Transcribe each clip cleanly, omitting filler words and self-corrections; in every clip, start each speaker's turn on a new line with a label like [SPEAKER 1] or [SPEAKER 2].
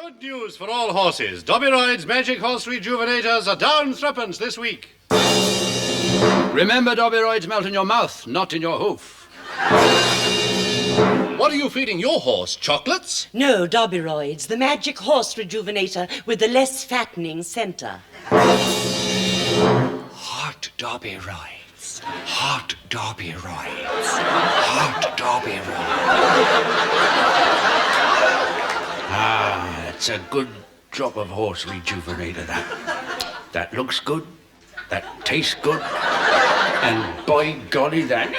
[SPEAKER 1] Good news for all horses. Dobbyroid's Magic Horse Rejuvenators are down threepence this week.
[SPEAKER 2] Remember, Dobbyroids melt in your mouth, not in your hoof.
[SPEAKER 3] What are you feeding your horse, chocolates?
[SPEAKER 4] No, Dobbyroids, the Magic Horse Rejuvenator with the less fattening center.
[SPEAKER 2] Hot Dobbyroids. Hot Dobbyroids. Hot Dobbyroids. Ah, that's a good drop of horse rejuvenator, that. That looks good. That tastes good. And by golly, that...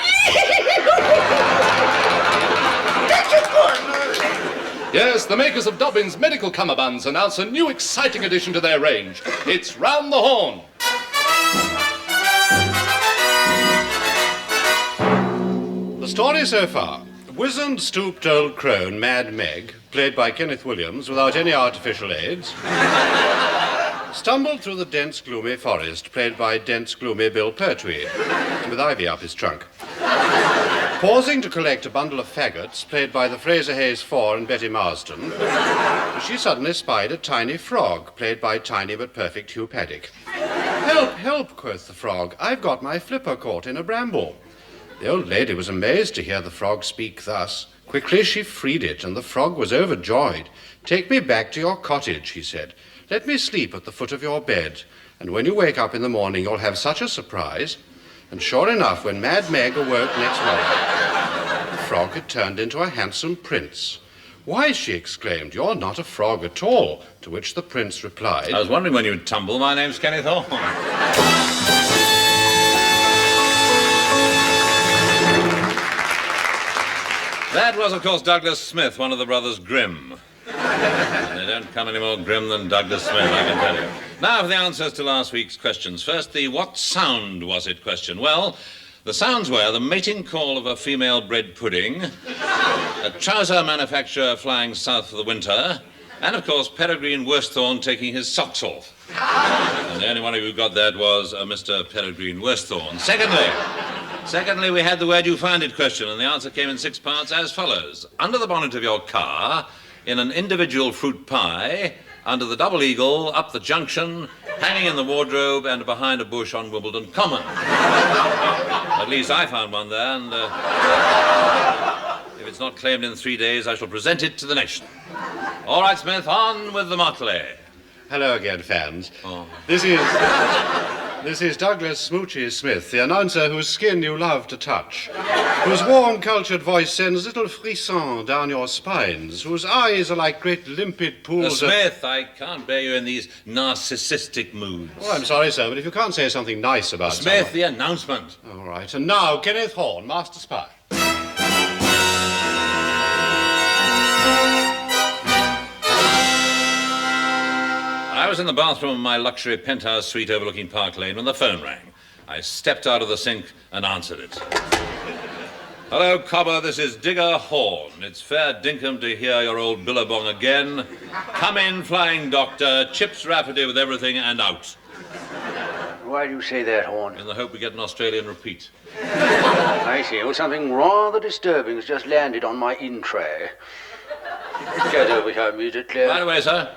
[SPEAKER 3] Yes, the makers of Dobbin's Medical Cummerbunds announce a new exciting addition to their range. It's Round the Horne.
[SPEAKER 1] The story so far. Wizened, stooped old crone, Mad Meg, played by Kenneth Williams without any artificial aids, stumbled through the dense, gloomy forest, played by dense, gloomy Bill Pertwee, with ivy up his trunk. Pausing to collect a bundle of faggots, played by the Fraser Hayes Four and Betty Marsden, she suddenly spied a tiny frog, played by tiny but perfect Hugh Paddock. "Help, help," quoth the frog, "I've got my flipper caught in a bramble." The old lady was amazed to hear the frog speak thus. Quickly she freed it, and the frog was overjoyed. "Take me back to your cottage," he said. "Let me sleep at the foot of your bed, and when you wake up in the morning, you'll have such a surprise." And sure enough, when Mad Meg awoke next morning, the frog had turned into a handsome prince. "Why," she exclaimed, "you're not a frog at all." To which the prince replied,
[SPEAKER 5] I was wondering when you'd tumble. My name's Kenneth Horne. That was, of course, Douglas Smith, one of the brothers Grimm. They don't come any more grim than Douglas Smith, I can tell you. Now for the answers to last week's questions. First, the what sound was it question. Well, the sounds were the mating call of a female bread pudding, a trouser manufacturer flying south for the winter, and, of course, Peregrine Worsthorne taking his socks off. And the only one who got that was Mr. Peregrine Worsthorne. Secondly, we had the where'd you find it question, and the answer came in 6 parts as follows. Under the bonnet of your car, in an individual fruit pie, under the double eagle, up the junction, hanging in the wardrobe, and behind a bush on Wimbledon Common. At least I found one there, and if it's not claimed in 3 days, I shall present it to the nation. All right, Smith, on with the motley.
[SPEAKER 1] "Hello again, fans.
[SPEAKER 5] Oh.
[SPEAKER 1] This is Douglas Smoochie Smith, the announcer whose skin you love to touch, whose warm, cultured voice sends little frissons down your spines, whose eyes are like great limpid pools
[SPEAKER 5] Smith, I can't bear you in these narcissistic moods.
[SPEAKER 1] Oh, I'm sorry, sir, but if you can't say something nice about
[SPEAKER 5] Smith, the announcement.
[SPEAKER 1] All right, and now, Kenneth Horne, Master Spy.
[SPEAKER 5] I was in the bathroom of my luxury penthouse suite overlooking Park Lane when the phone rang. I stepped out of the sink and answered it. "Hello, Cobber, this is Digger Horne. It's fair dinkum to hear your old billabong again. Come in, flying doctor, chips rapidly with everything and out."
[SPEAKER 6] Why do you say that, Horne?
[SPEAKER 5] In the hope we get an Australian repeat.
[SPEAKER 6] I see. Well, something rather disturbing has just landed on my in-tray. Get over here immediately.
[SPEAKER 5] By the way, sir.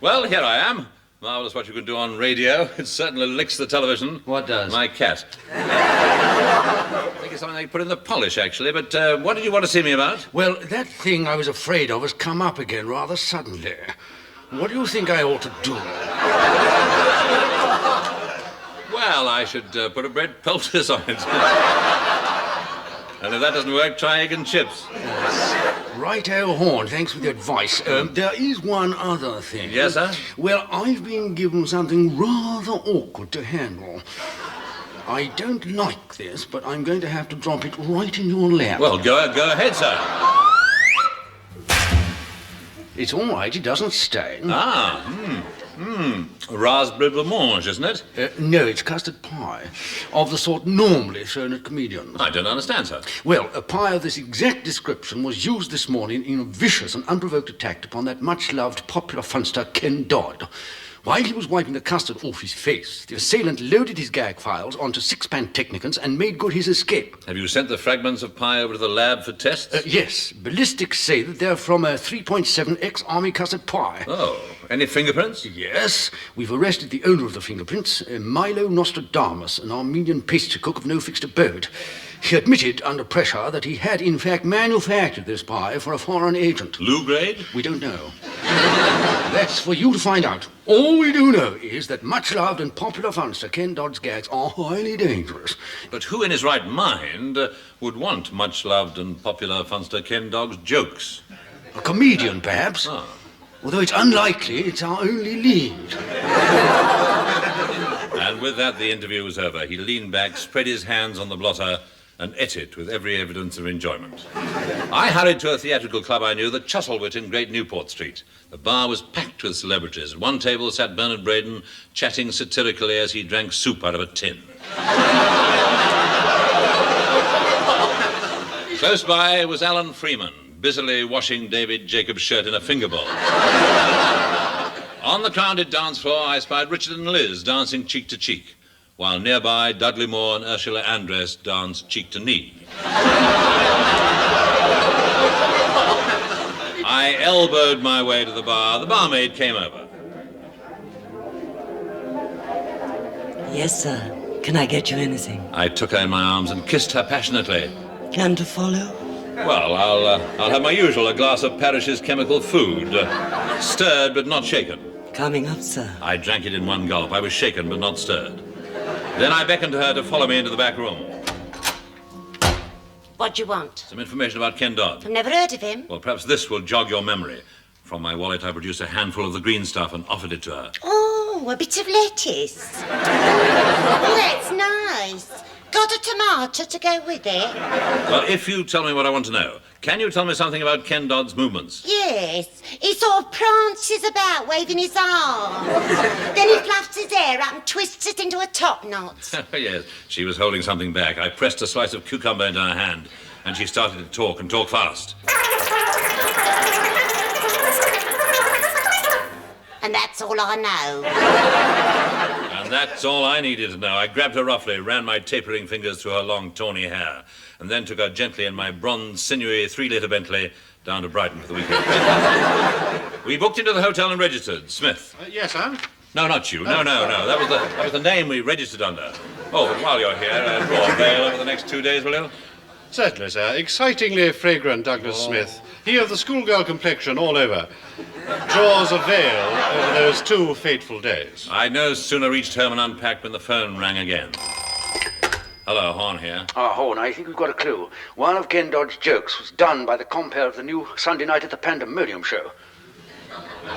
[SPEAKER 5] Well, here I am. Marvellous what you can do on radio. It certainly licks the television.
[SPEAKER 2] What does?
[SPEAKER 5] My cat. I think it's something they put in the polish, actually. But what did you want to see me about?
[SPEAKER 2] Well, that thing I was afraid of has come up again rather suddenly. What do you think I ought to do?
[SPEAKER 5] Well, I should put a bread poultice on it. And if that doesn't work, try egg and chips.
[SPEAKER 2] Righto, Horne, thanks for the advice. There is one other thing.
[SPEAKER 5] Yes, sir?
[SPEAKER 2] Well, I've been given something rather awkward to handle. I don't like this, but I'm going to have to drop it right in your lap.
[SPEAKER 5] Well, go ahead, sir.
[SPEAKER 2] It's all right, it doesn't stain.
[SPEAKER 5] Raspberry blancmange, isn't it?
[SPEAKER 2] No, it's custard pie, of the sort normally thrown at comedians.
[SPEAKER 5] I don't understand, sir.
[SPEAKER 2] Well, a pie of this exact description was used this morning in a vicious and unprovoked attack upon that much-loved popular funster, Ken Dodd. While he was wiping the custard off his face, the assailant loaded his gag files onto 6 pantechnicons and made good his escape.
[SPEAKER 5] Have you sent the fragments of pie over to the lab for tests?
[SPEAKER 2] Yes. Ballistics say that they're from a 3.7X Army custard pie.
[SPEAKER 5] Oh, any fingerprints?
[SPEAKER 2] Yes. We've arrested the owner of the fingerprints, Milo Nostradamus, an Armenian pastry cook of no fixed abode. He admitted under pressure that he had in fact manufactured this pie for a foreign agent.
[SPEAKER 5] Low grade?
[SPEAKER 2] We don't know. That's for you to find out. All we do know is that much-loved and popular funster Ken Dodd's gags are highly dangerous.
[SPEAKER 5] But who in his right mind would want much-loved and popular funster Ken Dodd's jokes?
[SPEAKER 2] A comedian, perhaps.
[SPEAKER 5] Ah.
[SPEAKER 2] Although it's unlikely it's our only lead.
[SPEAKER 5] And with that, the interview was over. He leaned back, spread his hands on the blotter, and ate it with every evidence of enjoyment. I hurried to a theatrical club I knew, the Chuzzlewit in Great Newport Street. The bar was packed with celebrities. At one table sat Bernard Braden, chatting satirically as he drank soup out of a tin. Close by was Alan Freeman, busily washing David Jacobs' shirt in a finger bowl. On the crowded dance floor, I spied Richard and Liz dancing cheek to cheek, while nearby Dudley Moore and Ursula Andress danced cheek to knee. I elbowed my way to the bar. The barmaid came over.
[SPEAKER 4] Yes, sir. Can I get you anything?
[SPEAKER 5] I took her in my arms and kissed her passionately.
[SPEAKER 4] Plan to follow?
[SPEAKER 5] Well, I'll have my usual, a glass of Parrish's chemical food. Stirred but not shaken.
[SPEAKER 4] Coming up, sir.
[SPEAKER 5] I drank it in one gulp. I was shaken but not stirred. Then I beckoned to her to follow me into the back room.
[SPEAKER 7] What do you want?
[SPEAKER 5] Some information about Ken Dodd.
[SPEAKER 7] I've never heard of him.
[SPEAKER 5] Well, perhaps this will jog your memory. From my wallet, I produced a handful of the green stuff and offered it to her.
[SPEAKER 7] Oh, a bit of lettuce. Oh, that's nice. Got a tomato to go with it?
[SPEAKER 5] Well, if you tell me what I want to know, can you tell me something about Ken Dodd's movements?
[SPEAKER 7] Yes. He sort of prances about, waving his arms. Then he fluffs his hair up and twists it into a top knot.
[SPEAKER 5] Yes, she was holding something back. I pressed a slice of cucumber into her hand, and she started to talk, and talk fast.
[SPEAKER 7] And that's all I know.
[SPEAKER 5] And that's all I needed to know. I grabbed her roughly, ran my tapering fingers through her long, tawny hair, and then took her gently in my bronze, sinewy 3-litre Bentley down to Brighton for the weekend. We booked into the hotel and registered. Smith.
[SPEAKER 1] Yes, sir?
[SPEAKER 5] No, not you. No. That was the name we registered under. Oh, but while you're here, draw a veil over the next 2 days, will you?
[SPEAKER 1] Certainly, sir. Excitingly fragrant Douglas Smith. He of the schoolgirl complexion all over. Draws a veil over those 2 fateful days.
[SPEAKER 5] I'd no sooner reached home and unpacked when the phone rang again. Hello, Horne here.
[SPEAKER 6] Horne, I think we've got a clue. One of Ken Dodd's jokes was done by the compere of the new Sunday Night at the Pandemonium show.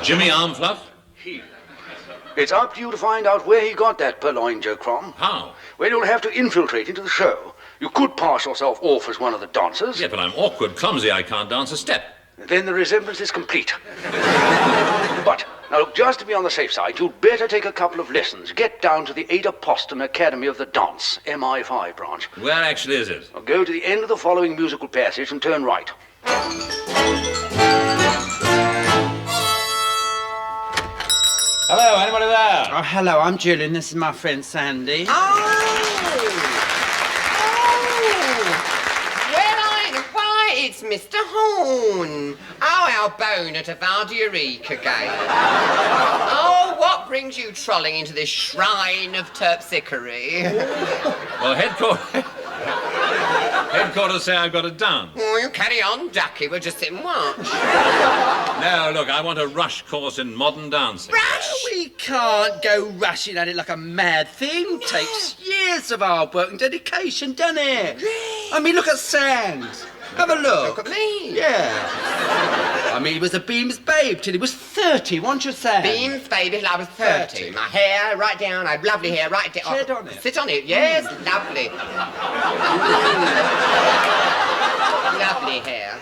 [SPEAKER 5] Jimmy Armfluff?
[SPEAKER 6] He. It's up to you to find out where he got that purloined joke from.
[SPEAKER 5] How?
[SPEAKER 6] Well, you'll have to infiltrate into the show. You could pass yourself off as one of the dancers.
[SPEAKER 5] Yeah, but I'm awkward, clumsy. I can't dance a step.
[SPEAKER 6] Then the resemblance is complete. But, now look, just to be on the safe side, you'd better take a couple of lessons. Get down to the Ada Poston Academy of the Dance, MI5 branch.
[SPEAKER 5] Where actually is it?
[SPEAKER 6] Now go to the end of the following musical passage and turn right.
[SPEAKER 5] Hello, anybody there?
[SPEAKER 8] Oh, hello, I'm Julian. This is my friend Sandy.
[SPEAKER 9] It's Mr. Horne. Oh, our bone at a Valdiourique again. Oh, what brings you trolling into this shrine of terpsichore?
[SPEAKER 5] Well, headquarters say I've got to dance.
[SPEAKER 9] Oh, you carry on, ducky. We'll just sit and watch.
[SPEAKER 5] No, look, I want a rush course in modern dancing.
[SPEAKER 9] Rush!
[SPEAKER 8] We can't go rushing at it like a mad thing. Takes years of hard work and dedication, doesn't it? I mean, look at Sands. Have a look.
[SPEAKER 9] Look at me.
[SPEAKER 8] Yeah. I mean, he was a Beams babe till he was 30, wasn't you, Sam?
[SPEAKER 9] Beams, baby, till I was 30. My hair right down. I have lovely hair right down.
[SPEAKER 8] Sit on it.
[SPEAKER 9] Sit on it, yes. Lovely. Lovely hair.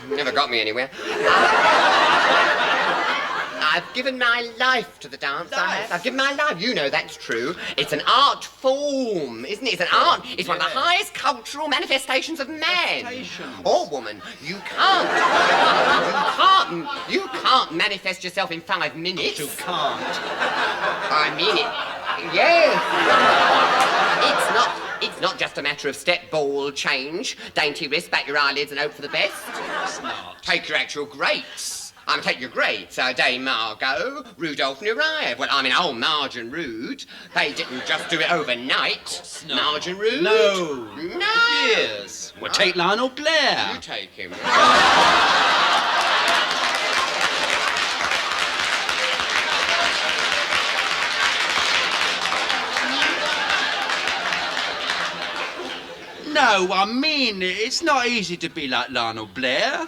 [SPEAKER 9] Never got me anywhere. I've given my life to the dance. I've given my life. You know that's true. It's an art form, isn't it? It's an art. It's one of the highest cultural manifestations of man. Or woman. You can't can't manifest yourself in 5 minutes.
[SPEAKER 8] You can't.
[SPEAKER 9] I mean it. Yes. It's not just a matter of step, ball, change, dainty wrist, back your eyelids and hope for the best.
[SPEAKER 8] It's not.
[SPEAKER 9] Take your actual greats. Take your greats. Dame Margot, Rudolph and Uriah. Well, I mean, old Marge and Rude. They didn't just do it overnight.
[SPEAKER 8] No.
[SPEAKER 9] Marge and Rude?
[SPEAKER 8] No.
[SPEAKER 9] No.
[SPEAKER 8] Yes. Well, take Lionel Blair.
[SPEAKER 9] You take him.
[SPEAKER 8] No, I mean, it's not easy to be like Lionel Blair.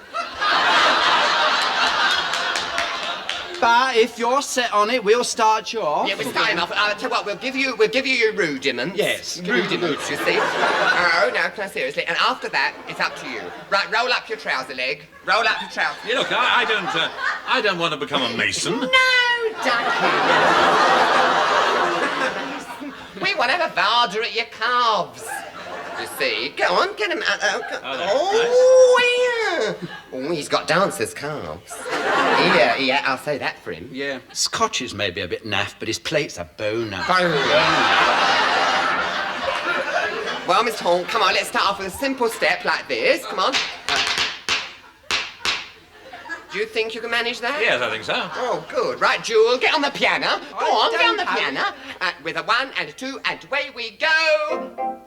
[SPEAKER 8] But if you're set on it, we'll start you off.
[SPEAKER 9] Yeah, we'll start him off. I'll tell you what, we'll give you your rudiments.
[SPEAKER 8] Yes,
[SPEAKER 9] rudiments, you see. Oh, no, seriously. And after that, it's up to you. Right, roll up your trouser leg. Roll up your trouser.
[SPEAKER 5] Yeah, look, I don't want to become a mason.
[SPEAKER 9] No, Ducky. We want to have a varder at your calves. You see. Go on, get him out. Oh, yeah. Oh, he's got dancers' calves. Yeah, I'll say that for him.
[SPEAKER 8] Yeah. Scotches may be a bit naff, but his plates are boner.
[SPEAKER 9] Well, Miss Horne, come on, let's start off with a simple step like this. Come on. Do you think you can manage that?
[SPEAKER 5] Yes, I think so.
[SPEAKER 9] Oh, good. Right, Jewel, get on the piano. Go on, get on the piano. With a 1 and a 2, and away we go.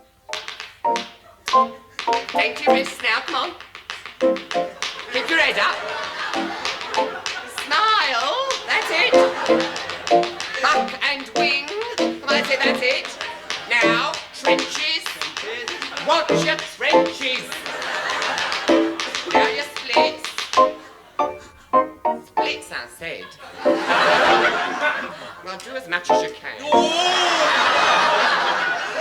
[SPEAKER 9] Dainty wrists now, come on. Keep your head up. Smile, that's it. Buck and wing. Come on, that's it. Now, trenches. Watch your trenches. Now your splits. Splits, I said. Well, do as much as you can.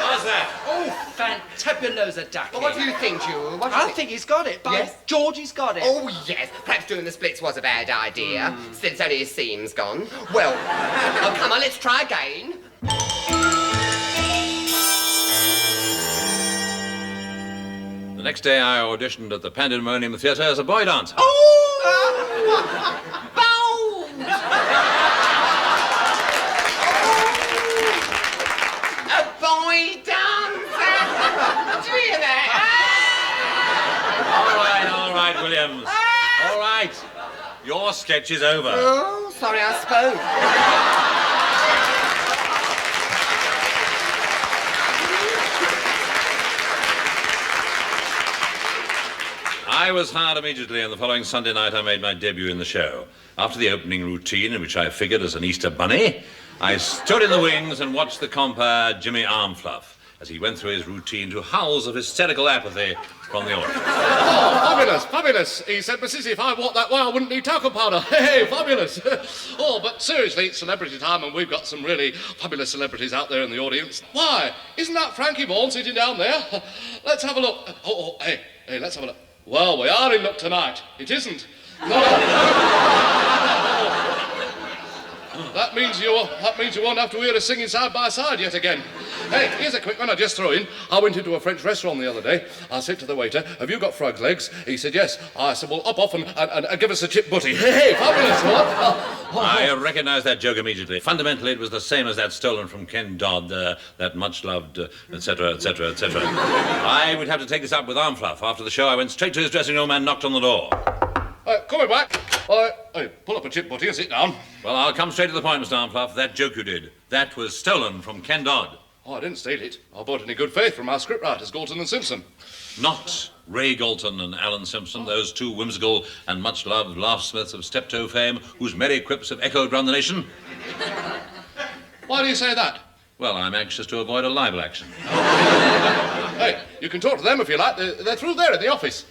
[SPEAKER 5] How's that?
[SPEAKER 8] Oh, fantabulosa, Ducky.
[SPEAKER 9] Well, what do you think, Jewel? What do you
[SPEAKER 8] I
[SPEAKER 9] think?
[SPEAKER 8] think he's got it. By
[SPEAKER 9] Yes?
[SPEAKER 8] Georgie's got it.
[SPEAKER 9] Oh, yes. Perhaps doing the splits was a bad idea, since only his seam's gone. Well, oh, come on, let's try again.
[SPEAKER 5] The next day I auditioned at the Pandemonium Theatre as a boy dancer.
[SPEAKER 9] Oh! Bold! A boy dancer! Did you hear that?
[SPEAKER 5] All right, Williams. All right. Your sketch is over.
[SPEAKER 9] Oh, sorry, I spoke.
[SPEAKER 5] I was hired immediately, and the following Sunday night I made my debut in the show. After the opening routine, in which I figured as an Easter bunny, I stood in the wings and watched the compere Jimmy Armfluff as he went through his routine to howls of hysterical apathy from the audience.
[SPEAKER 3] Oh, fabulous. He said, Mrs. if I walked that way, I wouldn't need talcum powder. Hey, fabulous. Oh, but seriously, it's celebrity time, and we've got some really fabulous celebrities out there in the audience. Why, isn't that Frankie Vaughan sitting down there? Let's have a look. Hey, let's have a look. Well, we are in luck tonight. It isn't. No. That means you won't have to hear us singing side by side yet again. Hey, here's a quick one I just throw in. I went into a French restaurant the other day. I said to the waiter, have you got frog's legs? He said, yes. I said, well, up off and give us a chip butty. Hey, fabulous, what?
[SPEAKER 5] I recognised that joke immediately. Fundamentally, it was the same as that stolen from Ken Dodd, that much-loved, etc., etc., etc. I would have to take this up with Armfluff. After the show, I went straight to his dressing room and knocked on the door.
[SPEAKER 3] Coming back. Hey, pull up a chip butty and sit down.
[SPEAKER 5] Well, I'll come straight to the point, Mr. Armfluff. That joke you did, that was stolen from Ken Dodd.
[SPEAKER 3] Oh, I didn't steal it. I bought it in good faith from our scriptwriters, Galton and Simpson.
[SPEAKER 5] Not Ray Galton and Alan Simpson, those two whimsical and much-loved laughsmiths of Steptoe fame, whose merry quips have echoed round the nation.
[SPEAKER 3] Why do you say that?
[SPEAKER 5] Well, I'm anxious to avoid a libel action.
[SPEAKER 3] Hey, you can talk to them if you like. They're through there in the office.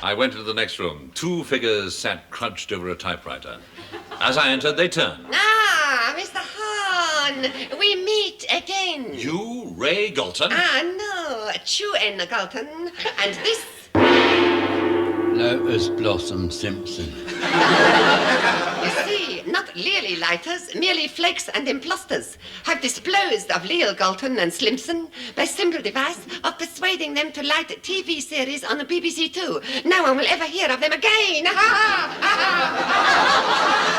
[SPEAKER 5] I went into the next room. Two figures sat crouched over a typewriter. As I entered, they turned.
[SPEAKER 7] Ah, Mr. Horne, we meet again.
[SPEAKER 5] You, Ray Galton?
[SPEAKER 7] Ah, no, Chew Galton, and this...
[SPEAKER 8] Lotus Blossom Simpson.
[SPEAKER 7] You see, not lily lighters, merely flakes and imposters, have disposed of Leo Galton and Slimpson by simple device of persuading them to light TV series on the BBC Two. No one will ever hear of them again. Ha ha!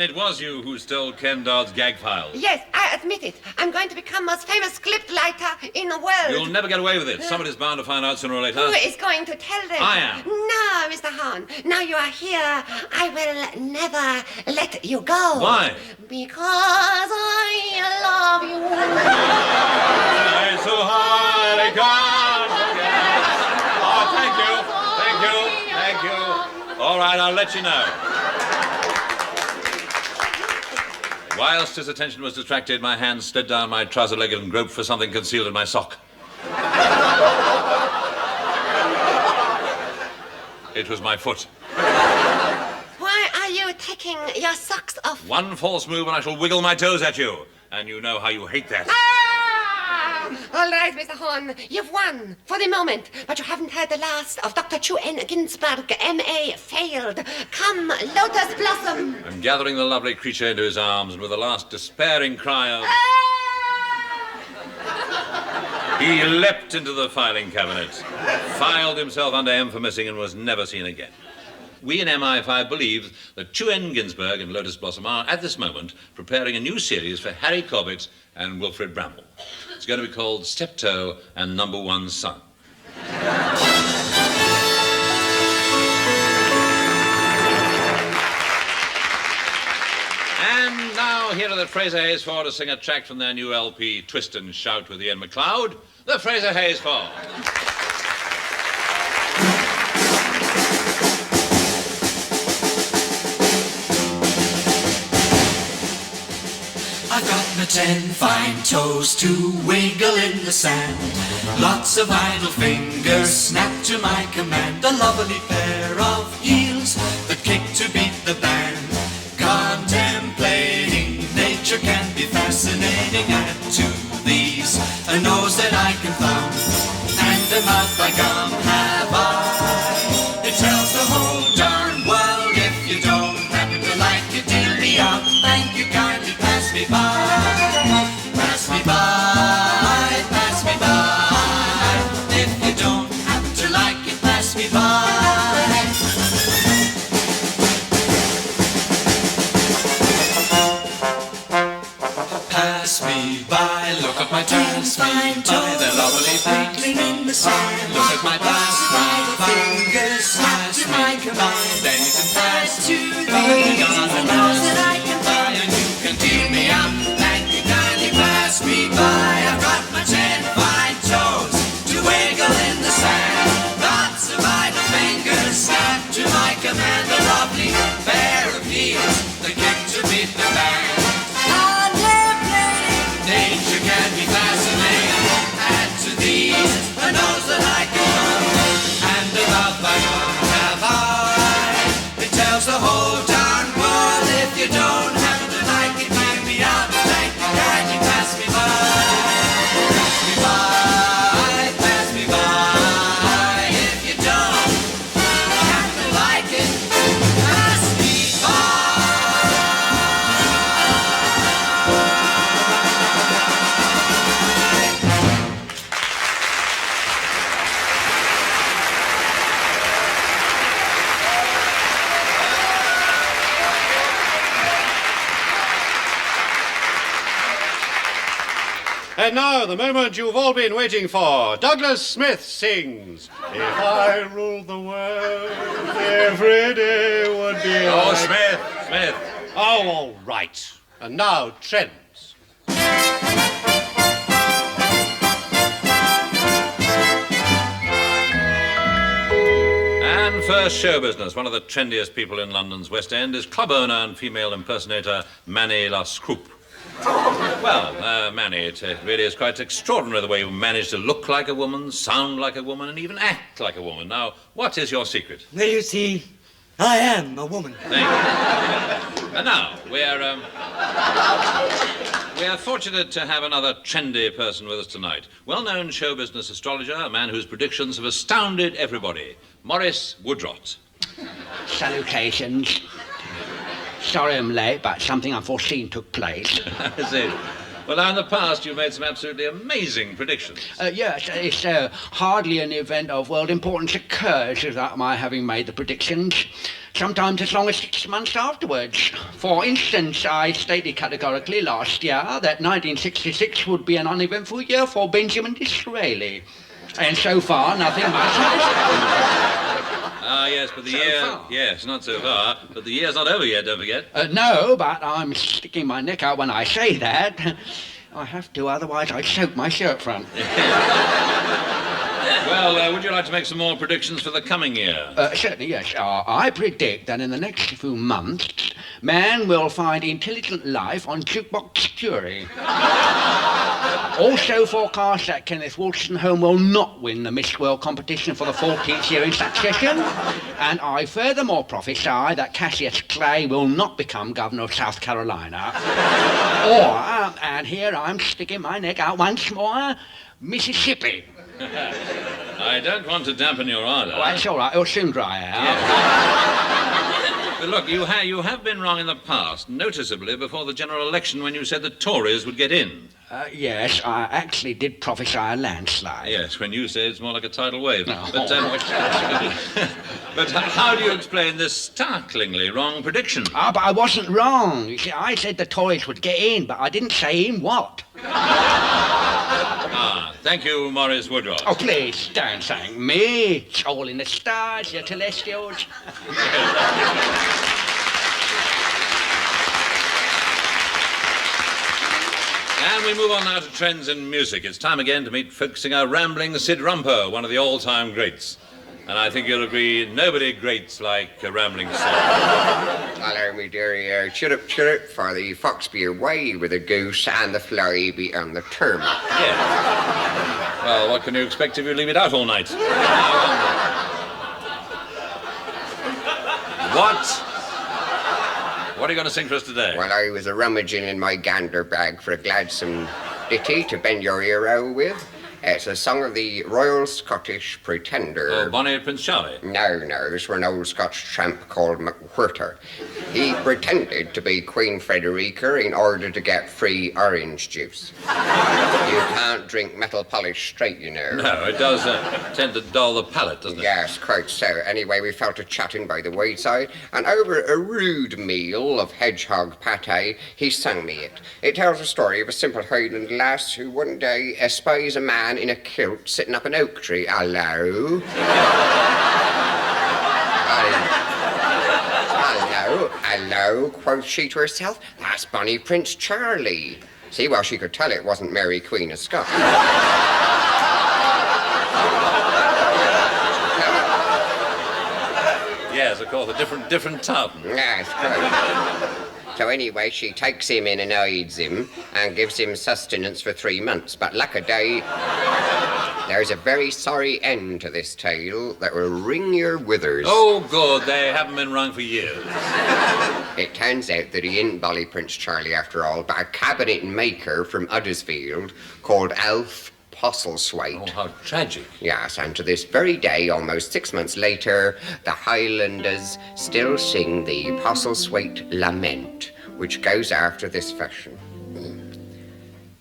[SPEAKER 5] then it was you who stole Ken Dodd's gag files.
[SPEAKER 7] Yes, I admit it. I'm going to become most famous script lighter in the world.
[SPEAKER 5] You'll never get away with it. Somebody's bound to find out sooner or later.
[SPEAKER 7] Who is going to tell them?
[SPEAKER 5] I am.
[SPEAKER 7] No, Mr. Horne. Now you are here. I will never let you go.
[SPEAKER 5] Why?
[SPEAKER 7] Because I love you.
[SPEAKER 5] It's so hard, I can't forget. Oh, thank you. All right, I'll let you know. Whilst his attention was distracted, my hand slid down my trouser leg and groped for something concealed in my sock. It was my foot.
[SPEAKER 7] Why are you taking your socks off?
[SPEAKER 5] One false move and I shall wiggle my toes at you. And you know how you hate that.
[SPEAKER 7] All right, Mr. Horne, you've won for the moment, but you haven't heard the last of Dr. Chu-N Ginsberg, M.A. failed. Come, Lotus Blossom.
[SPEAKER 5] I'm gathering the lovely creature into his arms, and with a last despairing cry of... He leapt into the filing cabinet, filed himself under M for missing, and was never seen again. We in MI5 believe that Chu-N Ginsberg and Lotus Blossom are, at this moment, preparing a new series for Harry Corbett and Wilfred Bramble. It's going to be called Steptoe and Number One Son. And now, here are the Fraser Hayes Four to sing a track from their new LP, Twist and Shout with Ian MacLeod. The Fraser Hayes Four.
[SPEAKER 10] I've got my 10 fine toes to wiggle in the sand. Lots of idle fingers snap to my command. A lovely pair of heels that kick to beat the band. Contemplating nature can be fascinating. Add to these a nose that I can thumb and a mouth by gum have I. It tells the whole darn world. If you don't happen to like it, deal me out. Thank you kindly. Pass me by, pass me by, pass me by. If you don't happen to like it, pass me by. Pass me by, look at my turns, pass me by. They're lovely things in the sand. Look at my pass my fingers, snap to my command. Then you can pass to these and those that I can find. And you can deal me out, thank you kindly, pass me by. I've got my 10 fine toes to wiggle in the sand. Lots of idle fingers snap to my command. A lovely pair of heels, the kick to beat the band. Nature can be fascinating. Add to these a nose that I can run, and a mouth like one have I. It tells the whole darn world. If you don't happen to like it, give me out. Thank you kindly, pass me by. Pass me by, pass me by. If you don't happen to like it, pass me by.
[SPEAKER 1] And now, the moment you've all been waiting for. Douglas Smith sings, If I ruled the world, every day would be
[SPEAKER 5] Oh,
[SPEAKER 1] like...
[SPEAKER 5] Smith.
[SPEAKER 1] Oh, all right. And now, trends.
[SPEAKER 5] And first, show business. One of the trendiest people in London's West End is club owner and female impersonator Manny La Scroop. Well, Manny, it really is quite extraordinary the way you manage to look like a woman, sound like a woman, and even act like a woman. Now, what is your secret?
[SPEAKER 4] Well, you see, I am a woman.
[SPEAKER 5] Thank you. And now, we are fortunate to have another trendy person with us tonight. Well-known show business astrologer, a man whose predictions have astounded everybody, Maurice Woodrott.
[SPEAKER 8] Salutations. Sorry I'm late, but something unforeseen took place.
[SPEAKER 5] I see. Well, now, in the past, you've made some absolutely amazing predictions.
[SPEAKER 8] Yes, it's hardly an event of world importance occurs without my having made the predictions. sometimes as long as 6 months afterwards. For instance, I stated categorically last year that 1966 would be an uneventful year for Benjamin Disraeli. And so far, nothing much has happened.
[SPEAKER 5] Ah, yes, but the
[SPEAKER 8] So
[SPEAKER 5] year...
[SPEAKER 8] far.
[SPEAKER 5] Yes, not so far. But the year's not over yet, don't forget.
[SPEAKER 8] No, but I'm sticking my neck out when I say that. I have to, otherwise I soak my shirt front.
[SPEAKER 5] Well, would you like to make some more predictions for the coming year?
[SPEAKER 8] Certainly, yes. I predict that in the next few months, man will find intelligent life on jukebox jury. Also forecast that Kenneth Horne will not win the Miss World competition for the 14th year in succession. And I furthermore prophesy that Cassius Clay will not become governor of South Carolina. Or, and here I'm sticking my neck out once more, Mississippi.
[SPEAKER 5] I don't want to dampen your ardor.
[SPEAKER 8] Well, that's all right. It'll soon dry out.
[SPEAKER 5] But look, you have been wrong in the past, noticeably before the general election when you said the Tories would get in.
[SPEAKER 8] Yes, I actually did prophesy a landslide.
[SPEAKER 5] Yes, when you say it's more like a tidal wave.
[SPEAKER 8] No.
[SPEAKER 5] But how do you explain this startlingly wrong prediction?
[SPEAKER 8] But I wasn't wrong. You see, I said the Tories would get in, but I didn't say in what.
[SPEAKER 5] Thank you, Maurice Woodrow.
[SPEAKER 8] Oh, please, don't thank me. It's all in the stars, your celestials.
[SPEAKER 5] And we move on now to trends in music. It's time again to meet folk singer Rambling Sid Rumper, one of the all-time greats. And I think you'll agree, nobody greats like Rambling Sid.
[SPEAKER 11] Hello, me dearie. Chirrup, chirrup, for the fox be away with the goose and the fly be on the termite.
[SPEAKER 5] Yeah. Well, what can you expect if you leave it out all night? What are you going to sing for us today?
[SPEAKER 11] Well, I was rummaging in my gander bag for a gladsome ditty to bend your ear out with. It's a song of the Royal Scottish Pretender.
[SPEAKER 5] Bonnie and Prince Charlie?
[SPEAKER 11] No, it's for an old Scotch tramp called McWhirter. He pretended to be Queen Frederica in order to get free orange juice. You can't drink metal polish straight, you know.
[SPEAKER 5] No, it does tend to dull the palate, doesn't it?
[SPEAKER 11] Yes, quite so. Anyway, we fell to chatting by the wayside, and over a rude meal of hedgehog pate, he sang me it. It tells the story of a simple Highland lass who one day espies a man in a kilt sitting up an oak tree. Hello? Hello, quoth she to herself. That's bonny Prince Charlie. See, well, she could tell it wasn't Mary Queen of Scots.
[SPEAKER 5] Yes, of course, a different town.
[SPEAKER 11] Yes, quite. So anyway, she takes him in and hides him and gives him sustenance for 3 months. But lack-a-day, there's a very sorry end to this tale that will wring your withers.
[SPEAKER 5] Oh, good. They haven't been wrong for years.
[SPEAKER 11] It turns out that he isn't Bolly Prince Charlie after all, but a cabinet maker from Uddersfield called Alf Postlethwaite.
[SPEAKER 5] Oh, how tragic.
[SPEAKER 11] Yes, and to this very day, almost 6 months later, the Highlanders still sing the Postlethwaite Lament, which goes after this fashion.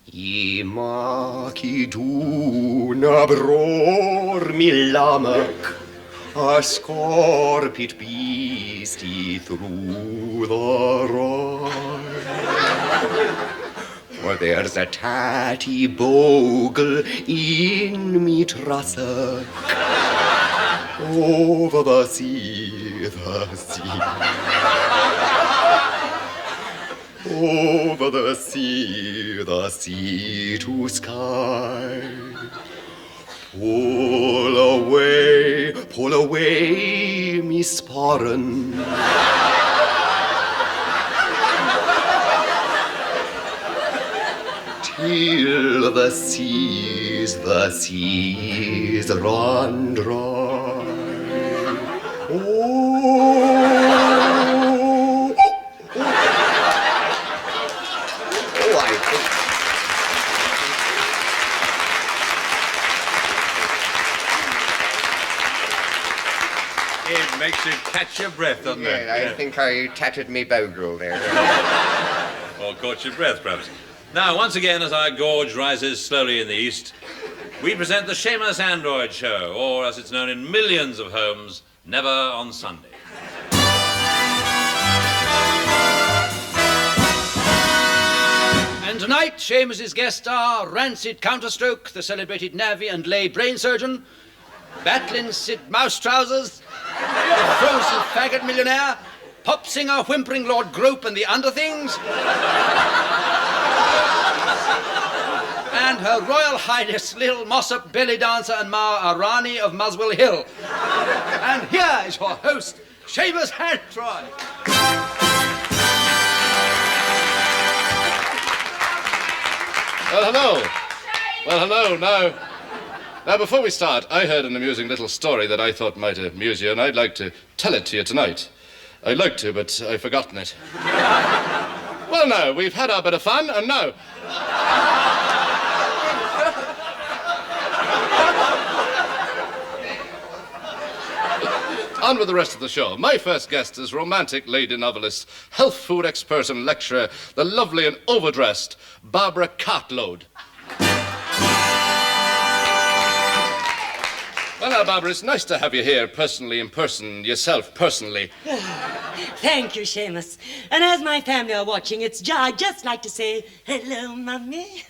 [SPEAKER 11] Ye maki duna bror mi lamak, a scorpit beastie through the rye. For there's a tatty bogle in me trussock over the sea, over the sea to sky. Pull away, me sporran. Till the seas run dry.
[SPEAKER 5] It makes you catch your breath, doesn't it?
[SPEAKER 11] I think I tattered me bogle there.
[SPEAKER 5] Or caught your breath, perhaps. Now, once again, as our gorge rises slowly in the east, we present the Seamus Android Show, or as it's known in millions of homes, Never on Sunday.
[SPEAKER 8] And tonight, Seamus's guests are Rancid Counterstroke, the celebrated navvy and lay brain surgeon, Batlin Sid Mouse Trousers, the frozen faggot millionaire, pop singer Whimpering Lord Grope and the Underthings, and Her Royal Highness Lil Mossop Belly Dancer and Ma Arani of Muswell Hill. And here is your host, Seamus Hantroy.
[SPEAKER 3] Well, hello. Well, hello. Now, before we start, I heard an amusing little story that I thought might amuse you, and I'd like to tell it to you tonight. I'd like to, but I've forgotten it. Well, now, we've had our bit of fun, and now... On with the rest of the show. My first guest is romantic lady novelist, health food expert and lecturer, the lovely and overdressed Barbara Cartload. Well, now, Barbara, it's nice to have you here personally in person, yourself personally.
[SPEAKER 4] Thank you, Seamus. And as my family are watching, I'd just like to say, hello, Mummy.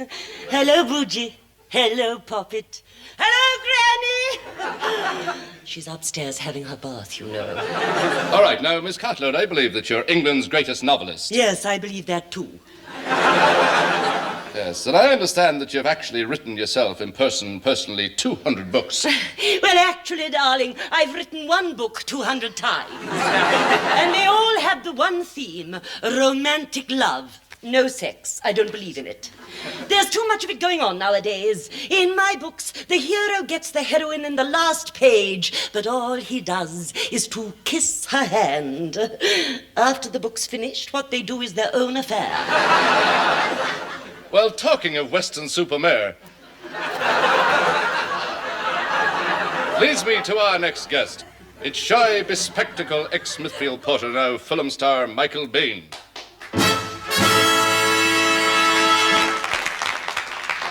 [SPEAKER 4] Hello, Boogie. Hello, Poppet. Hello, Granny. She's upstairs having her bath, you know.
[SPEAKER 3] All right, now, Miss Cartload, I believe that you're England's greatest novelist.
[SPEAKER 4] Yes, I believe that, too.
[SPEAKER 3] Yes, and I understand that you've actually written yourself in personally 200 books.
[SPEAKER 4] Well, actually, darling, I've written one book 200 times. And they all have the one theme, romantic love. No sex. I don't believe in it. There's too much of it going on nowadays. In my books, the hero gets the heroine in the last page, but all he does is to kiss her hand. After the book's finished, what they do is their own affair.
[SPEAKER 3] Well, talking of Western Supermare, leads me to our next guest. It's shy, bespectacled ex-Smithfield Porter, now film star Michael Biehn.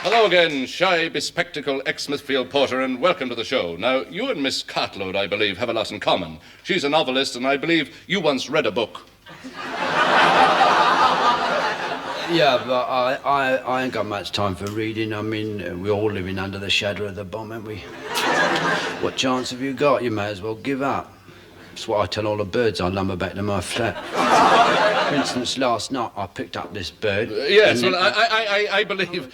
[SPEAKER 3] Hello again, shy, bespectacled ex-Smithfield Porter, and welcome to the show. Now, you and Miss Cartload, I believe, have a lot in common. She's a novelist, and I believe you once read a book.
[SPEAKER 8] Yeah, but I ain't got much time for reading. I mean, we're all living under the shadow of the bomb, ain't we? What chance have you got? You may as well give up. That's what I tell all the birds I lumber back to my flat. For instance, last night I picked up this bird.
[SPEAKER 3] Yes, well, I believe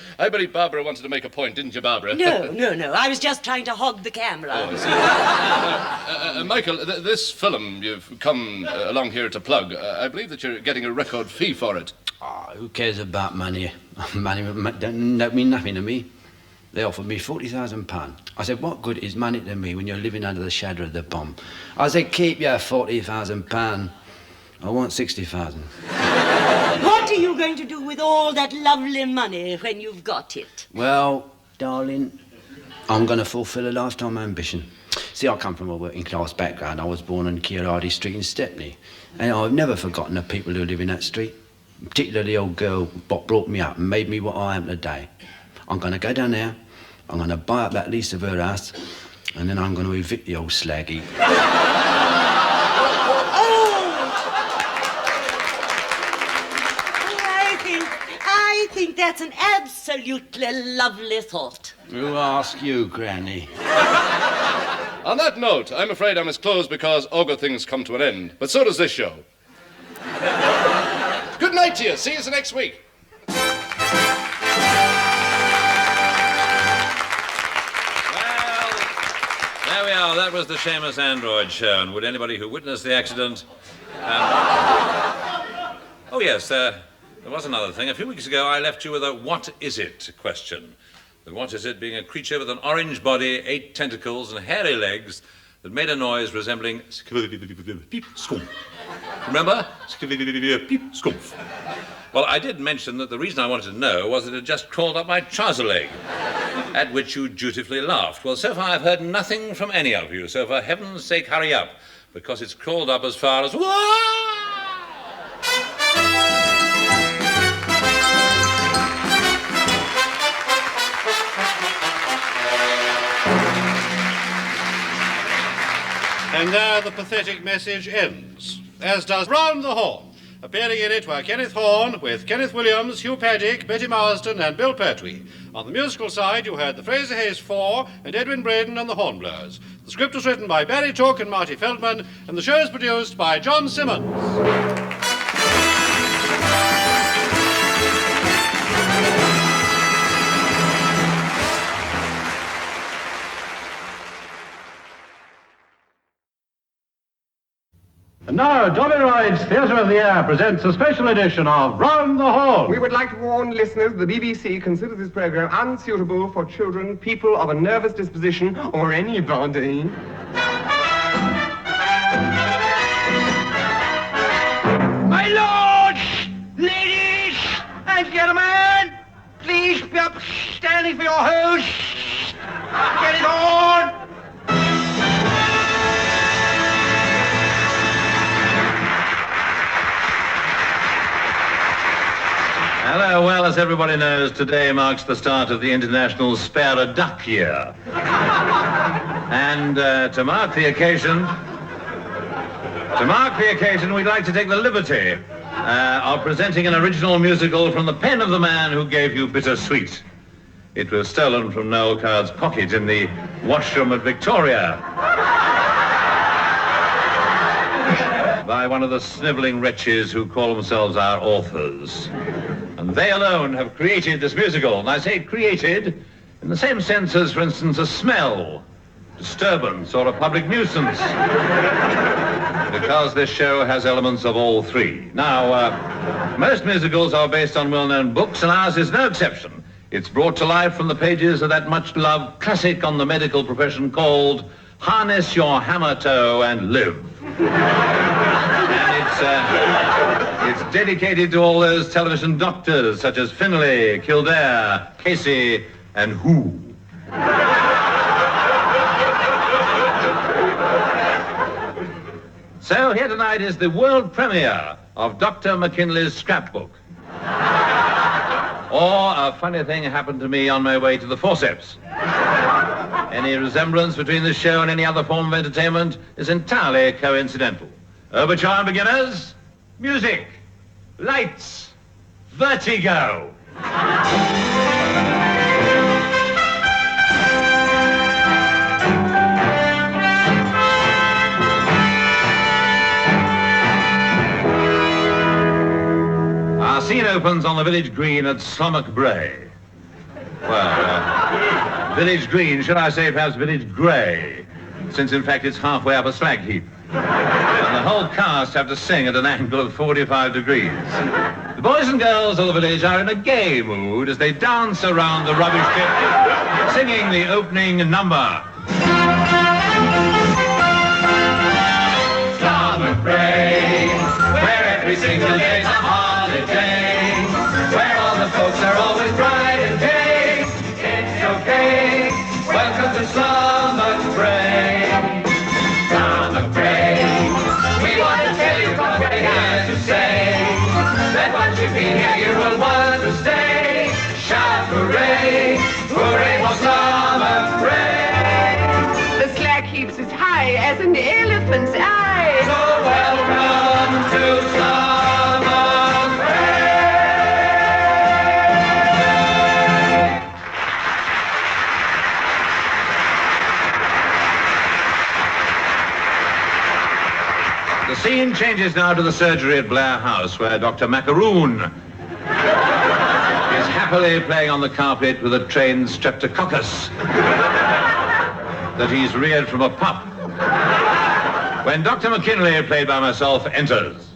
[SPEAKER 3] Barbara wanted to make a point, didn't you, Barbara?
[SPEAKER 4] No. I was just trying to hog the camera.
[SPEAKER 3] Oh, Michael, this film you've come along here to plug, I believe that you're getting a record fee for it.
[SPEAKER 8] Oh, who cares about money? Money don't mean nothing to me. They offered me £40,000. I said, what good is money to me when you're living under the shadow of the bomb? I said, keep your £40,000. I want 60,000.
[SPEAKER 4] What are you going to do with all that lovely money when you've got it?
[SPEAKER 8] Well, darling, I'm going to fulfil a lifetime ambition. See, I come from a working class background. I was born on Keir Street in Stepney. And I've never forgotten the people who live in that street. Particularly the old girl what brought me up and made me what I am today. I'm going to go down there, I'm going to buy up that lease of her house, and then I'm going to evict the old slaggy.
[SPEAKER 4] I think that's an absolutely lovely thought.
[SPEAKER 8] Who asked you, Granny?
[SPEAKER 3] On that note, I'm afraid I must close because all good things come to an end. But so does this show. Good night to you. See you next week.
[SPEAKER 5] Well, there we are. That was the Seamus Android show. And would anybody who witnessed the accident... Oh, yes, there was another thing. A few weeks ago, I left you with a what is it question. The what is it being a creature with an orange body, 8 tentacles, and hairy legs that made a noise resembling peep skump. Remember? Peep skump. Well, I did mention that the reason I wanted to know was that it had just crawled up my trouser leg, at which you dutifully laughed. Well, so far I've heard nothing from any of you, so for heaven's sake, hurry up, because it's crawled up as far as...
[SPEAKER 1] And there the pathetic message ends, as does Round the Horne, Appearing in it were Kenneth Horne, with Kenneth Williams, Hugh Paddick, Betty Marsden, and Bill Pertwee. On the musical side, you heard the Fraser Hayes Four and Edwin Braden and the Hornblowers. The script was written by Barry Cooke and Marty Feldman, and the show is produced by John Simmons.
[SPEAKER 12] And now, Dolly Ride's Theatre of the Air presents a special edition of Round the Horne.
[SPEAKER 13] We would like to warn listeners the BBC considers this program unsuitable for children, people of a nervous disposition, or anybody.
[SPEAKER 8] My lords, ladies, and gentlemen, please be upstanding for your host, Kenneth Horne.
[SPEAKER 5] Hello, well, as everybody knows, today marks the start of the International Spare a Duck Year. And to mark the occasion, we'd like to take the liberty of presenting an original musical from the pen of the man who gave you Bittersweet. It was stolen from Noel Coward's pocket in the washroom at Victoria by one of the snivelling wretches who call themselves our authors. And they alone have created this musical. And I say created in the same sense as, for instance, a smell, disturbance, or a public nuisance. Because this show has elements of all three. Now, most musicals are based on well-known books, and ours is no exception. It's brought to life from the pages of that much-loved classic on the medical profession called Harness Your Hammer Toe and Live. And it's dedicated to all those television doctors such as Finlay, Kildare, Casey, and Who. So here tonight is the world premiere of Dr. McKinlay's Scrapbook. Or a funny thing happened to me on my way to the forceps. Any resemblance between this show and any other form of entertainment is entirely coincidental. Overture on beginners, music, lights, vertigo. Our scene opens on the village green at Slummock Bray. Well, village green, should I say perhaps village grey, since in fact it's halfway up a slag heap. And the whole cast have to sing at an angle of 45 degrees. The boys and girls of the village are in a gay mood as they dance around the rubbish pit, singing the opening number.
[SPEAKER 10] Slummock Bray, where every single day's a holiday, where all the folks are always bright and gay. It's okay, welcome to Slummock Bray. Slummock Bray, we want to tell you what we're here to say, that once you've been here you will want to stay. Shout hooray, hooray for Slummock Bray.
[SPEAKER 7] The slag heap's as high as an elephant's eye.
[SPEAKER 10] So welcome to Slummock Bray.
[SPEAKER 5] The scene changes now to the surgery at Blair House, where Dr. Macaroon is happily playing on the carpet with a trained streptococcus that he's reared from a pup. When Dr. McKinlay, played by myself, enters.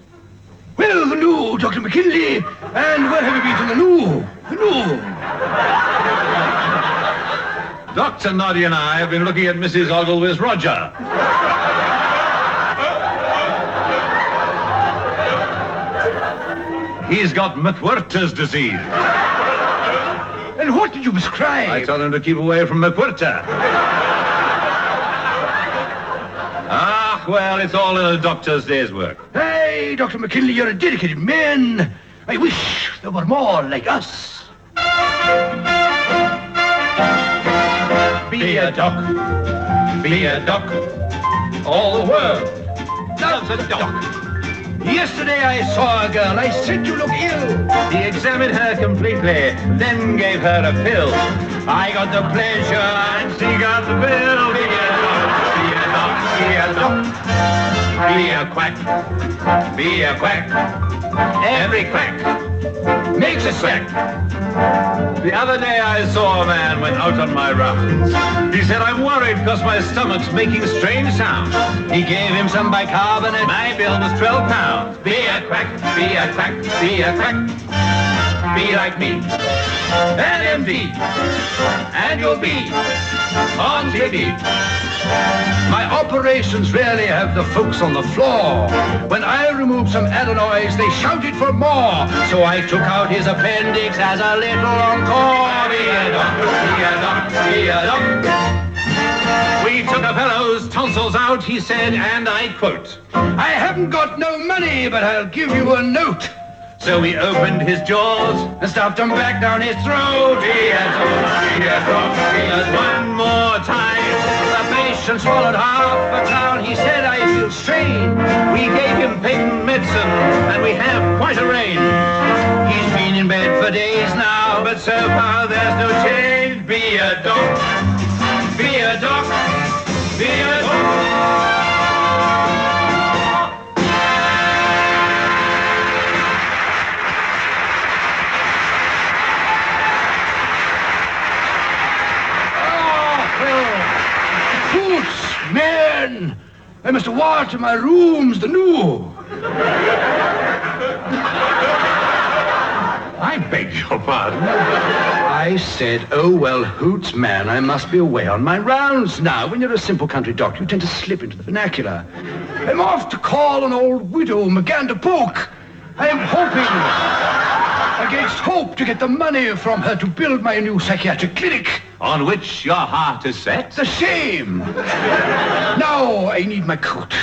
[SPEAKER 8] Well, hello, Dr. McKinlay, and where have you been to the loo? Hello.
[SPEAKER 5] Dr. Noddy and I have been looking at Mrs. Ogilvy's Roger. He's got McWhirter's disease.
[SPEAKER 8] And what did you prescribe?
[SPEAKER 5] I told him to keep away from McWhirter. Ah, well, it's all in a doctor's day's work.
[SPEAKER 8] Hey, Dr. McKinlay, you're a dedicated man. I wish there were more like us.
[SPEAKER 10] Be a duck, be a duck. All the world loves a duck.
[SPEAKER 14] Yesterday I saw a girl. I said you look ill. He examined her completely, then gave her a pill. I got the pleasure and she got the bill. Be a duck, be a duck, be a duck. Be a quack, be a quack. Every quack makes a quack. The other day I saw a man went out on my rounds. He said, I'm worried because my stomach's making strange sounds. He gave him some bicarbonate. My bill was £12. Be a quack, be a quack, be a quack. Be like me, an MD, and you'll be on TV. My operations rarely have the folks on the floor. When I removed some adenoids, they shouted for more. So I took out his appendix as a little encore. Be a duck, be a duck, be a duck. We took a fellow's tonsils out, he said, and I quote, I haven't got no money, but I'll give you a note. So we opened his jaws and stuffed them back down his throat. Be a duck, be a duck, be a duck. One more time. The patient swallowed half a crown. He said, I feel strained. We gave him patent medicine, and we have quite a range. He's been in bed for days now, but so far there's no change. Be a duck, be a duck, be a duck. Men! I must water my rooms, the new. I beg your pardon. I said, oh, well, hoots, man, I must be away on my rounds now. When you're a simple country doctor, you tend to slip into the vernacular. I'm off to call an old widow, McGander Poke. I'm hoping, against hope, to get the money from her to build my new psychiatric clinic. On which your heart is set? It's a shame. Now I need my coat.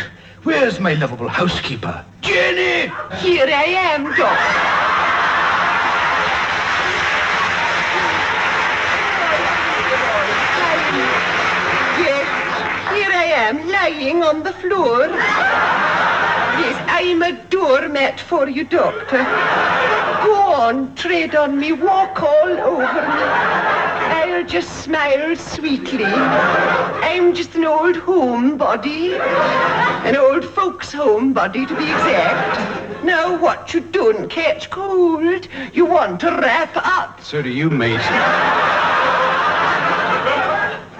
[SPEAKER 14] Where's my lovable housekeeper? Jenny!
[SPEAKER 7] Here I am, Doc. Yes, here I am, lying on the floor. Yes, I'm a doormat for you, Doctor. Go on, tread on me, walk all over me. I'll just smile sweetly. I'm just an old homebody. An old folks' homebody, to be exact. Now, what you don't catch cold, you want to wrap up.
[SPEAKER 14] So do you, mate.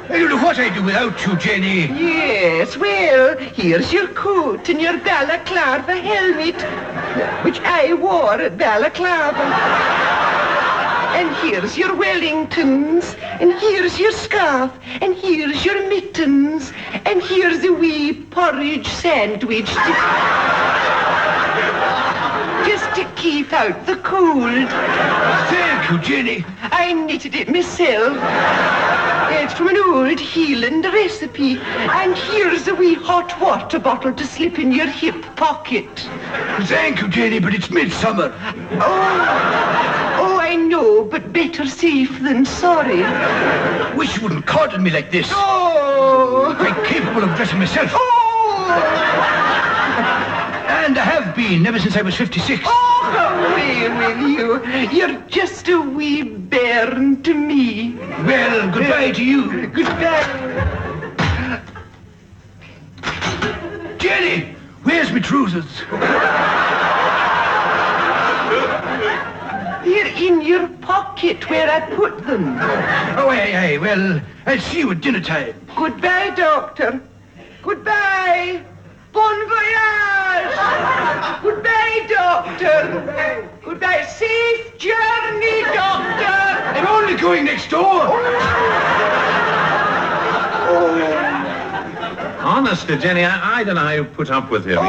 [SPEAKER 14] You know what I do without you, Jenny?
[SPEAKER 7] Yes, well, here's your coat and your balaclava helmet, which I wore at balaclava. And here's your Wellingtons, and here's your scarf, and here's your mittens, and here's a wee porridge sandwich just to keep out the cold.
[SPEAKER 14] Thank you, Jenny.
[SPEAKER 7] I knitted it myself. It's from an old Heeland recipe. And here's a wee hot water bottle to slip in your hip pocket.
[SPEAKER 14] Thank you, Jenny, but it's midsummer.
[SPEAKER 7] Oh, I know, but better safe than sorry.
[SPEAKER 14] Wish you wouldn't coddle me like this.
[SPEAKER 7] Oh!
[SPEAKER 14] I'm capable of dressing myself.
[SPEAKER 7] Oh!
[SPEAKER 14] And I have been ever since I was 56.
[SPEAKER 7] Oh, away with you. You're just a wee bairn to me.
[SPEAKER 14] Well, goodbye to you.
[SPEAKER 7] Goodbye.
[SPEAKER 14] Jenny, where's my trousers?
[SPEAKER 7] They're in your pocket where I put them.
[SPEAKER 14] Oh, aye. Well, I'll see you at dinner time.
[SPEAKER 7] Goodbye, Doctor. Goodbye. Bon voyage! Goodbye, Doctor! Goodbye. Safe journey, Doctor!
[SPEAKER 14] I'm only going next door!
[SPEAKER 5] Honestly, Jenny, I don't know how you put up with him.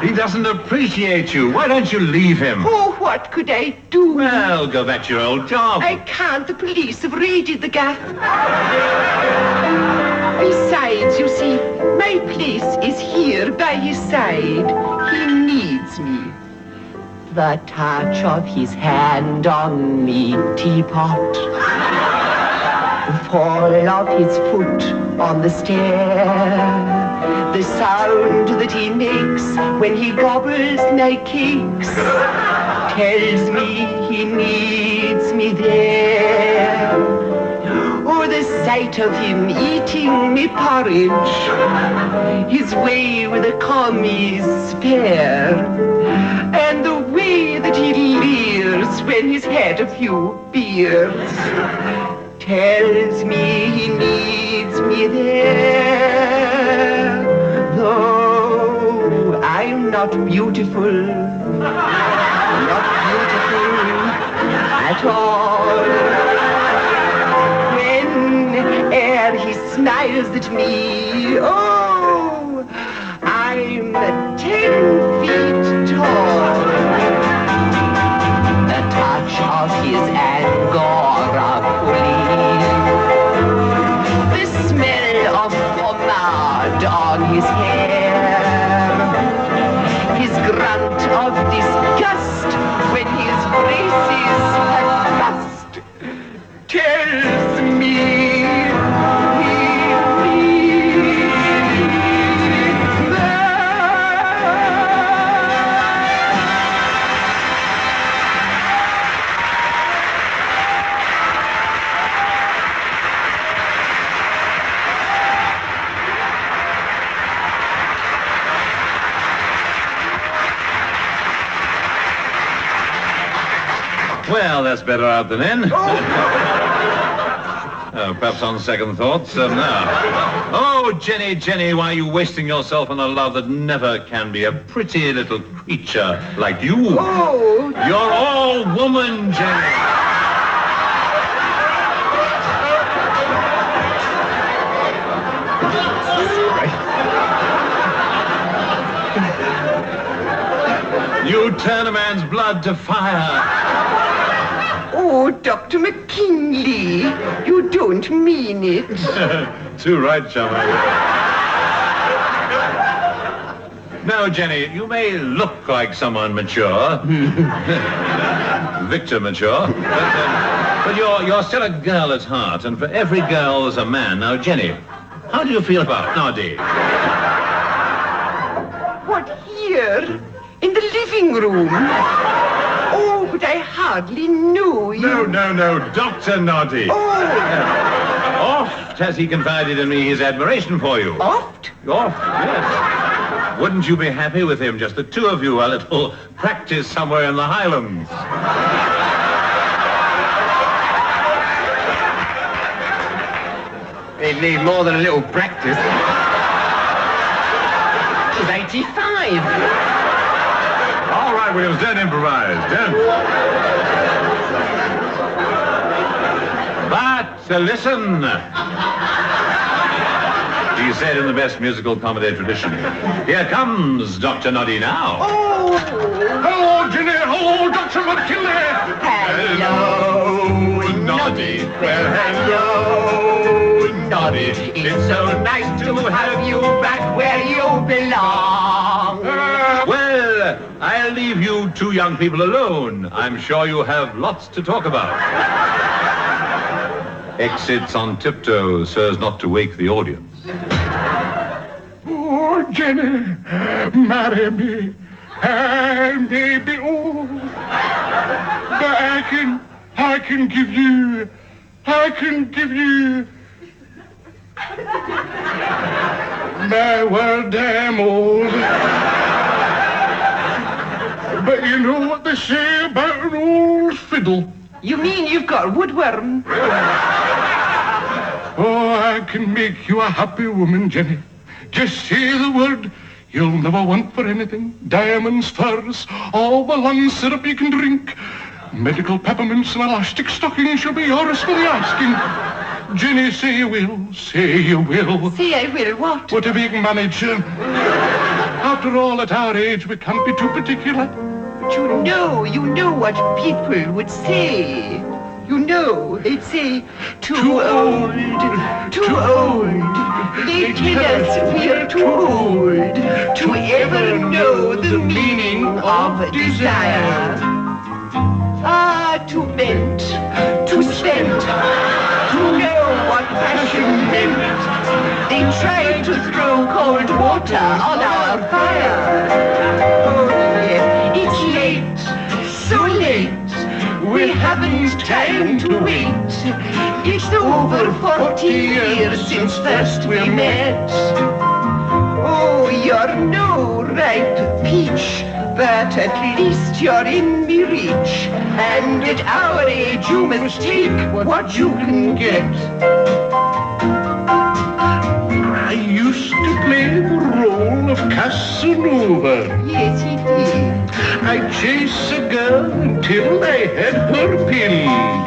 [SPEAKER 5] He doesn't appreciate you. Why don't you leave him?
[SPEAKER 7] Oh, what could I do?
[SPEAKER 5] Well, go back to your old job.
[SPEAKER 7] I can't. The police have raided the gaff. Besides, you see, my place is here by his side. He needs me. The touch of his hand on me, teapot. The fall of his foot
[SPEAKER 15] on the stair. The sound that he makes when he gobbles my cakes tells me he needs me there. Oh, the sight of him eating me porridge, his way with the commies fair, and the way that he leers when he's had a few beers, tells me he needs me there. Though I'm not beautiful, not beautiful at all. Whene'er he smiles at me, oh, I'm 10 feet tall. The touch of his angora pulley, the smell of pomade on his hair, his grunt of disgust when his braces have bust, tells me he needs
[SPEAKER 5] Well, that's better out than in. Oh, perhaps on second thoughts, no. Oh, Jenny, Jenny, why are you wasting yourself on a love that never can be? A pretty little creature like you.
[SPEAKER 15] Oh.
[SPEAKER 5] You're all woman, Jenny. You turn a man's blood to fire.
[SPEAKER 15] Oh, Dr. McKinley, you don't mean it.
[SPEAKER 5] Too right, chummy. No, Jenny, you may look like someone mature. Victor mature. But you're still a girl at heart, and for every girl there's a man. Now, Jenny, how do you feel about Noddy?
[SPEAKER 15] What, here? In the living room? Oh, but I hardly knew you.
[SPEAKER 5] No, Dr. Noddy.
[SPEAKER 15] Oh.
[SPEAKER 5] Oft has he confided in me his admiration for you.
[SPEAKER 15] Oft?
[SPEAKER 5] Oft, yes. Wouldn't you be happy with him, just the two of you, a little practice somewhere in the Highlands?
[SPEAKER 13] He'd need more than a little practice.
[SPEAKER 15] He's 85.
[SPEAKER 5] All right, Williams, don't improvise, don't. But listen. He said in the best musical comedy tradition. Here comes Dr. Noddy now.
[SPEAKER 15] Oh!
[SPEAKER 5] Hello, Jenny. Hello, Dr. McKinley.
[SPEAKER 15] Hello,
[SPEAKER 5] Noddy.
[SPEAKER 15] Well, hello, Noddy. It's so nice to have you back where you belong.
[SPEAKER 5] Well, I'll leave you two young people alone. I'm sure you have lots to talk about. Exits on tiptoe so as not to wake the audience.
[SPEAKER 16] Oh, Jenny, marry me. I may be old, but I can give you my word, I'm old. But you know what they say about an old fiddle?
[SPEAKER 15] You mean you've got a woodworm?
[SPEAKER 16] Oh, I can make you a happy woman, Jenny. Just say the word. You'll never want for anything. Diamonds, furs, all the lung syrup you can drink. Medical peppermints and elastic stockings shall be yours for the asking. Jenny, say you will. Say you will.
[SPEAKER 15] Say I will what?
[SPEAKER 16] Whatever you can manage. After all, at our age, we can't be too particular.
[SPEAKER 15] But you know what people would say. You know, they'd say, too old. They tell us we're too old to ever know the meaning of desire. Ah, too bent, too spent, to know what passion bent. They tried to throw cold water on our fire. Oh, yeah, it's late, so late. We haven't time to wait. It's over 40 years since first we met. Oh, you're no ripe peach, but at least you're in me reach. And at our age you must take what you can get.
[SPEAKER 16] I used to play the role of Casanova.
[SPEAKER 15] Yes, he did.
[SPEAKER 16] I'd chase a girl until I had her pin.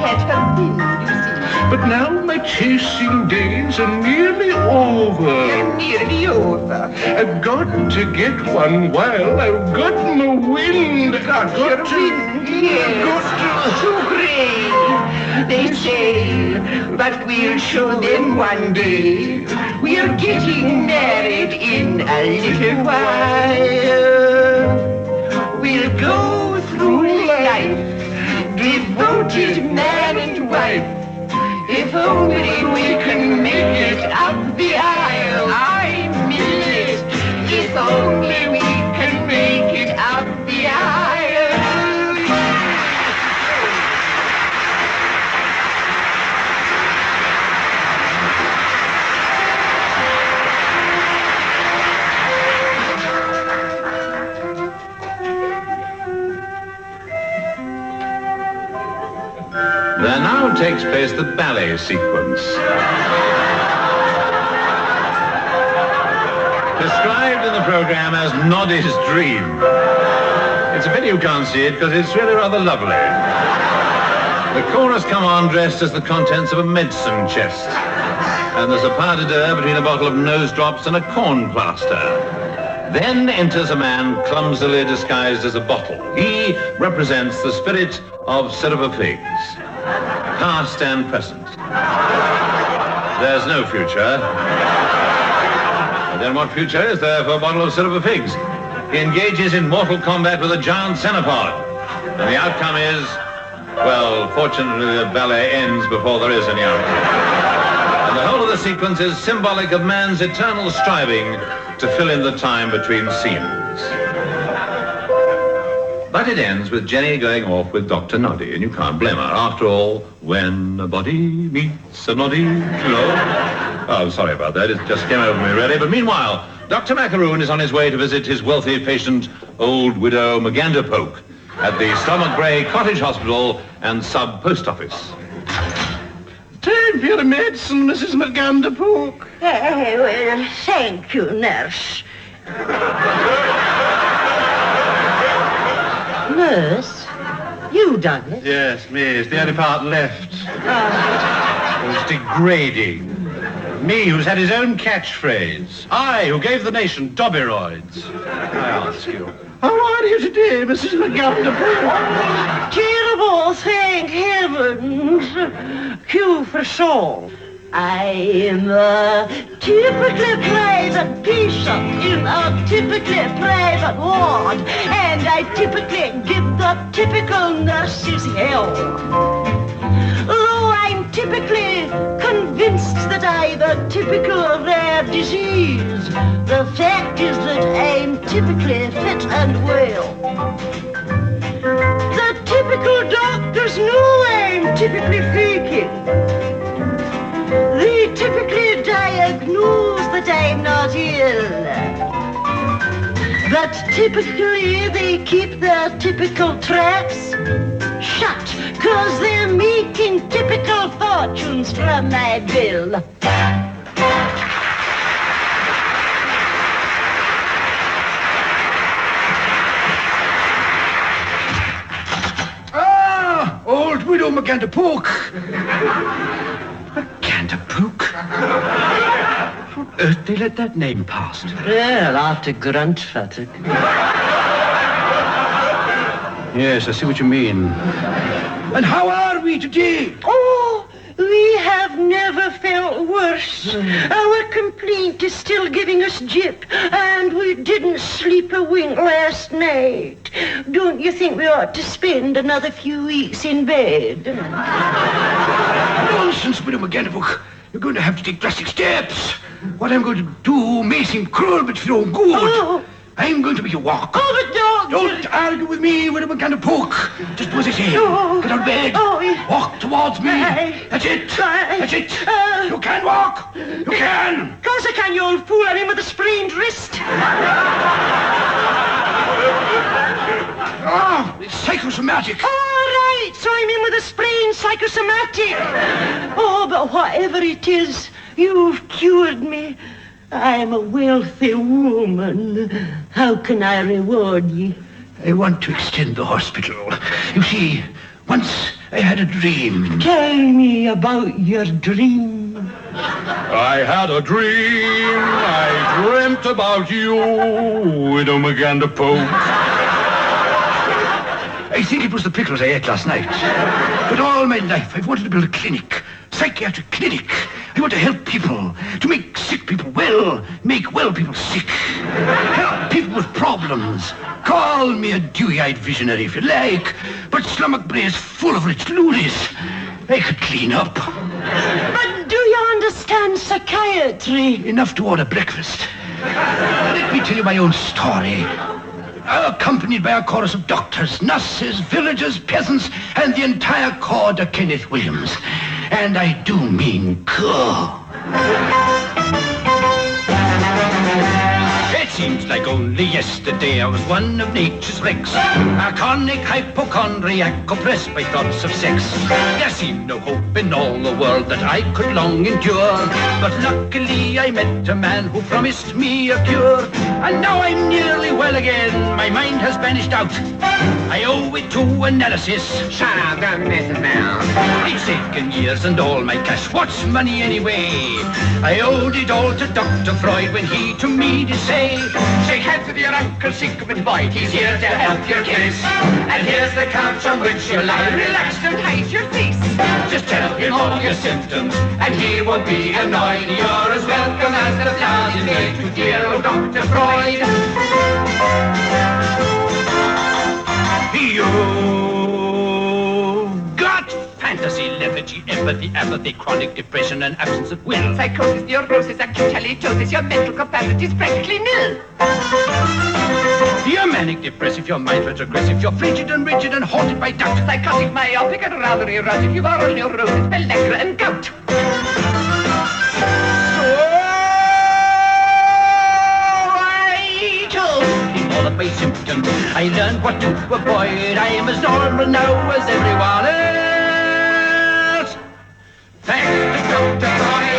[SPEAKER 15] Had her pin, you see.
[SPEAKER 16] But now my chasing days are nearly over.
[SPEAKER 15] They're nearly over.
[SPEAKER 16] I've got to get one while I've got my wind.
[SPEAKER 15] Got your wind, yes. Too great, they say. But we'll show them one day. We're getting married in a little while. We'll go through life, devoted man and wife. If only we can make it up the aisle, I mean it. If only we can make it up the aisle.
[SPEAKER 5] There now takes place the ballet sequence. Described in the program as Noddy's Dream. It's a pity you can't see it because it's really rather lovely. The chorus come on dressed as the contents of a medicine chest. And there's a pas de deux between a bottle of nose drops and a corn plaster. Then enters a man clumsily disguised as a bottle. He represents the spirit of syrup of figs. Past and present. There's no future. But then what future is there for a bottle of syrup of figs? He engages in mortal combat with a giant cenopod. And the outcome is, well, fortunately the ballet ends before there is any outcome. And the whole of the sequence is symbolic of man's eternal striving to fill in the time between scenes. But it ends with Jenny going off with Dr. Noddy, and you can't blame her. After all, when a body meets a noddy, you know. Oh, sorry about that. It just came over me, really. But meanwhile, Dr. Macaroon is on his way to visit his wealthy patient, old widow Magandapoke, at the Stomach Grey Cottage Hospital and Sub-Post Office.
[SPEAKER 16] Time for your medicine, Mrs. Magandapoke.
[SPEAKER 15] Well, thank you, nurse. Nurse, you done it?
[SPEAKER 14] Yes, me. It's the only part left. It was degrading. Me, who's had his own catchphrase. I, who gave the nation Dobberoids. I ask you.
[SPEAKER 16] How are you today, Mrs. Magandapoke?
[SPEAKER 15] Terrible, thank heavens. Cue for song. I am a typically private patient in a typically private ward, and I typically give the typical nurses hell. Though I'm typically convinced that I've a typical rare disease, the fact is that I'm typically fit and well. The typical doctors know I'm typically faking. They typically diagnose that I'm not ill. But typically they keep their typical traps shut, 'cause they're making typical fortunes from my bill.
[SPEAKER 8] Ah, old widow Magandapoke. Magandapoke? What on earth they let that name past?
[SPEAKER 15] Well, after grunt fatigue.
[SPEAKER 8] Yes, I see what you mean. And how are we today?
[SPEAKER 15] Oh, we have never felt worse. Our complaint is still giving us jip, and we didn't sleep a wink last night. Don't you think we ought to spend another few weeks in bed?
[SPEAKER 8] Nonsense, widow Magandapoke. You're going to have to take drastic steps. What I'm going to do may seem cruel, but for your good.
[SPEAKER 15] Oh.
[SPEAKER 8] I'm going to make you walk.
[SPEAKER 15] Oh, but
[SPEAKER 8] Don't argue with me with a kind of poke. Just do as I say.
[SPEAKER 15] Oh.
[SPEAKER 8] Get out of bed.
[SPEAKER 15] Oh.
[SPEAKER 8] Walk towards me. That's it. That's it. You can walk. You can.
[SPEAKER 15] Of course I can, you old fool. I'm in with a sprained wrist.
[SPEAKER 8] Ah, it's psychosomatic.
[SPEAKER 15] All right, so I'm in with a sprained psychosomatic. Oh, but whatever it is, you've cured me. I'm a wealthy woman. How can I reward ye?
[SPEAKER 8] I want to extend the hospital. You see, once I had a dream.
[SPEAKER 15] Tell me about your dream.
[SPEAKER 16] I had a dream. I dreamt about you, Widow McGanderpoke.
[SPEAKER 8] I think it was the pickles I ate last night. But all my life, I've wanted to build a clinic. Psychiatric clinic. I want to help people. To make sick people well. Make well people sick. Help people with problems. Call me a dewy-eyed visionary if you like. But Slummock Bray is full of rich loonies. I could clean up.
[SPEAKER 15] But do you understand psychiatry?
[SPEAKER 8] Enough to order breakfast. Let me tell you my own story. Accompanied by a chorus of doctors, nurses, villagers, peasants, and the entire corps of Kenneth Williams. And I do mean corps. It seems like only yesterday I was one of nature's wrecks. A chronic hypochondriac oppressed by thoughts of sex. There seemed no hope in all the world that I could long endure. But luckily I met a man who promised me a cure. And now I'm nearly well again. My mind has vanished out. I owe it to analysis.
[SPEAKER 9] Shut up, don't mess around.
[SPEAKER 8] It's taken years and all my cash. What's money anyway? I owed it all to Dr. Freud when he to me did say, shake hands with your Uncle Sigmund Boyd. He's here to help your case. And here's the couch on which you lie. Relax, don't hide your face. Just tell him all your symptoms and he won't be annoyed. You're as welcome as the blood is made to dear old Dr. Freud. You got fantasy, lethargy, empathy, apathy, chronic depression, and absence of will.
[SPEAKER 7] Psychosis, neurosis, acute halitosis, your mental capacity is practically nil.
[SPEAKER 8] You're manic depressive, your mind retrogressive, you're frigid and rigid and haunted by doubt.
[SPEAKER 7] Psychotic, myopic, and rather erratic, you've oral neurosis, pellagra, and gout.
[SPEAKER 8] All of my symptoms, I learned what to avoid. I am as normal now as everyone else. Thanks to Dr. Freud.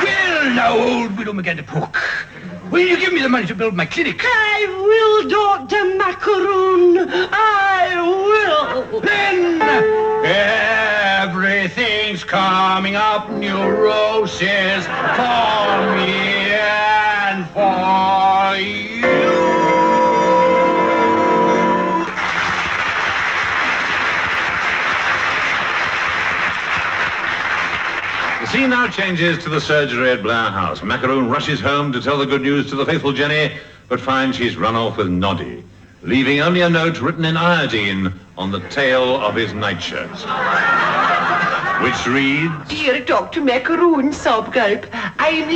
[SPEAKER 8] Well, now, old Widow McGanderpoke, will you give me the money to build my clinic?
[SPEAKER 15] I will, Dr. Macaroon. I will.
[SPEAKER 8] Then everything's coming up. Neurosis for me and for you.
[SPEAKER 5] The scene now changes to the surgery at Blair House. Macaroon rushes home to tell the good news to the faithful Jenny, but finds she's run off with Noddy, leaving only a note written in iodine on the tail of his nightshirt, which reads,
[SPEAKER 15] Dear Dr. Macaroon, sob gulp, I'm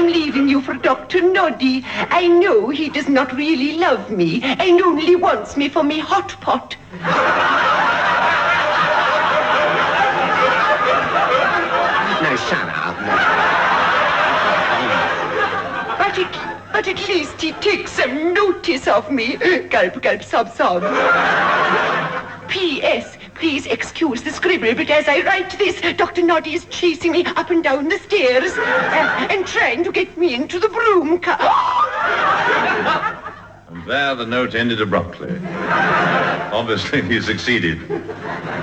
[SPEAKER 15] leaving you for Dr. Noddy. I know he does not really love me and only wants me for me hot pot.
[SPEAKER 9] No, shut up.
[SPEAKER 15] But at least he takes some notice of me. Gulp, gulp, sob, sob. P.S. Please excuse the scribble, but as I write this, Dr. Noddy is chasing me up and down the stairs and trying to get me into the broom car.
[SPEAKER 5] And there the note ended abruptly. Obviously he succeeded.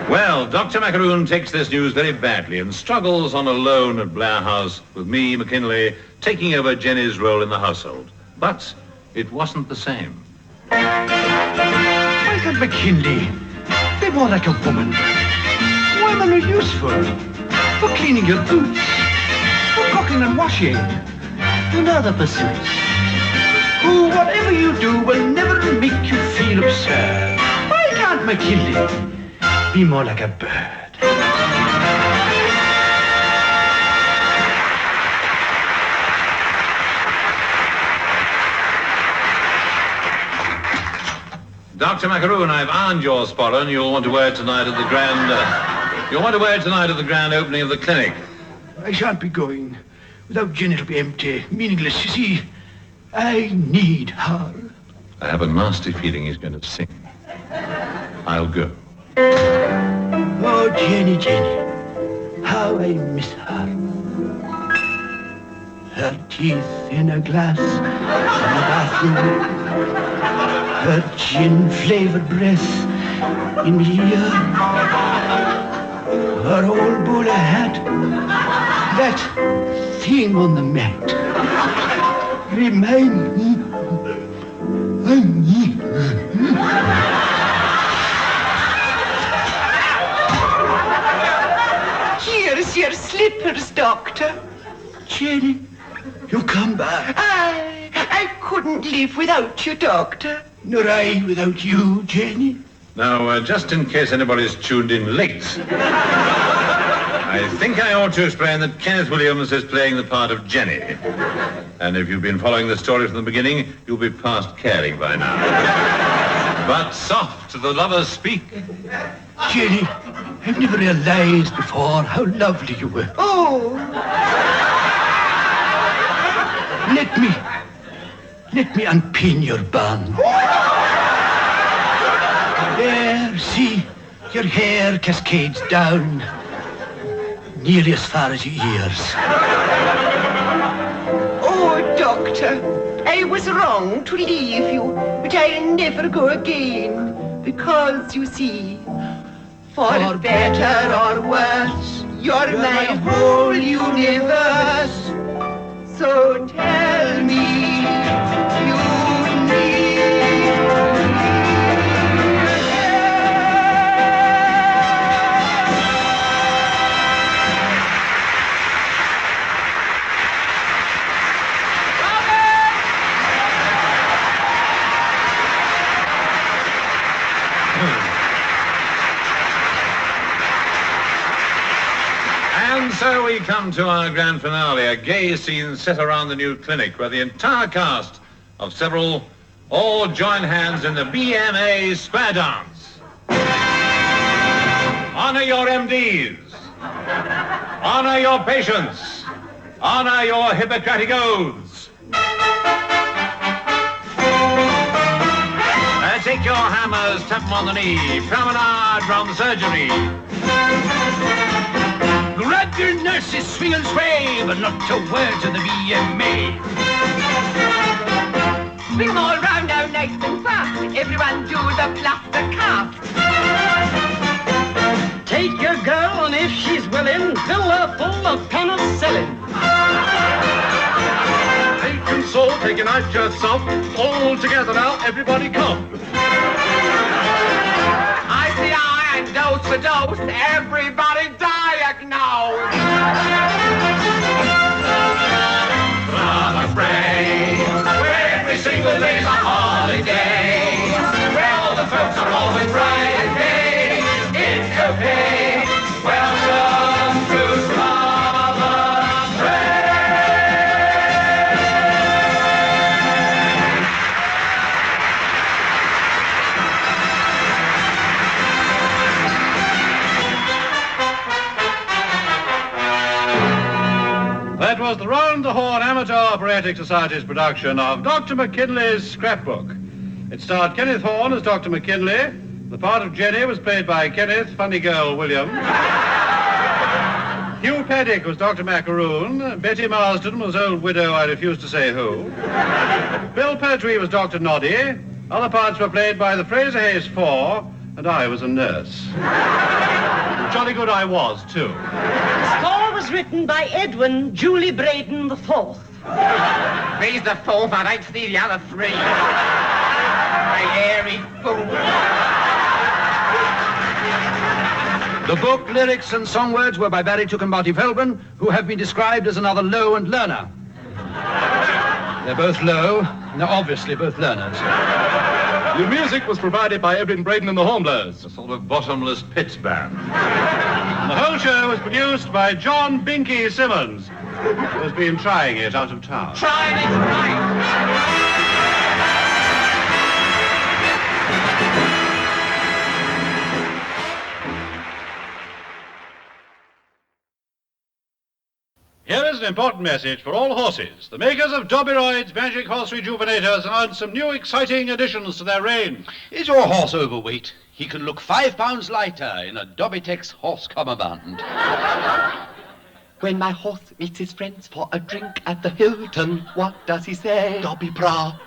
[SPEAKER 5] Well, Dr. Macaroon takes this news very badly and struggles on alone at Blair House with me, McKinlay, taking over Jenny's role in the household. But it wasn't the same.
[SPEAKER 8] Why can't McKinlay be more like a woman? Women are useful for cleaning your boots, for cooking and washing, and other pursuits, who, whatever you do, will never make you feel absurd. Why can't McKinlay be more like a bird?
[SPEAKER 5] Dr. Macaroon, I've earned your sporran. You'll want to wear it tonight at the grand... you'll want to wear it tonight at the grand opening of the clinic.
[SPEAKER 8] I shan't be going. Without Jen, it'll be empty, meaningless. You see, I need her.
[SPEAKER 5] I have a nasty feeling he's going to sing. I'll go.
[SPEAKER 8] Oh, Jenny, Jenny, how I miss her. Her teeth in a glass in the bathroom. Her gin-flavored breath in the ear. Her old bowler hat. That thing on the mat. Remind me.
[SPEAKER 15] Here's your slippers, Doctor.
[SPEAKER 8] Jenny, you come back.
[SPEAKER 15] I couldn't live without you, Doctor.
[SPEAKER 8] Nor I without you, Jenny.
[SPEAKER 5] Now, just in case anybody's tuned in late, I think I ought to explain that Kenneth Williams is playing the part of Jenny. And if you've been following the story from the beginning, you'll be past caring by now. But soft the lovers speak.
[SPEAKER 8] Jenny, I've never realized before how lovely you were.
[SPEAKER 15] Oh.
[SPEAKER 8] Let me unpin your bun. There, see, your hair cascades down, nearly as far as your ears.
[SPEAKER 15] Oh, Doctor, I was wrong to leave you, but I'll never go again, because, you see, for better or worse, you're my whole universe. So tell me you need
[SPEAKER 5] And so we come to our grand finale, a gay scene set around the new clinic where the entire cast of several all join hands in the BMA square dance. Honor your MDs. Honor your patients. Honor your Hippocratic oaths. Take your hammers, tap them on the knee. Promenade round the surgery.
[SPEAKER 8] Grab your nurses, swing and sway, but not a word to the BMA.
[SPEAKER 7] Swing them all round now, nice and fast. Everyone do the plaster cast.
[SPEAKER 17] Take your girl, and if she's willing, fill her full of penicillin.
[SPEAKER 3] Take and soul, take a knife yourself. All together now, everybody come.
[SPEAKER 9] Eye for eye and dose for dose, everybody diagnose.
[SPEAKER 10] From a break, where every single day's a holiday, where all the folks are always bright and gay. It's okay. Welcome to Brother
[SPEAKER 12] That was the Round the Horne Amateur Operatic Society's production of Dr. McKinlay's Scrapbook. It starred Kenneth Horne as Dr. McKinlay. The part of Jenny was played by Kenneth Funny Girl Williams. Hugh Paddock was Dr. Macaroon. Betty Marsden was old widow, I refuse to say who. Bill Pertwee was Dr. Noddy. Other parts were played by the Fraser Hayes Four, and I was a nurse. Jolly good I was, too.
[SPEAKER 4] The score was written by Edwin Julie Braden IV.
[SPEAKER 9] Three's the fourth, I don't see the other three. My hairy fool.
[SPEAKER 8] The book, lyrics, and song words were by Barry Cooke and Donald Webster, who have been described as another Low and learner.
[SPEAKER 12] They're both low, and they're obviously both learners.
[SPEAKER 3] The music was provided by Edwin Braden and the Hornblowers.
[SPEAKER 5] A sort of bottomless pits band.
[SPEAKER 12] And the whole show was produced by John Binky Simmons, who has been trying it out of town.
[SPEAKER 9] Trying it right.
[SPEAKER 12] Here is an important message for all horses. The makers of Dobbyroid's Magic Horse Rejuvenators announced some new exciting additions to their range.
[SPEAKER 8] Is your horse overweight? He can look 5 pounds lighter in a Dobbytex horse cummerbund.
[SPEAKER 15] When my horse meets his friends for a drink at the Hilton, what does he say? Dobby bra.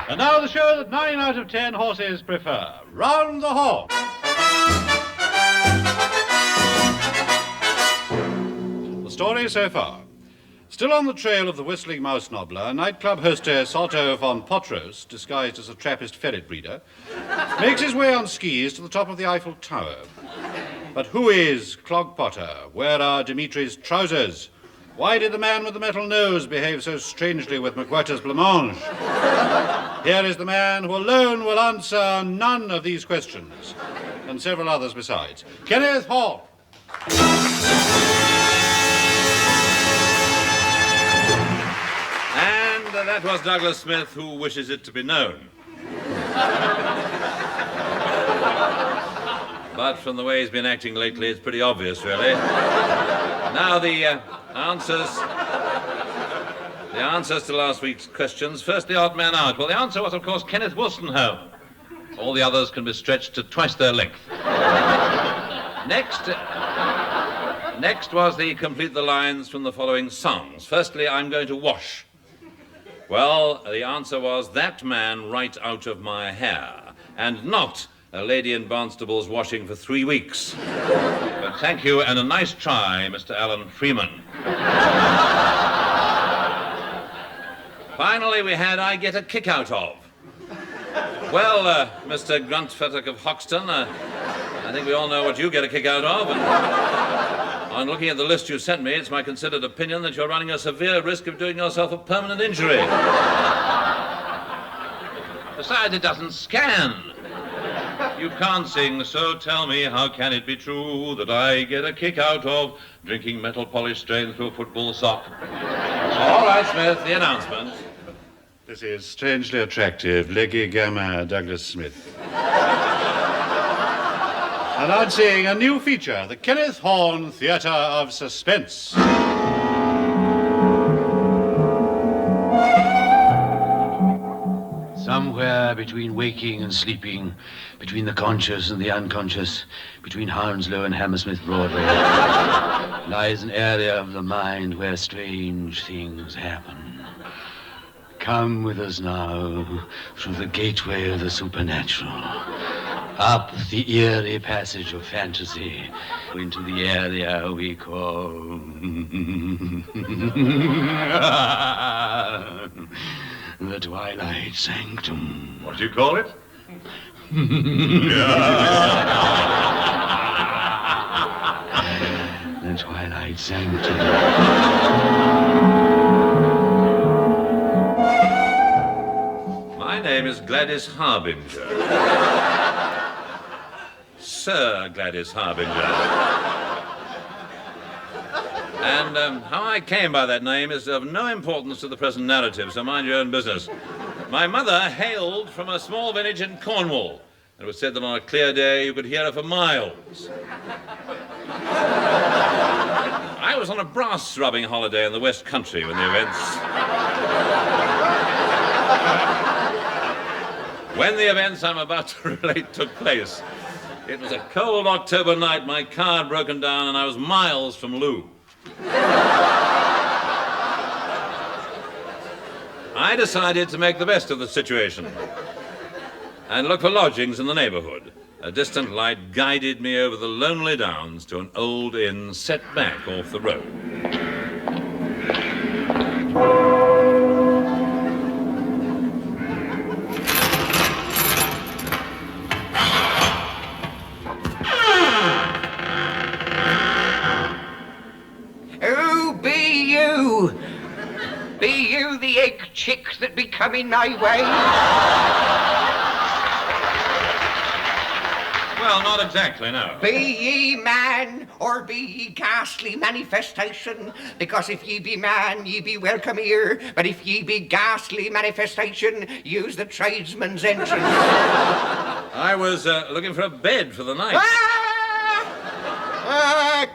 [SPEAKER 12] And now the show that 9 out of 10 horses prefer. Round the Horne. The story so far. Still on the trail of the whistling mouse nobbler, nightclub hostess Otto von Potros, disguised as a Trappist ferret breeder, makes his way on skis to the top of the Eiffel Tower. But who is Clog Potter? Where are Dimitri's trousers? Why did the man with the metal nose behave so strangely with McWhirter's blancmange? Here is the man who alone will answer none of these questions, and several others besides. Kenneth Horne.
[SPEAKER 5] And that was Douglas Smith, who wishes it to be known. But from the way he's been acting lately, it's pretty obvious, really. Now, the answers to last week's questions. First, the odd man out. Well, the answer was, of course, Kenneth Horne. All the others can be stretched to twice their length. Next was the complete the lines from the following songs. Firstly, I'm going to wash. Well, the answer was that man right out of my hair, and not a lady in Barnstable's washing for 3 weeks. But thank you, and a nice try, Mr. Alan Freeman. Finally, we had I Get a Kick Out Of. Well, Mr. Gruntfettock of Hoxton, I think we all know what you get a kick out of, and on looking at the list you sent me, it's my considered opinion that you're running a severe risk of doing yourself a permanent injury. Besides, it doesn't scan. You can't sing, so tell me, how can it be true that I get a kick out of drinking metal polish strained through a football sock? All right, Smith, the announcement.
[SPEAKER 12] This is strangely attractive, leggy gamin Douglas Smith. Announcing a new feature, the Kenneth Horne Theatre of Suspense. Somewhere between waking and sleeping, between the conscious and the unconscious, between Hounslow and Hammersmith Broadway, lies an area of the mind where strange things happen. Come with us now through the gateway of the supernatural, up the eerie passage of fantasy, into the area we call the Twilight Sanctum.
[SPEAKER 5] What do you call it?
[SPEAKER 12] The Twilight Sanctum.
[SPEAKER 5] My name is Gladys Harbinger. Sir Gladys Harbinger. And how I came by that name is of no importance to the present narrative, so mind your own business. My mother hailed from a small village in Cornwall. It was said that on a clear day you could hear her for miles. I was on a brass rubbing holiday in the West Country when the events I'm about to relate took place. It was a cold October night, my car had broken down, and I was miles from Lou. I decided to make the best of the situation and look for lodgings in the neighborhood. A distant light guided me over the lonely downs to an old inn set back off the road.
[SPEAKER 11] Be you the egg chick that be coming my way?
[SPEAKER 5] Well, not exactly, no.
[SPEAKER 11] Be ye man, or be ye ghastly manifestation? Because if ye be man, ye be welcome here. But if ye be ghastly manifestation, use the tradesman's entrance.
[SPEAKER 5] I was looking for a bed for the night.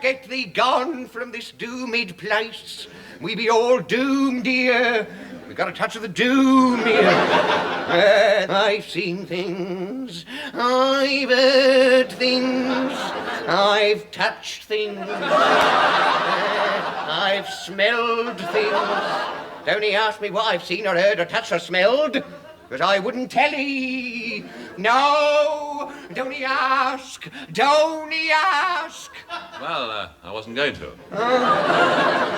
[SPEAKER 11] Get thee gone from this doomed place. We be all doomed here. We got a touch of the doom here. I've seen things. I've heard things. I've touched things. I've smelled things. Don't ye ask me what I've seen or heard or touched or smelled, because I wouldn't tell ye. No, don't ye ask. Don't ye ask.
[SPEAKER 5] Well, I wasn't going to.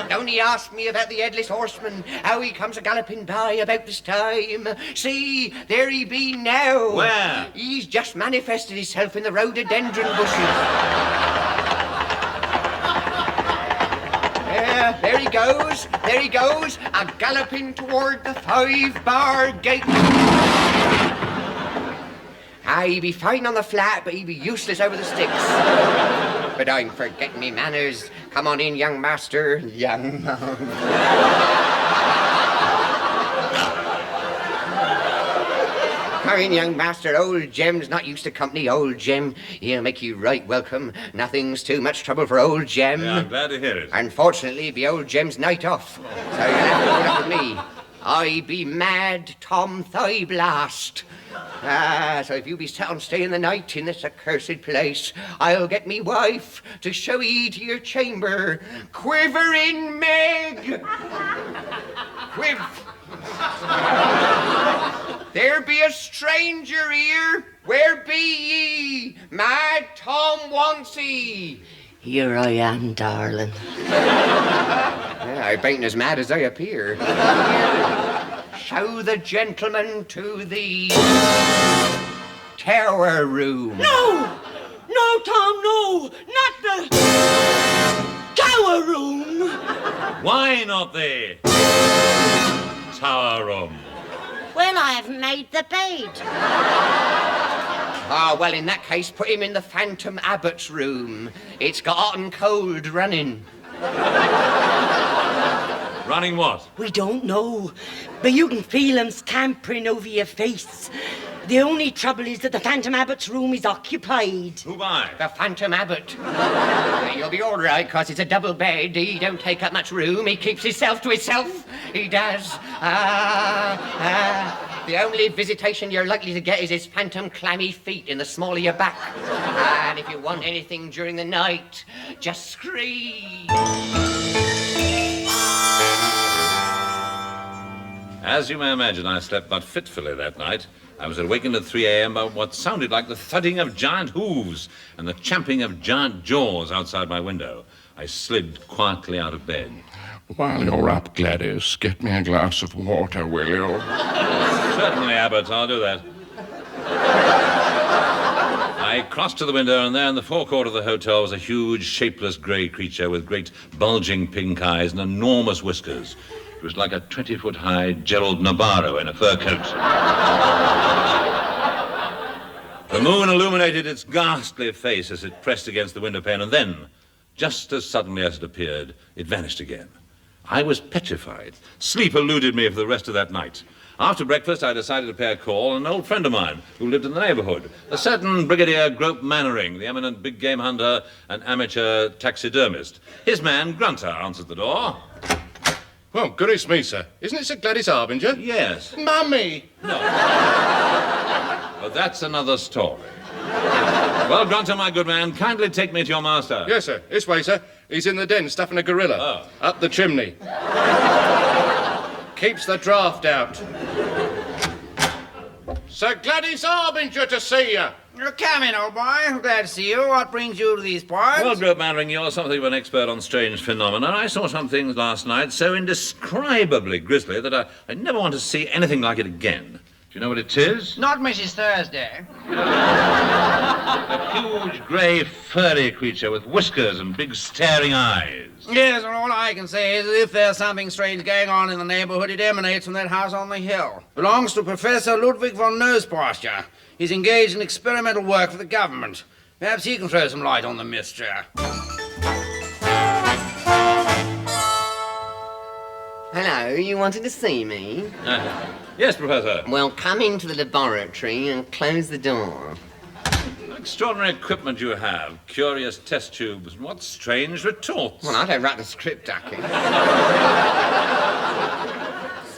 [SPEAKER 11] Don't ye ask me about the headless horseman, how he comes a-galloping by about this time. See, there he be now.
[SPEAKER 5] Where?
[SPEAKER 11] He's just manifested himself in the rhododendron bushes. There he goes, a-galloping toward the 5-bar gate. He be fine on the flat, but he be useless over the sticks. But I'm forgetting me manners. Come on in, young master. Young man. Come in, young master. Old Jem's not used to company, old Jem. He'll make you right welcome. Nothing's too much trouble for old Jem.
[SPEAKER 5] Yeah, I'm glad to hear it.
[SPEAKER 11] Unfortunately, it'll be old Jem's night off. So you'll have to put up with me. I be mad Tom Thigh Blast. So if you be set on staying the night in this accursed place, I'll get me wife to show ye to your chamber. Quivering Meg! There be a stranger here. Where be ye? Mad Tom wants ye.
[SPEAKER 4] Here I am, darling.
[SPEAKER 11] I bain't as mad as I appear. Show the gentleman to the tower room.
[SPEAKER 4] No! No, Tom, no! Not the tower room!
[SPEAKER 5] Why not the tower room?
[SPEAKER 18] Well, I have made the bed.
[SPEAKER 11] Well, in that case, put him in the Phantom Abbot's room. It's got hot and cold running.
[SPEAKER 5] Running what?
[SPEAKER 4] We don't know, but you can feel him scampering over your face. The only trouble is that the Phantom Abbot's room is occupied.
[SPEAKER 5] Who by?
[SPEAKER 11] The Phantom Abbot. You'll be all right, 'cause it's a double bed. He don't take up much room. He keeps himself to himself. He does. The only visitation you're likely to get is his phantom clammy feet in the small of your back. And if you want anything during the night, just scream.
[SPEAKER 5] As you may imagine, I slept but fitfully that night. I was awakened at 3 a.m. by what sounded like the thudding of giant hooves and the champing of giant jaws outside my window. I slid quietly out of bed.
[SPEAKER 16] While you're up, Gladys, get me a glass of water, will you?
[SPEAKER 5] Certainly, Abbott, I'll do that. I crossed to the window, and there in the forecourt of the hotel was a huge, shapeless grey creature with great, bulging pink eyes and enormous whiskers. It was like a 20-foot-high Gerald Nabarro in a fur coat. The moon illuminated its ghastly face as it pressed against the window pane, and then, just as suddenly as it appeared, it vanished again. I was petrified. Sleep eluded me for the rest of that night. After breakfast, I decided to pay a call on an old friend of mine who lived in the neighborhood, a certain Brigadier Grope Mannering, the eminent big game hunter and amateur taxidermist. His man, Grunter, answered the door.
[SPEAKER 3] Well, goodness me, sir. Isn't it Sir Gladys Harbinger?
[SPEAKER 5] Yes.
[SPEAKER 3] Mummy!
[SPEAKER 5] No. But that's another story. Well, Grunter, my good man, kindly take me to your master.
[SPEAKER 3] Yes, sir. This way, sir. He's in the den stuffing a gorilla.
[SPEAKER 5] Oh.
[SPEAKER 3] Up the chimney. Keeps the draft out. Sir Gladys Harbinger to see you.
[SPEAKER 19] Come in, old boy. I'm glad to see you. What brings you to these parts?
[SPEAKER 5] Well, Grope Mannering, you're something of an expert on strange phenomena. I saw some things last night so indescribably grisly that I never want to see anything like it again. Do you know what it is?
[SPEAKER 19] Not Mrs. Thursday.
[SPEAKER 5] A huge, grey, furry creature with whiskers and big staring eyes.
[SPEAKER 19] Yes, and all I can say is that if there's something strange going on in the neighborhood, it emanates from that house on the hill. Belongs to Professor Ludwig von Nosepasture. He's engaged in experimental work for the government. Perhaps he can throw some light on the mystery.
[SPEAKER 9] Hello, you wanted to see me?
[SPEAKER 5] Yes, Professor.
[SPEAKER 9] Well, come into the laboratory and close the door.
[SPEAKER 5] What extraordinary equipment you have. Curious test tubes. What strange retorts.
[SPEAKER 9] Well, I don't write the script, Ducky.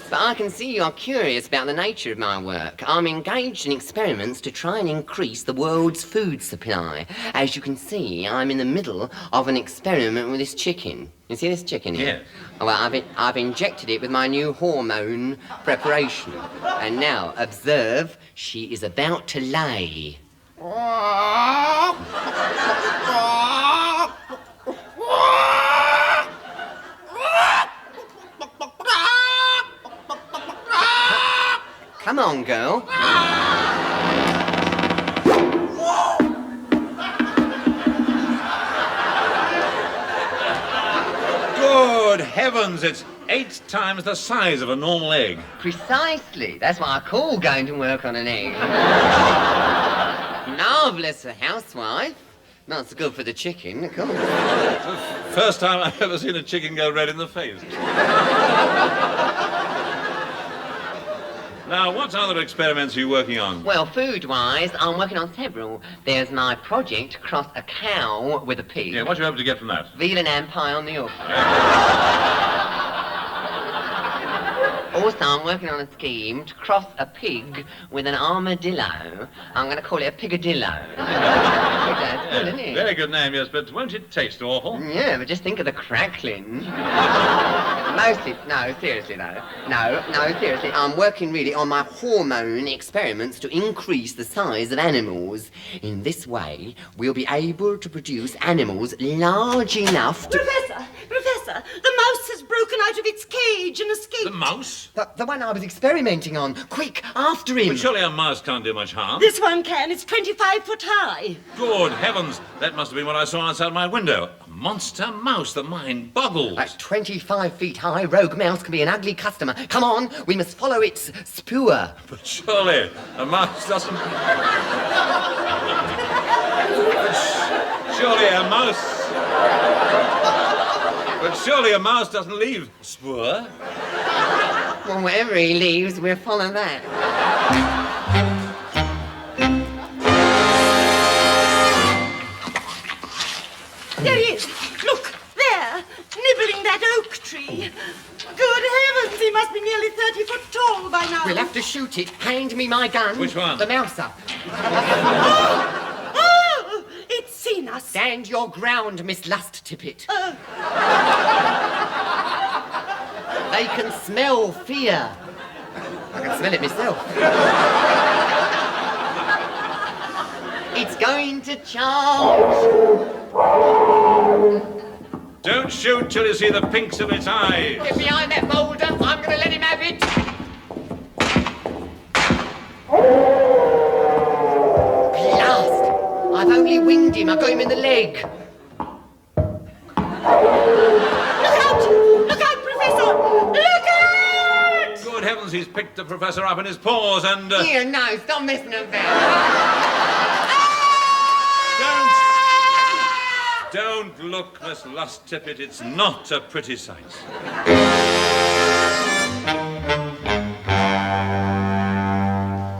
[SPEAKER 9] But I can see you're curious about the nature of my work. I'm engaged in experiments to try and increase the world's food supply. As you can see, I'm in the middle of an experiment with this chicken. You see this chicken here?
[SPEAKER 5] Yes.
[SPEAKER 9] Well, I've injected it with my new hormone preparation. And now, observe, she is about to lay. Come on, girl.
[SPEAKER 5] Good heavens, it's 8 times the size of a normal egg.
[SPEAKER 9] Precisely. That's what I call going to work on an egg. Marvellous for housewife. Not so good for the chicken, of course.
[SPEAKER 5] First time I've ever seen a chicken go red in the face. Now, what other experiments are you working on?
[SPEAKER 9] Well, food-wise, I'm working on several. There's my project, cross a cow with a pig.
[SPEAKER 5] Yeah, what do you hope to get from that?
[SPEAKER 9] Veal and ham pie on the oven. Also, I'm working on a scheme to cross a pig with an armadillo. I'm going to call it a pigadillo. That's good, isn't it?
[SPEAKER 5] Very good name, yes, but won't it taste awful?
[SPEAKER 9] Yeah, but just think of the crackling. Mostly, no, seriously though. No, seriously. I'm working really on my hormone experiments to increase the size of animals. In this way, we'll be able to produce animals large enough to...
[SPEAKER 4] Professor, the mouse has broken out of its cage and escaped.
[SPEAKER 5] The mouse?
[SPEAKER 9] The one I was experimenting on. Quick, after him.
[SPEAKER 5] But surely a mouse can't do much harm.
[SPEAKER 4] This one can. It's 25 foot high.
[SPEAKER 5] Good heavens, that must have been what I saw outside my window. A monster mouse, the mind boggles.
[SPEAKER 9] At 25 feet high, rogue mouse can be an ugly customer. Come on, we must follow its spoor.
[SPEAKER 5] But surely a mouse doesn't... Surely a mouse doesn't leave spoor.
[SPEAKER 9] Well, wherever he leaves, we'll follow that.
[SPEAKER 4] There he is. Look, there, nibbling that oak tree. Good heavens, he must be nearly 30 foot tall by now.
[SPEAKER 9] We'll have to shoot it. Hand me my gun.
[SPEAKER 5] Which one?
[SPEAKER 9] The mouser.
[SPEAKER 4] Oh, it's seen us.
[SPEAKER 9] Stand your ground, Miss Lust Tippet. They can smell fear. I can smell it myself. It's going to charge.
[SPEAKER 5] Don't shoot till you see the pinks of its eyes.
[SPEAKER 9] Get behind that boulder. I'm going to let him have it. Blast! I've only winged him. I got him in the leg.
[SPEAKER 5] Good heavens, he's picked the professor up in his paws and...
[SPEAKER 9] Here, no, stop messing about.
[SPEAKER 5] Don't look, Miss Lust Tippet. It's not a pretty sight.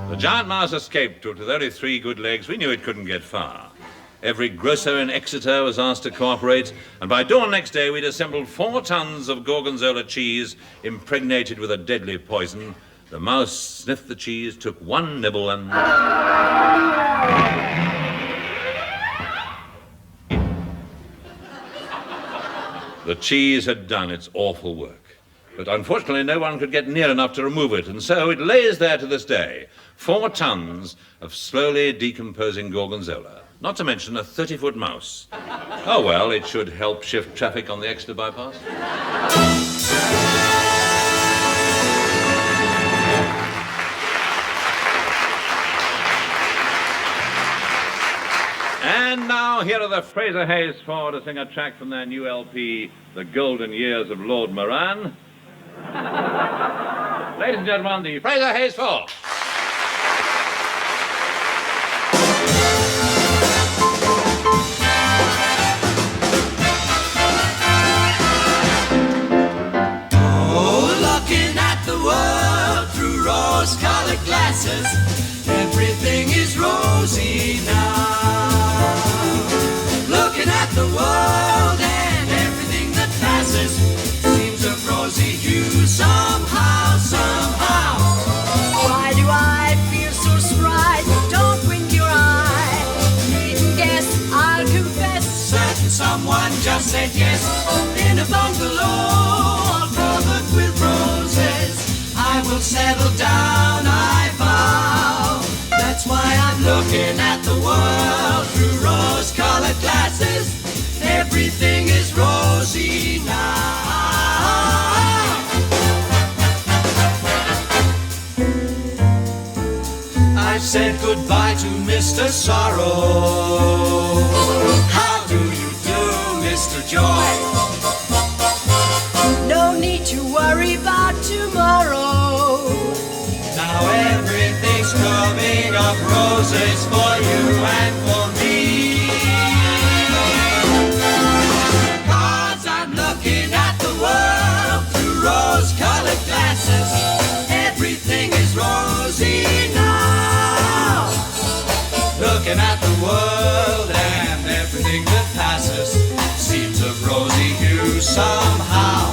[SPEAKER 5] The giant mouse escaped, but with only 3 good legs, we knew it couldn't get far. Every grocer in Exeter was asked to cooperate, and by dawn next day we'd assembled 4 tons of Gorgonzola cheese impregnated with a deadly poison. The mouse sniffed the cheese, took 1 nibble, and... The cheese had done its awful work. But unfortunately no one could get near enough to remove it, and so it lays there to this day. 4 tons of slowly decomposing Gorgonzola. Not to mention a 30-foot mouse. Oh, well, it should help shift traffic on the Exeter bypass. Now, here are the Fraser Hayes Four to sing a track from their new LP, The Golden Years of Lord Moran. Ladies and gentlemen, the Fraser Hayes Four.
[SPEAKER 10] Looking at the world through rose-colored glasses, everything is rosy now. Looking at the world and everything that passes seems of rosy hue somehow, somehow.
[SPEAKER 15] Why do I feel so spry? Don't wink your eye. Needn't guess, I'll confess.
[SPEAKER 10] Certain someone just said yes in a bungalow all covered with roses. I will settle down, I vow. That's why I'm looking at the world through rose-colored glasses. Everything is rosy now. I've said goodbye to Mr. Sorrow. How do you do, Mr. Joy?
[SPEAKER 15] No need to worry about tomorrow.
[SPEAKER 10] Now everything's coming up roses for you and for me. 'Cause I'm looking at the world through rose-colored glasses. Everything is rosy now. Looking at the world and everything that passes seems of rosy hue somehow.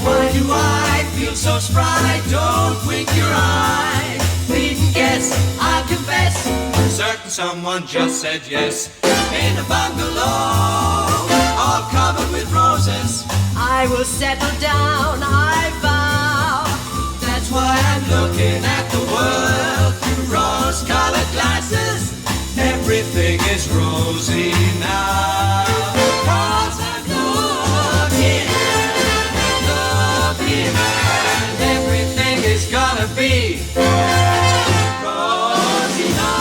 [SPEAKER 10] Why do I feel so spry? Don't wink your eye. Needn't guess, I'll confess. Certain someone just said yes in a bungalow all covered with roses.
[SPEAKER 15] I will settle down, I vow.
[SPEAKER 10] That's why I'm looking at the world through rose-colored glasses. Everything is rosy now. 'Cause I'm looking, and everything is gonna be rosy now.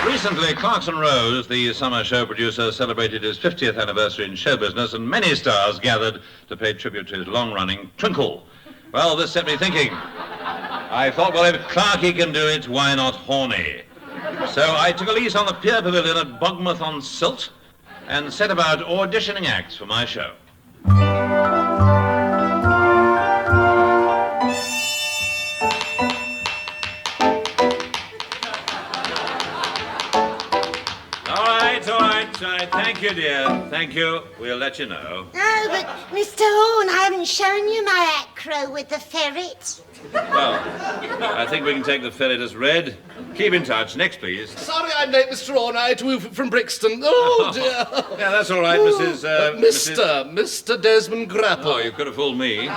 [SPEAKER 5] Recently, Clarkson Rose, the summer show producer, celebrated his 50th anniversary in show business, and many stars gathered to pay tribute to his long-running Twinkle. Well, this set me thinking. I thought, well, if Clarky can do it, why not Horny? So I took a lease on the Pier Pavilion at Bogmouth-on-Silt and set about auditioning acts for my show. All right. Thank you, dear. Thank you. We'll let you know.
[SPEAKER 18] Oh, but Mr. Horne, I haven't shown you my acro with the ferret.
[SPEAKER 5] Well, I think we can take the ferret as read. Keep in touch. Next, please.
[SPEAKER 3] Sorry I'm late, Mr. Horne. I had to move from Brixton. Oh, dear.
[SPEAKER 5] Yeah, that's all right, Mrs.
[SPEAKER 3] Mr. Desmond Grapple.
[SPEAKER 5] Oh, you could have fooled me.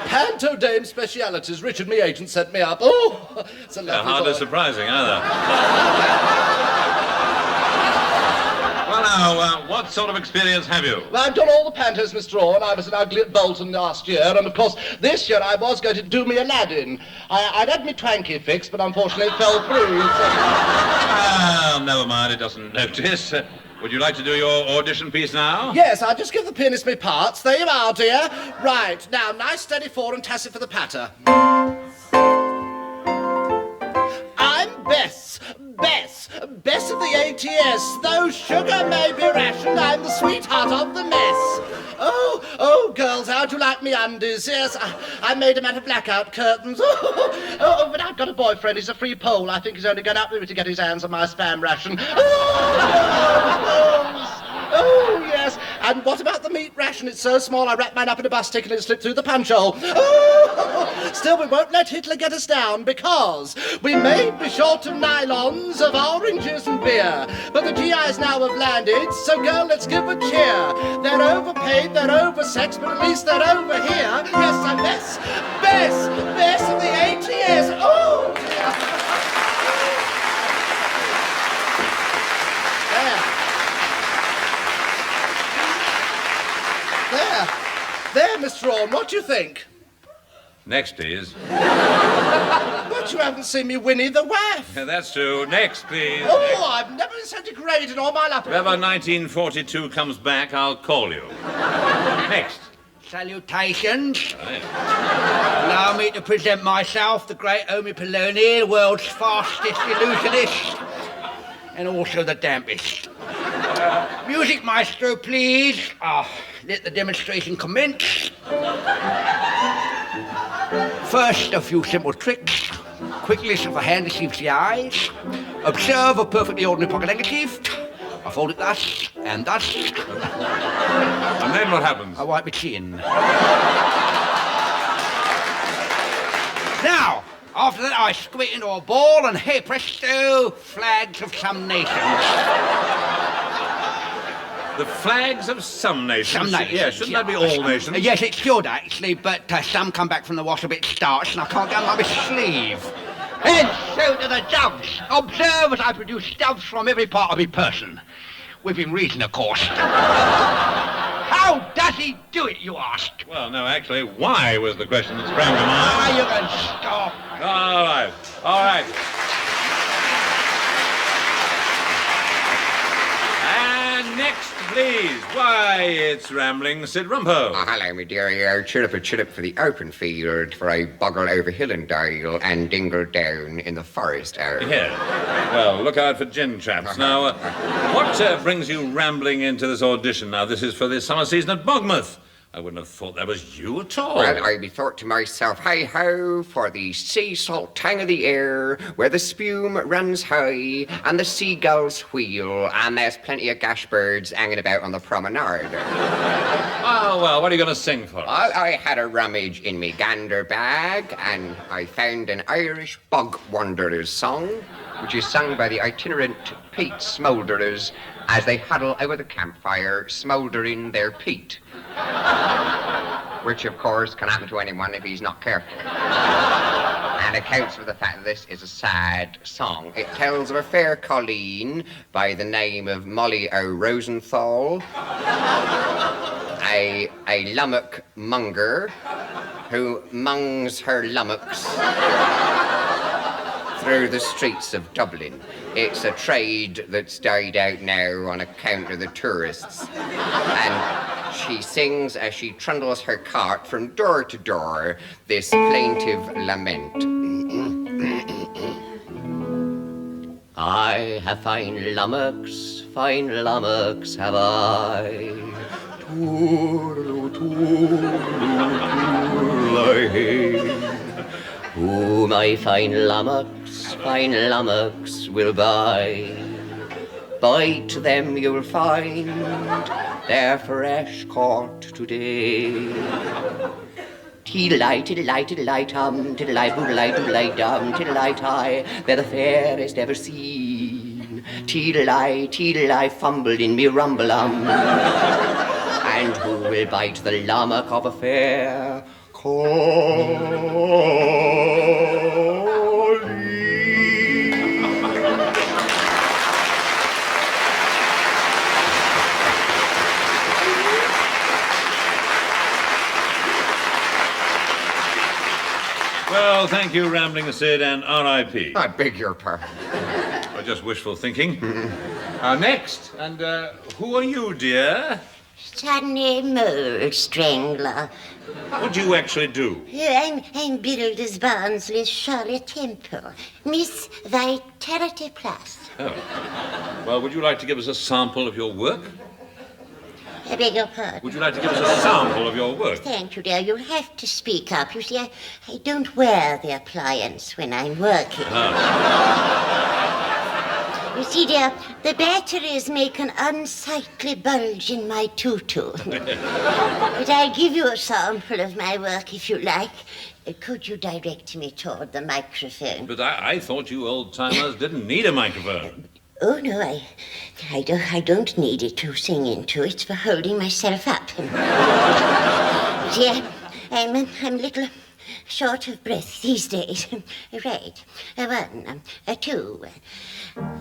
[SPEAKER 3] Panto Dame Specialities. Richard, me agent, sent me up. Oh, it's a lovely
[SPEAKER 5] Hardly
[SPEAKER 3] boy.
[SPEAKER 5] surprising, either. Well, now, what sort of experience have you?
[SPEAKER 3] Well, I've done all the pantos, Mr. Horne. I was an ugly at Bolton last year, and of course, this year I was going to do me Aladdin. I'd had me twanky fixed, but unfortunately it fell through.
[SPEAKER 5] Well, never mind, it doesn't notice. Would you like to do your audition piece now?
[SPEAKER 3] Yes, I'll just give the pianist me parts. There you are, dear. Right, now, nice steady four and tacit for the patter. I'm Bess of the ATS. Though sugar may be rationed, I'm the sweetheart of the mess. Oh, girls, how'd you like me undies? Yes, I made them out of blackout curtains. Oh, but I've got a boyfriend. He's a free Pole. I think he's only going up there to get his hands on my spam ration. Oh, yes. And what about the meat ration? It's so small I wrapped mine up in a bus ticket and it slipped through the punch hole. Oh, still, we won't let Hitler get us down because we may be short of nylons, of oranges and beer. But the GIs now have landed, so girl, let's give a cheer. They're overpaid, they're oversexed, but at least they're over here. Yes, I'm Bess of the ATS. Oh, dear. There.
[SPEAKER 19] Horne, what do you think?
[SPEAKER 5] Next, please.
[SPEAKER 19] But you haven't seen me Winnie the Waff.
[SPEAKER 5] That's true. Next, please.
[SPEAKER 19] Oh, I've never been so degraded in all my life.
[SPEAKER 5] If ever 1942 comes back, I'll call you. Next.
[SPEAKER 8] Salutations. Allow me to present myself, the great Omi Poloni, the world's fastest illusionist, and also the dampest. Music maestro, please. Let the demonstration commence. First, a few simple tricks. Quick list of the hand deceives the eyes. Observe a perfectly ordinary pocket handkerchief. I fold it thus, and thus.
[SPEAKER 5] And then what happens?
[SPEAKER 8] I wipe my chin. Now, after that, I squeeze into a ball, and hey presto, flags of some nations.
[SPEAKER 5] The flags of some nations?
[SPEAKER 8] Some nations.
[SPEAKER 5] Yeah, shouldn't that be all nations?
[SPEAKER 8] Yes, it should, actually, but some come back from the wash a bit starched, and I can't get them up my sleeve. And so to the doves. Observe as I produce doves from every part of my person. Within reason, of course. How does he do it, you ask?
[SPEAKER 5] Well, no, actually, why was the question that sprang to mind.
[SPEAKER 8] You can stop.
[SPEAKER 5] All right, all right. And next, please. Why, it's Rambling Sid Rumpo.
[SPEAKER 11] Hello, me dearie. Chirrup for the open field, for I boggle over hill and dale and dingle down in the forest.
[SPEAKER 5] Yeah. Well, look out for gin traps. Now, what brings you rambling into this audition? Now, this is for the summer season at Bogmouth. I wouldn't have thought that was you at all.
[SPEAKER 11] Well, I bethought to myself, hey-ho, for the sea salt tang of the air, where the spume runs high, and the seagulls wheel, and there's plenty of gash birds hanging about on the promenade.
[SPEAKER 5] Oh, well, what are you going to sing for us?
[SPEAKER 11] I had a rummage in me gander bag, and I found an Irish bog wanderers song, which is sung by the itinerant peat smoulderers as they huddle over the campfire, smouldering their peat. Which, of course, can happen to anyone if he's not careful. And accounts for the fact that this is a sad song. It tells of a fair colleen by the name of Molly O'Rosenthal, a lummock monger who mungs her lummocks through the streets of Dublin. It's a trade that's died out now on account of the tourists. And she sings as she trundles her cart from door to door this plaintive lament. I have fine lummocks have I. Toodle, toodle, toodle, who my fine lummocks will buy. Bite them you'll find, they're fresh caught today. Tiddle-eye, tiddle-eye, tiddle-eye, tum, tiddle-eye, boodle-eye, doodle-eye, dum, tiddle-eye, tie, they're the fairest ever seen. Tiddle-eye, fumble in me rumble-um. And who will bite the lummock of a fair
[SPEAKER 5] Well, thank you, Rambling Sid, and R.I.P.
[SPEAKER 11] I beg your pardon.
[SPEAKER 5] Just wishful thinking. Next, and who are you, dear?
[SPEAKER 18] Johnnie Mole Strangler.
[SPEAKER 5] What do you actually do?
[SPEAKER 18] I'm billed as Barnsley's Charlotte Temple, Miss Vitality Plus.
[SPEAKER 5] Oh. Well, would you like to give us a sample of your work?
[SPEAKER 18] I beg your pardon?
[SPEAKER 5] Would you like to give us a sample of your work?
[SPEAKER 18] Thank you, dear. You'll have to speak up. You see, I don't wear the appliance when I'm working. You see, dear, the batteries make an unsightly bulge in my tutu. But I'll give you a sample of my work if you like. Could you direct me toward the microphone?
[SPEAKER 5] But I thought you old-timers didn't need a microphone.
[SPEAKER 18] Oh, no, I don't need it to sing into. It's for holding myself up. See, I'm a little short of breath these days. Right. 1, 2.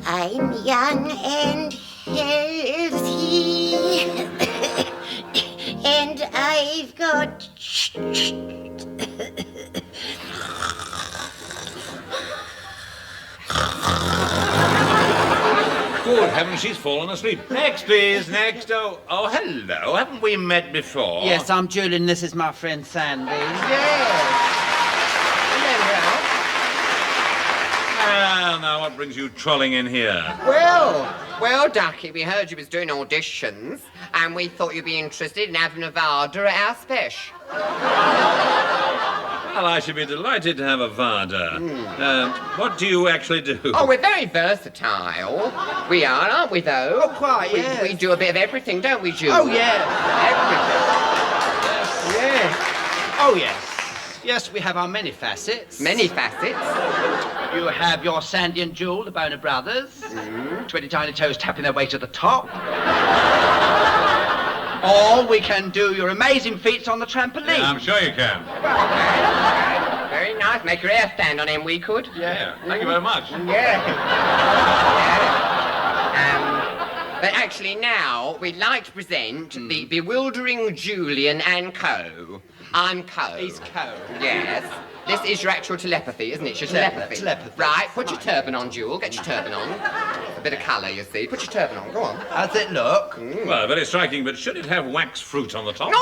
[SPEAKER 18] I'm young and healthy And I've got...
[SPEAKER 5] Good heavens, she's fallen asleep. Next, please, next. Oh, hello. Haven't we met before?
[SPEAKER 8] Yes, I'm Julian. This is my friend Sandy.
[SPEAKER 5] Now, what brings you trolling in here?
[SPEAKER 9] Well, Ducky, we heard you was doing auditions, and we thought you'd be interested in having a Varda at our spesh.
[SPEAKER 5] Well, I should be delighted to have a Varda. What do you actually do?
[SPEAKER 9] Oh, we're very versatile. We are, aren't we, though?
[SPEAKER 8] Oh, quite, yes.
[SPEAKER 9] We do a bit of everything, don't we, Jules?
[SPEAKER 8] Oh, yeah.
[SPEAKER 9] Everything.
[SPEAKER 8] Yes. Oh, yes. Yes, we have our many facets.
[SPEAKER 9] Many facets?
[SPEAKER 8] You have your Sandy and Jewel, the Boner Brothers. 20 tiny toes tapping their way to the top. Or we can do your amazing feats on the trampoline.
[SPEAKER 5] Yeah, I'm sure you can.
[SPEAKER 9] Very nice. Make your hair stand on him, we could.
[SPEAKER 5] Yeah. Thank you very much.
[SPEAKER 9] But actually now, we'd like to present the bewildering Julian and Co. I'm Co.
[SPEAKER 8] He's Co.
[SPEAKER 9] Yes. This is your actual telepathy, isn't it? It's your telepathy.
[SPEAKER 8] Telepathy.
[SPEAKER 9] Right, put your turban on, Jewel. Get your turban on. A bit of colour, you see. Put your turban on. Go on.
[SPEAKER 8] How's it look?
[SPEAKER 5] Well, very striking, but should it have wax fruit on the top?
[SPEAKER 9] No!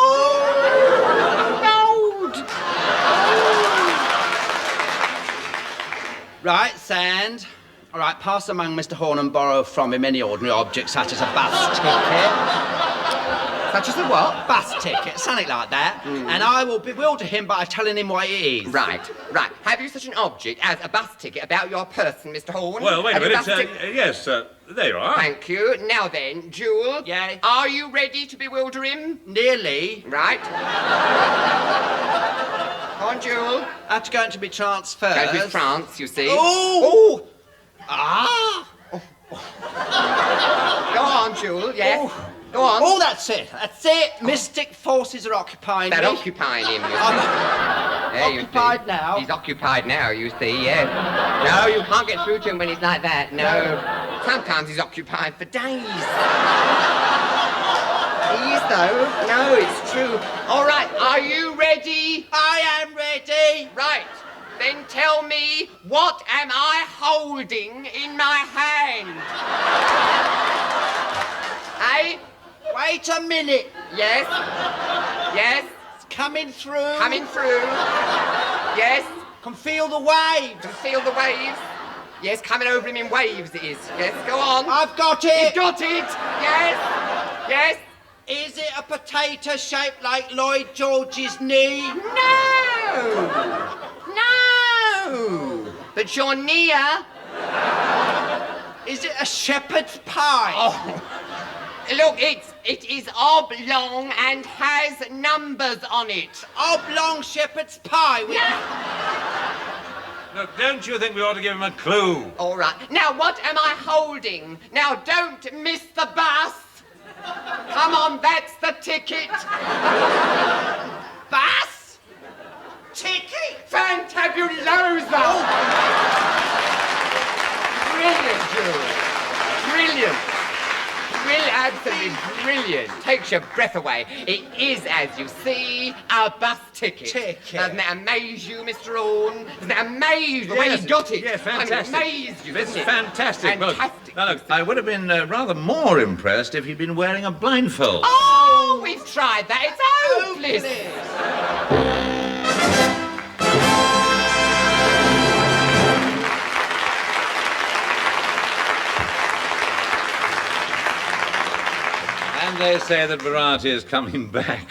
[SPEAKER 8] Right, Sand. All right, pass among Mr. Horne and borrow from him any ordinary object, such as a bus ticket.
[SPEAKER 9] Such as a what?
[SPEAKER 8] Bus ticket, something like that. And I will bewilder him by telling him what it is.
[SPEAKER 9] Right. Have you such an object as a bus ticket about your person, Mr. Horne?
[SPEAKER 5] Well, wait a minute. Yes, there you are.
[SPEAKER 9] Thank you. Now then, Jewel.
[SPEAKER 8] Yeah?
[SPEAKER 9] Are you ready to bewilder him?
[SPEAKER 8] Nearly.
[SPEAKER 9] Right. Come on, Jewel.
[SPEAKER 8] I have to go into my trance first.
[SPEAKER 9] Go to his trance, you see.
[SPEAKER 8] Oh! Ah!
[SPEAKER 9] Go on, Jewel, yes.
[SPEAKER 8] Oh.
[SPEAKER 9] Go on.
[SPEAKER 8] Oh, that's it. Mystic forces are occupying
[SPEAKER 9] They're
[SPEAKER 8] me.
[SPEAKER 9] occupying him, you see.
[SPEAKER 8] Occupied now.
[SPEAKER 9] He's occupied now, you see, yes. No, you can't get through to him when he's like that, no. Sometimes he's occupied for days. He is, though. No, it's true. All right, are you ready?
[SPEAKER 8] I am ready.
[SPEAKER 9] Right. Then tell me, what am I holding in my hand? Eh?
[SPEAKER 8] Wait a minute.
[SPEAKER 9] Yes? Yes?
[SPEAKER 8] It's coming through.
[SPEAKER 9] Coming through. Yes?
[SPEAKER 8] Can feel the waves.
[SPEAKER 9] Can feel the waves. Yes, coming over him in waves it is. Yes, go on.
[SPEAKER 8] I've got it.
[SPEAKER 9] You've got it. Yes. Yes.
[SPEAKER 8] Is it a potato shaped like Lloyd George's knee?
[SPEAKER 9] No. No. But you're near.
[SPEAKER 8] Is it a shepherd's pie?
[SPEAKER 9] Oh. Look, it is oblong and has numbers on it.
[SPEAKER 8] Oblong shepherd's pie with...
[SPEAKER 5] Look, don't you think we ought to give him a clue?
[SPEAKER 9] All right. Now, what am I holding? Now, don't miss the bus. Come on, that's the ticket.
[SPEAKER 8] Bus? Ticket?
[SPEAKER 9] Fantabulosa!
[SPEAKER 8] Oh.
[SPEAKER 9] Brilliant, Jules. Brilliant. Absolutely brilliant. Takes your breath away. It is, as you see, a bus ticket. Doesn't that amaze you, Mr. Horne? Doesn't that amaze you the way he got it?
[SPEAKER 5] Yes, fantastic.
[SPEAKER 9] I'm amazed you,
[SPEAKER 5] It's
[SPEAKER 9] isn't it?
[SPEAKER 5] fantastic.
[SPEAKER 9] Fantastic.
[SPEAKER 5] Now, look, I would have been rather more impressed if he'd been wearing a blindfold.
[SPEAKER 9] Oh, we've tried that. It's hopeless.
[SPEAKER 5] And they say that variety is coming back.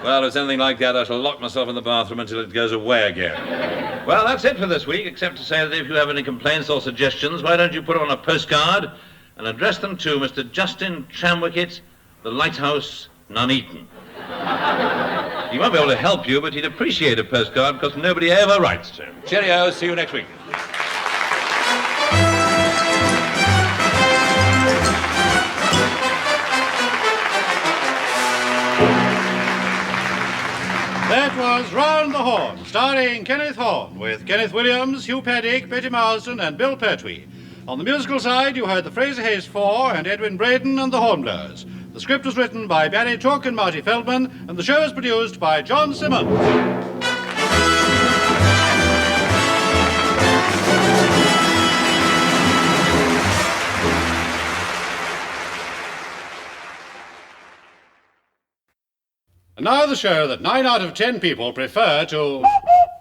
[SPEAKER 5] Well, if it's anything like that, I shall lock myself in the bathroom until it goes away again. Well, that's it for this week, except to say that if you have any complaints or suggestions, why don't you put on a postcard and address them to Mr. Justin Tramwicket, The Lighthouse, Nuneaton. He won't be able to help you, but he'd appreciate a postcard because nobody ever writes to him. Cheerio, see you next week.
[SPEAKER 12] That was Round the Horne, starring Kenneth Horne, with Kenneth Williams, Hugh Paddick, Betty Marsden, and Bill Pertwee. On the musical side, you heard the Fraser Hayes Four and Edwin Braden and the Hornblowers. The script was written by Barry Cooke and Marty Feldman, and the show is produced by John Simmons. And now the show that 9 out of 10 people prefer to...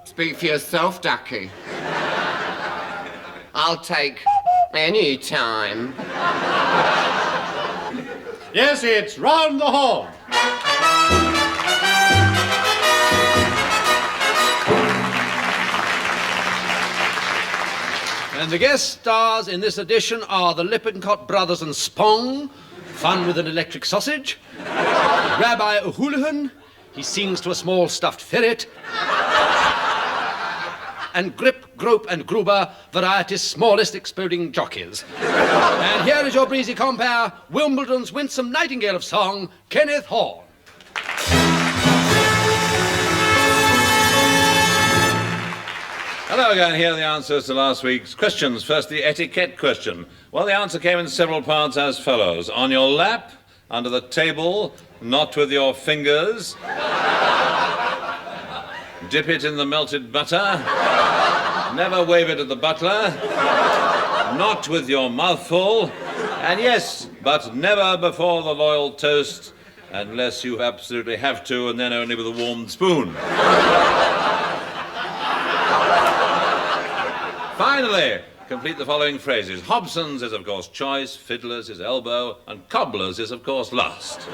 [SPEAKER 9] Speak for yourself, Ducky. I'll take any time.
[SPEAKER 12] Yes, it's Round the Horne.
[SPEAKER 19] And the guest stars in this edition are the Lippincott brothers and Spong, fun with an electric sausage, Rabbi O'Houlihan, he sings to a small stuffed ferret, and Grip, Grope and Gruber, variety's smallest exploding jockeys. And here is your breezy compere, Wimbledon's winsome nightingale of song, Kenneth Horne.
[SPEAKER 5] Hello again, here are the answers to last week's questions. First, the etiquette question. Well, the answer came in several parts as follows. On your lap, under the table, not with your fingers. Dip it in the melted butter. Never wave it at the butler. Not with your mouth full. And yes, but never before the loyal toast, unless you absolutely have to, and then only with a warm spoon. Finally, complete the following phrases. Hobson's is, of course, choice, Fiddler's is elbow, and Cobbler's is, of course, last.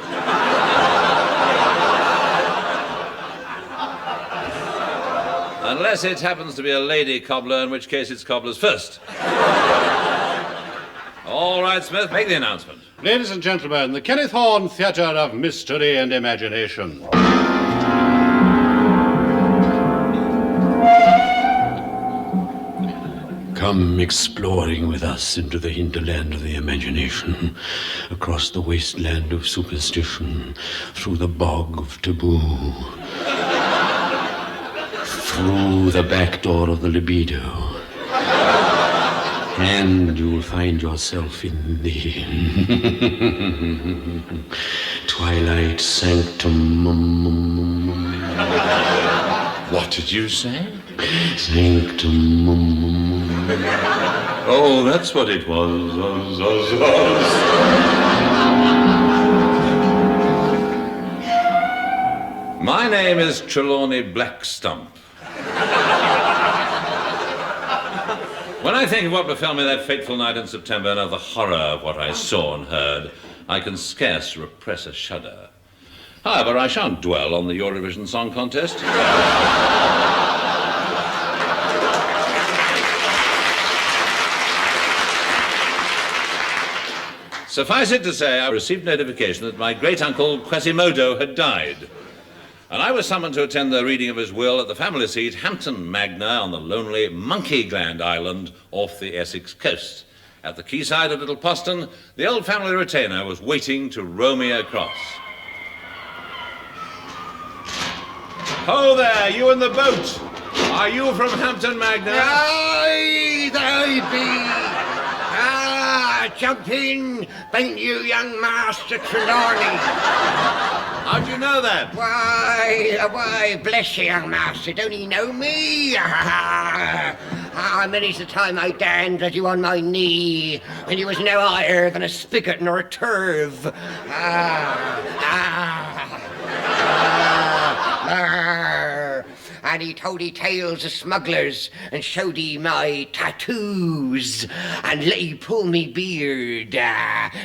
[SPEAKER 5] Unless it happens to be a lady cobbler, in which case it's Cobbler's first. All right, Smith, make the announcement.
[SPEAKER 12] Ladies and gentlemen, the Kenneth Horne Theatre of Mystery and Imagination.
[SPEAKER 2] Come exploring with us into the hinterland of the imagination, across the wasteland of superstition, through the bog of taboo, through the back door of the libido, and you'll find yourself in the twilight sanctum.
[SPEAKER 5] What did you say?
[SPEAKER 2] Sanctum.
[SPEAKER 5] Oh, that's what it was. My name is Trelawney Blackstump. When I think of what befell me that fateful night in September and of the horror of what I saw and heard, I can scarce repress a shudder. However, I shan't dwell on the Eurovision Song Contest. Suffice it to say, I received notification that my great-uncle Quasimodo had died, and I was summoned to attend the reading of his will at the family seat, Hampton Magna, on the lonely Monkey Gland Island off the Essex coast. At the quayside of Little Poston, the old family retainer was waiting to row me across. Ho there, you in the boat! Are you from Hampton Magna?
[SPEAKER 11] Aye, they be. Jump in, thank you, young Master Trelawney.
[SPEAKER 5] How'd you know that?
[SPEAKER 11] Why, bless you, young master, don't he know me? Many's the time I dandled you on my knee, when you was no higher than a spigot nor a turve. And he told he tales of smugglers, and showed he my tattoos, and let he pull me beard.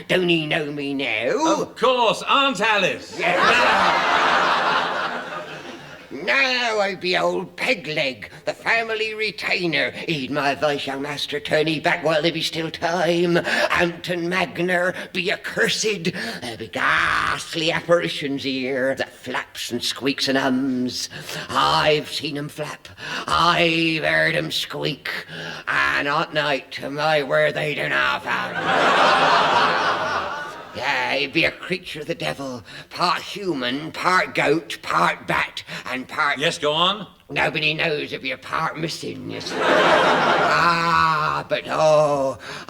[SPEAKER 11] Don't he know me now?
[SPEAKER 5] Of course, Aunt Alice.
[SPEAKER 11] Now I be old Pegleg, the family retainer. Heed my advice, young master, turn ye back while there be still time. Hampton Magna be accursed. There be ghastly apparitions here that flaps and squeaks and hums. I've seen 'em flap, I've heard 'em squeak, and at night, to my word, they do not have. Yeah, he be a creature of the devil, part human, part goat, part bat, and part...
[SPEAKER 5] Yes, go on.
[SPEAKER 11] Nobody knows if you're part missing, you see. But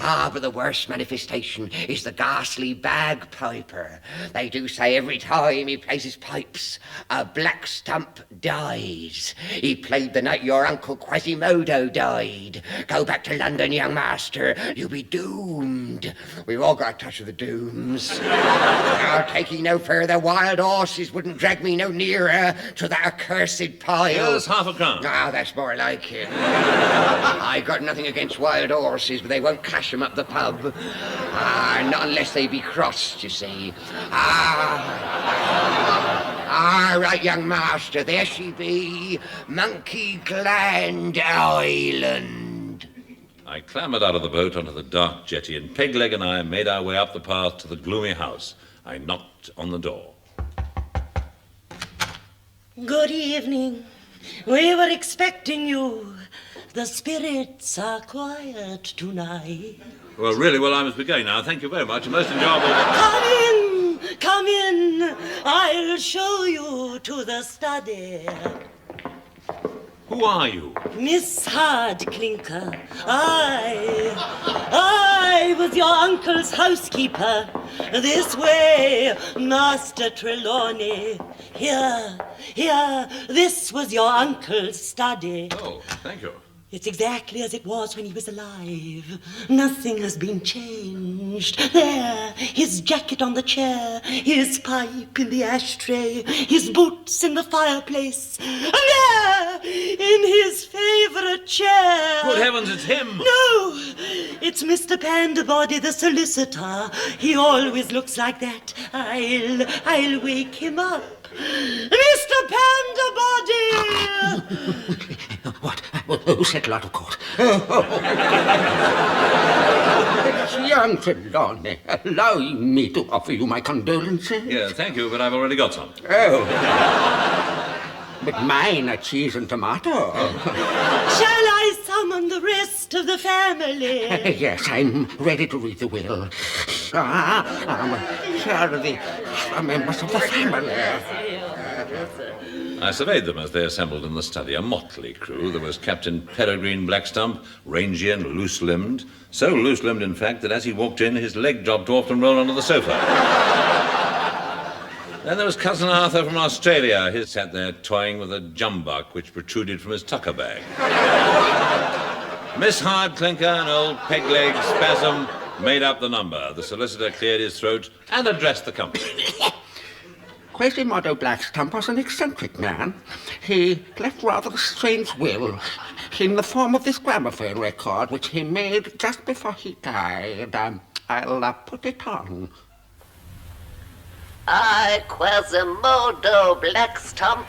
[SPEAKER 11] But the worst manifestation is the ghastly bagpiper. They do say every time he plays his pipes, a Blackstump dies. He played the night your Uncle Quasimodo died. Go back to London, young master. You'll be doomed. We've all got a touch of the dooms. Now, taking no further, wild horses wouldn't drag me no nearer to that accursed pile.
[SPEAKER 5] Here's £0.50.
[SPEAKER 11] That's more like it. I got nothing against wild horses, but they won't clash 'em up the pub. Not unless they be crossed, you see. Right, young master, there she be, Monkey Gland Island.
[SPEAKER 5] I clambered out of the boat onto the dark jetty, and Pegleg and I made our way up the path to the gloomy house. I knocked on the door.
[SPEAKER 4] Good evening. We were expecting you. The spirits are quiet tonight.
[SPEAKER 5] Well, really, I must be going now. Thank you very much. A most enjoyable...
[SPEAKER 4] Come in. I'll show you to the study.
[SPEAKER 5] Who are you?
[SPEAKER 4] Miss Hardclinker. I was your uncle's housekeeper. This way, Master Trelawney. Here, this was your uncle's study.
[SPEAKER 5] Oh, thank you.
[SPEAKER 4] It's exactly as it was when he was alive. Nothing has been changed. There, his jacket on the chair, his pipe in the ashtray, his boots in the fireplace, and there, in his favorite chair.
[SPEAKER 5] Good heavens, it's him.
[SPEAKER 4] No, it's Mr. Pandabody, the solicitor. He always looks like that. I'll wake him up. Mr. Pandabody!
[SPEAKER 8] What? Who settled out of court? Young Trelawney, allow me to offer you my condolences.
[SPEAKER 5] Yeah, thank you, but I've already got some.
[SPEAKER 8] Oh. But mine are cheese and tomato.
[SPEAKER 4] Shall I summon the rest of the family?
[SPEAKER 8] Yes, I'm ready to read the will. Here are the members of the family.
[SPEAKER 5] I surveyed them as they assembled in the study, a motley crew. There was Captain Peregrine Blackstump, rangy and loose-limbed. So loose-limbed, in fact, that as he walked in, his leg dropped off and rolled onto the sofa. Then there was Cousin Arthur from Australia. He sat there toying with a jumbuck which protruded from his tucker bag. Miss Hardclinker and old Pegleg Spasm made up the number. The solicitor cleared his throat and addressed the company.
[SPEAKER 8] Quasimodo Blackstump was an eccentric man. He left rather a strange will in the form of this gramophone record, which he made just before he died. I'll put it on.
[SPEAKER 20] I, Quasimodo Blackstump,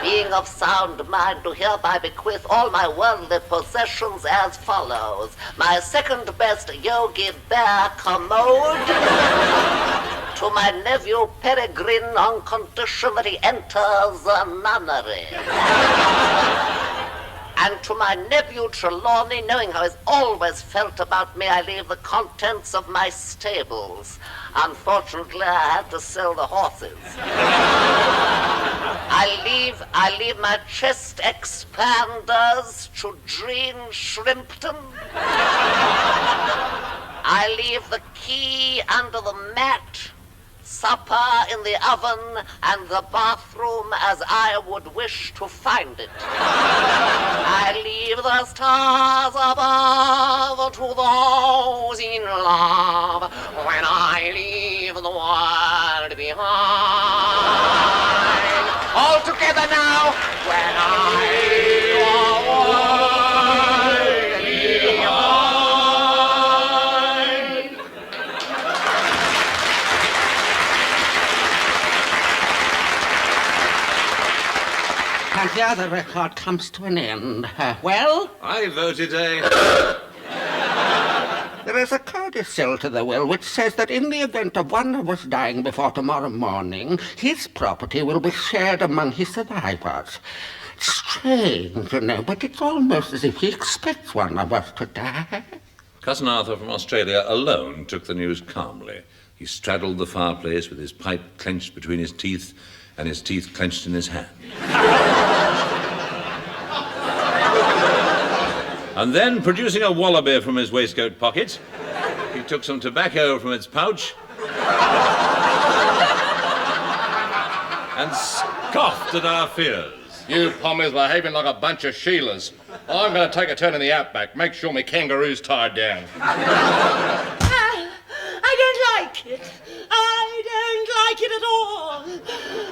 [SPEAKER 20] being of sound mind, do hereby bequeath all my worldly possessions as follows. My second best Yogi Bear commode to my nephew Peregrine on condition that he enters a nunnery. And to my nephew Trelawney, knowing how he's always felt about me, I leave the contents of my stables. Unfortunately, I had to sell the horses. I leave my chest expanders to Dreen Shrimpton. I leave the key under the mat, supper in the oven, and the bathroom as I would wish to find it. I leave the stars above to those in love when I leave the world behind. All together now, when I leave the world behind.
[SPEAKER 8] And here the record comes to an end. Well?
[SPEAKER 5] I voted a...
[SPEAKER 8] There is a codicil to the will which says that in the event of one of us dying before tomorrow morning, his property will be shared among his survivors. Strange, you know, but it's almost as if he expects one of us to die.
[SPEAKER 5] Cousin Arthur from Australia alone took the news calmly. He straddled the fireplace with his pipe clenched between his teeth and his teeth clenched in his hand. And then, producing a wallaby from his waistcoat pocket, he took some tobacco from its pouch and scoffed at our fears.
[SPEAKER 3] You pommies behaving like a bunch of Sheilas. I'm going to take a turn in the outback. Make sure my kangaroo's tied down.
[SPEAKER 4] I don't like it. I don't like it at all.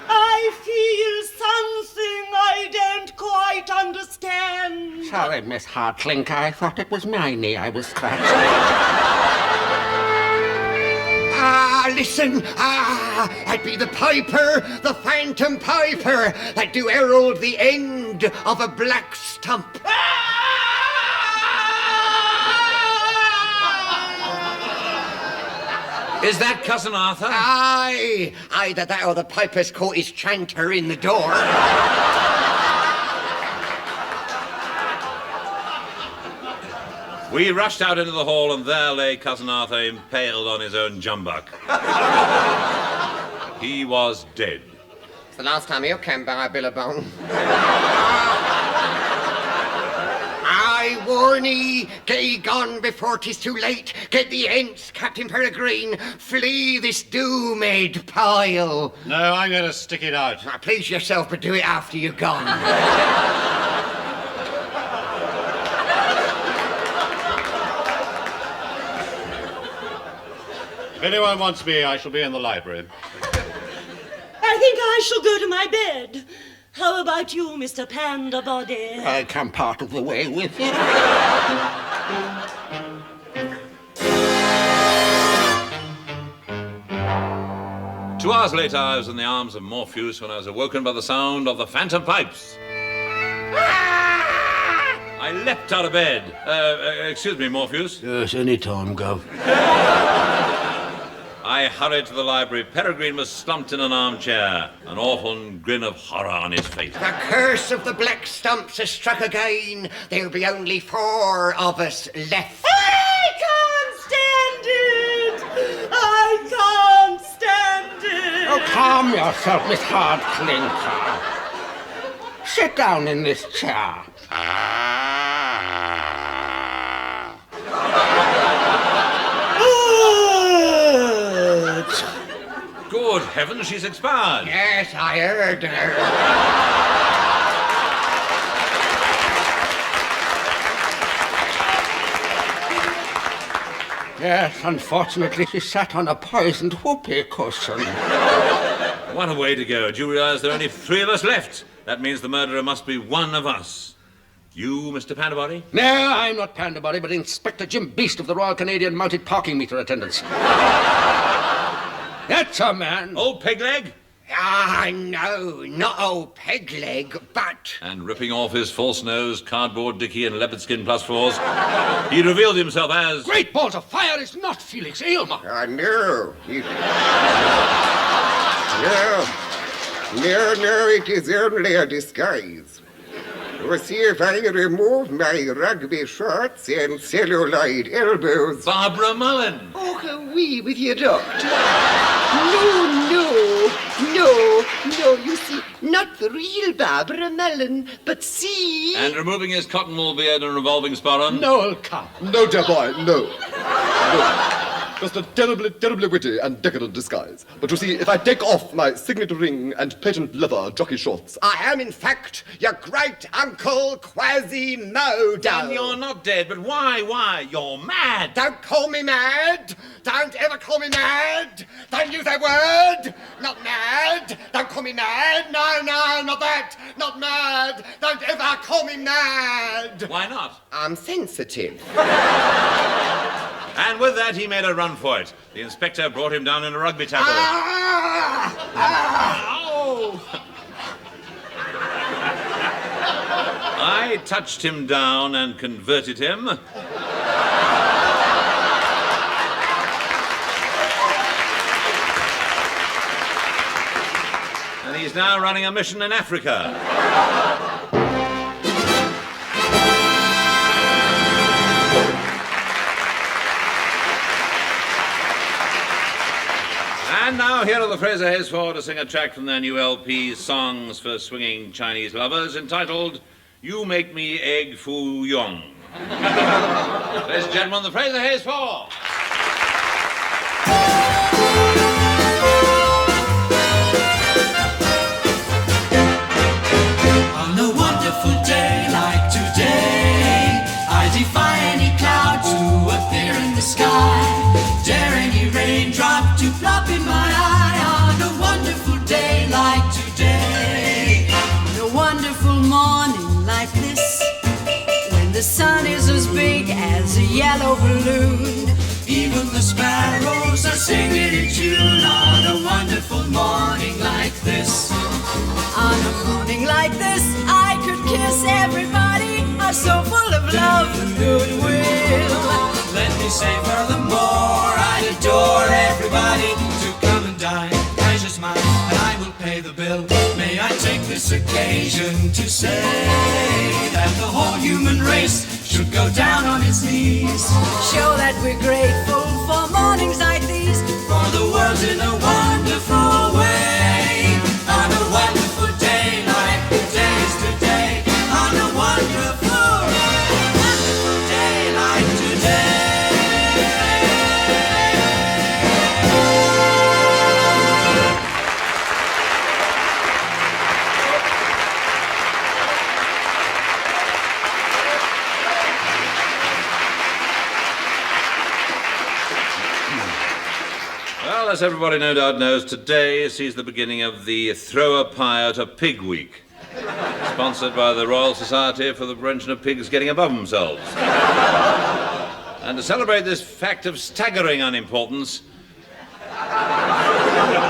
[SPEAKER 4] I feel something I don't quite understand.
[SPEAKER 8] Sorry, Miss Hardclink. I thought it was my knee I was scratching.
[SPEAKER 11] Listen, I'd be the piper, the phantom piper, that do herald the end of a black stump.
[SPEAKER 5] Is that Cousin Arthur?
[SPEAKER 11] Aye, either that or the piper's caught his chanter in the door.
[SPEAKER 5] We rushed out into the hall, and there lay Cousin Arthur impaled on his own jumbuck. He was dead.
[SPEAKER 11] It's the last time he'll come by, Billabong. I warn ye, get ye gone before 'tis too late. Get thee hence, Captain Peregrine. Flee this doom-made pile.
[SPEAKER 1] No, I'm going to stick it out.
[SPEAKER 11] Now, please yourself, but do it after you're gone.
[SPEAKER 1] If anyone wants me, I shall be in the library.
[SPEAKER 4] I think I shall go to my bed. How about you, Mr. Panda Body?
[SPEAKER 8] I come part of the way with you.
[SPEAKER 5] 2 hours later, I was in the arms of Morpheus when I was awoken by the sound of the phantom pipes. I leapt out of bed. Excuse me, Morpheus.
[SPEAKER 8] Yes, any time, Gov.
[SPEAKER 5] I hurried to the library. Peregrine was slumped in an armchair, an awful grin of horror on his face.
[SPEAKER 11] The curse of the Blackstumps has struck again. There'll be only 4 of us left.
[SPEAKER 4] I can't stand it! I can't stand it!
[SPEAKER 8] Oh, calm yourself, Miss Hardclinker. Sit down in this chair.
[SPEAKER 5] Good heavens, she's expired.
[SPEAKER 11] Yes, I heard her.
[SPEAKER 8] Yes, unfortunately, she sat on a poisoned whoopee cushion.
[SPEAKER 5] What a way to go. Do you realize there are only 3 of us left? That means the murderer must be one of us. You, Mr. Pandabody?
[SPEAKER 8] No, I'm not Pandabody, but Inspector Jim Beast of the Royal Canadian Mounted Parking Meter Attendants. That's a man.
[SPEAKER 5] Old Pegleg?
[SPEAKER 11] Ah, no, not old Pegleg, but...
[SPEAKER 5] And ripping off his false nose, cardboard dicky, and leopard skin +4s, he revealed himself as...
[SPEAKER 8] Great balls of fire is not Felix Aylmer.
[SPEAKER 11] No. No, it is only a disguise. You see, if I remove my rugby shorts and celluloid elbows...
[SPEAKER 5] Barbara Mullen!
[SPEAKER 15] Oh, oui, with your doctor. No, you see, not the real Barbara Mullen, but see...
[SPEAKER 5] And removing his cotton wool beard and revolving sporran...
[SPEAKER 8] Noel Cup.
[SPEAKER 21] No, dear boy, no. Just a terribly witty and decadent disguise. But you see, if I take off my signet ring and patent leather jockey shorts...
[SPEAKER 11] I am, in fact, your great-uncle Quasimodo.
[SPEAKER 5] And you're not dead, but why? You're mad.
[SPEAKER 11] Don't call me mad. Don't ever call me mad. Don't use that word. Not mad. Don't call me mad. No, not that. Not mad. Don't ever call me mad.
[SPEAKER 5] Why not?
[SPEAKER 11] I'm sensitive.
[SPEAKER 5] And with that, he made a run for it. The inspector brought him down in a rugby tackle. I touched him down and converted him. And he's now running a mission in Africa. And now here are the Fraser Hayes Four to sing a track from their new LP, Songs for Swinging Chinese Lovers, entitled You Make Me Egg Foo Young. Ladies and gentlemen, the Fraser Hayes Four.
[SPEAKER 10] On a wonderful day like today, I defy any cloud to appear in the sky. Dare any raindrop to plop in my eye. On a wonderful day like today.
[SPEAKER 6] On a wonderful morning like this, when the sun is as big as a yellow balloon,
[SPEAKER 10] even the sparrows are singing in tune. On a wonderful morning like this.
[SPEAKER 6] on a morning like this, I could kiss everybody. I'm so full of love and goodwill.
[SPEAKER 10] Let me say furthermore, I adore everybody to come and dine. Pleasure's mine, and I will pay the bill. May I take this occasion to say that the whole human race should go down on its knees.
[SPEAKER 6] Show that we're grateful for mornings like these.
[SPEAKER 10] For the world's in a wonderful way. On a wonderful day like today's today. On a wonderful day like today.
[SPEAKER 5] Well, as everybody no doubt knows, today sees the beginning of the Throw a Pie at a Pig Week, sponsored by the Royal Society for the Prevention of Pigs Getting Above Themselves. And to celebrate this fact of staggering unimportance,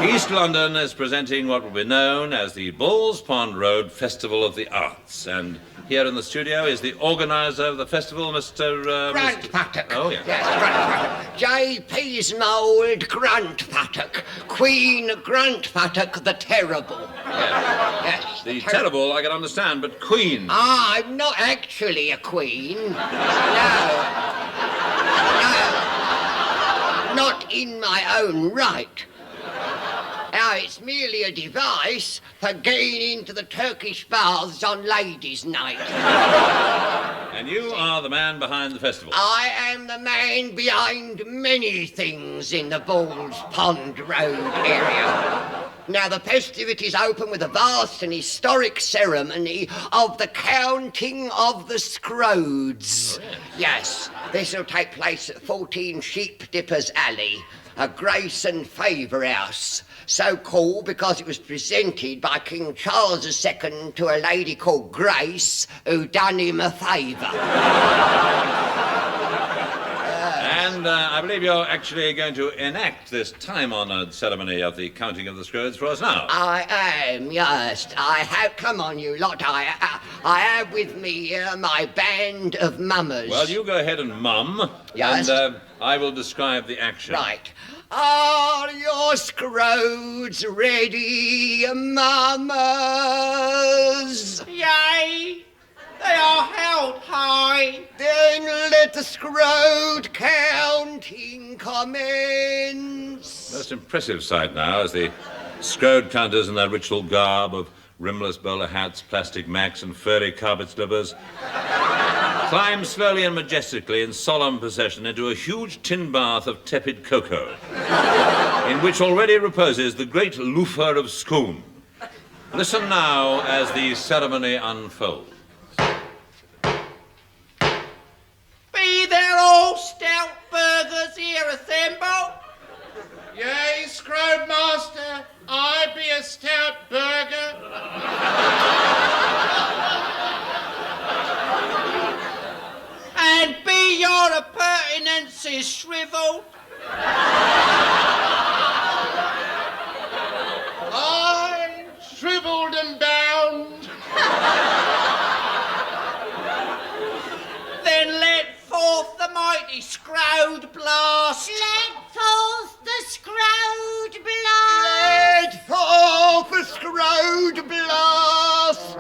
[SPEAKER 5] East London is presenting what will be known as the Bulls Pond Road Festival of the Arts. And here in the studio is the organiser of the festival, Mr.
[SPEAKER 11] Grant Paddock.
[SPEAKER 5] Oh, yeah.
[SPEAKER 11] Yes, Grant Paddock. J.P.'s mould Grant Paddock. Queen Grant Paddock the Terrible. Yes,
[SPEAKER 5] The terrible, I can understand, but Queen.
[SPEAKER 11] I'm not actually a queen. No. Not in my own right. Now, it's merely a device for getting into the Turkish baths on Ladies' Night.
[SPEAKER 5] And you are the man behind the festival.
[SPEAKER 11] I am the man behind many things in the Bulls Pond Road area. Now, the festivities open with a vast and historic ceremony of the counting of the Scrodes. Yes, this will take place at 14 Sheep Dippers Alley, a grace and favour house. So called because it was presented by King Charles II to a lady called Grace, who done him a favour.
[SPEAKER 5] And I believe you're actually going to enact this time-honoured ceremony of the counting of the Scrodes for us now.
[SPEAKER 11] I am, yes. I have, come on you lot, I have with me here my band of mummers.
[SPEAKER 5] Well, you go ahead and mum,
[SPEAKER 11] Yes.
[SPEAKER 5] and I will describe the action.
[SPEAKER 11] Right. Are your Scrodes ready, mummers?
[SPEAKER 19] Yea, they are held high.
[SPEAKER 11] Then let the Scrode counting commence.
[SPEAKER 5] Most impressive sight now as the Scrode counters in their ritual garb of rimless bowler hats, plastic macks, and furry carpet slippers climb slowly and majestically in solemn procession into a huge tin bath of tepid cocoa, in which already reposes the great loofah of Scone. Listen now as the ceremony unfolds.
[SPEAKER 19] Be there all stout burghers here assembled?
[SPEAKER 3] Yea, Scrode Master, I be a stout burgher.
[SPEAKER 19] And be your appurtenances shrivelled?
[SPEAKER 3] I'm shrivelled and bound.
[SPEAKER 19] Then let forth the mighty Scrode blast.
[SPEAKER 18] Let forth the Scrode blast.
[SPEAKER 11] Let forth the Scrode blast.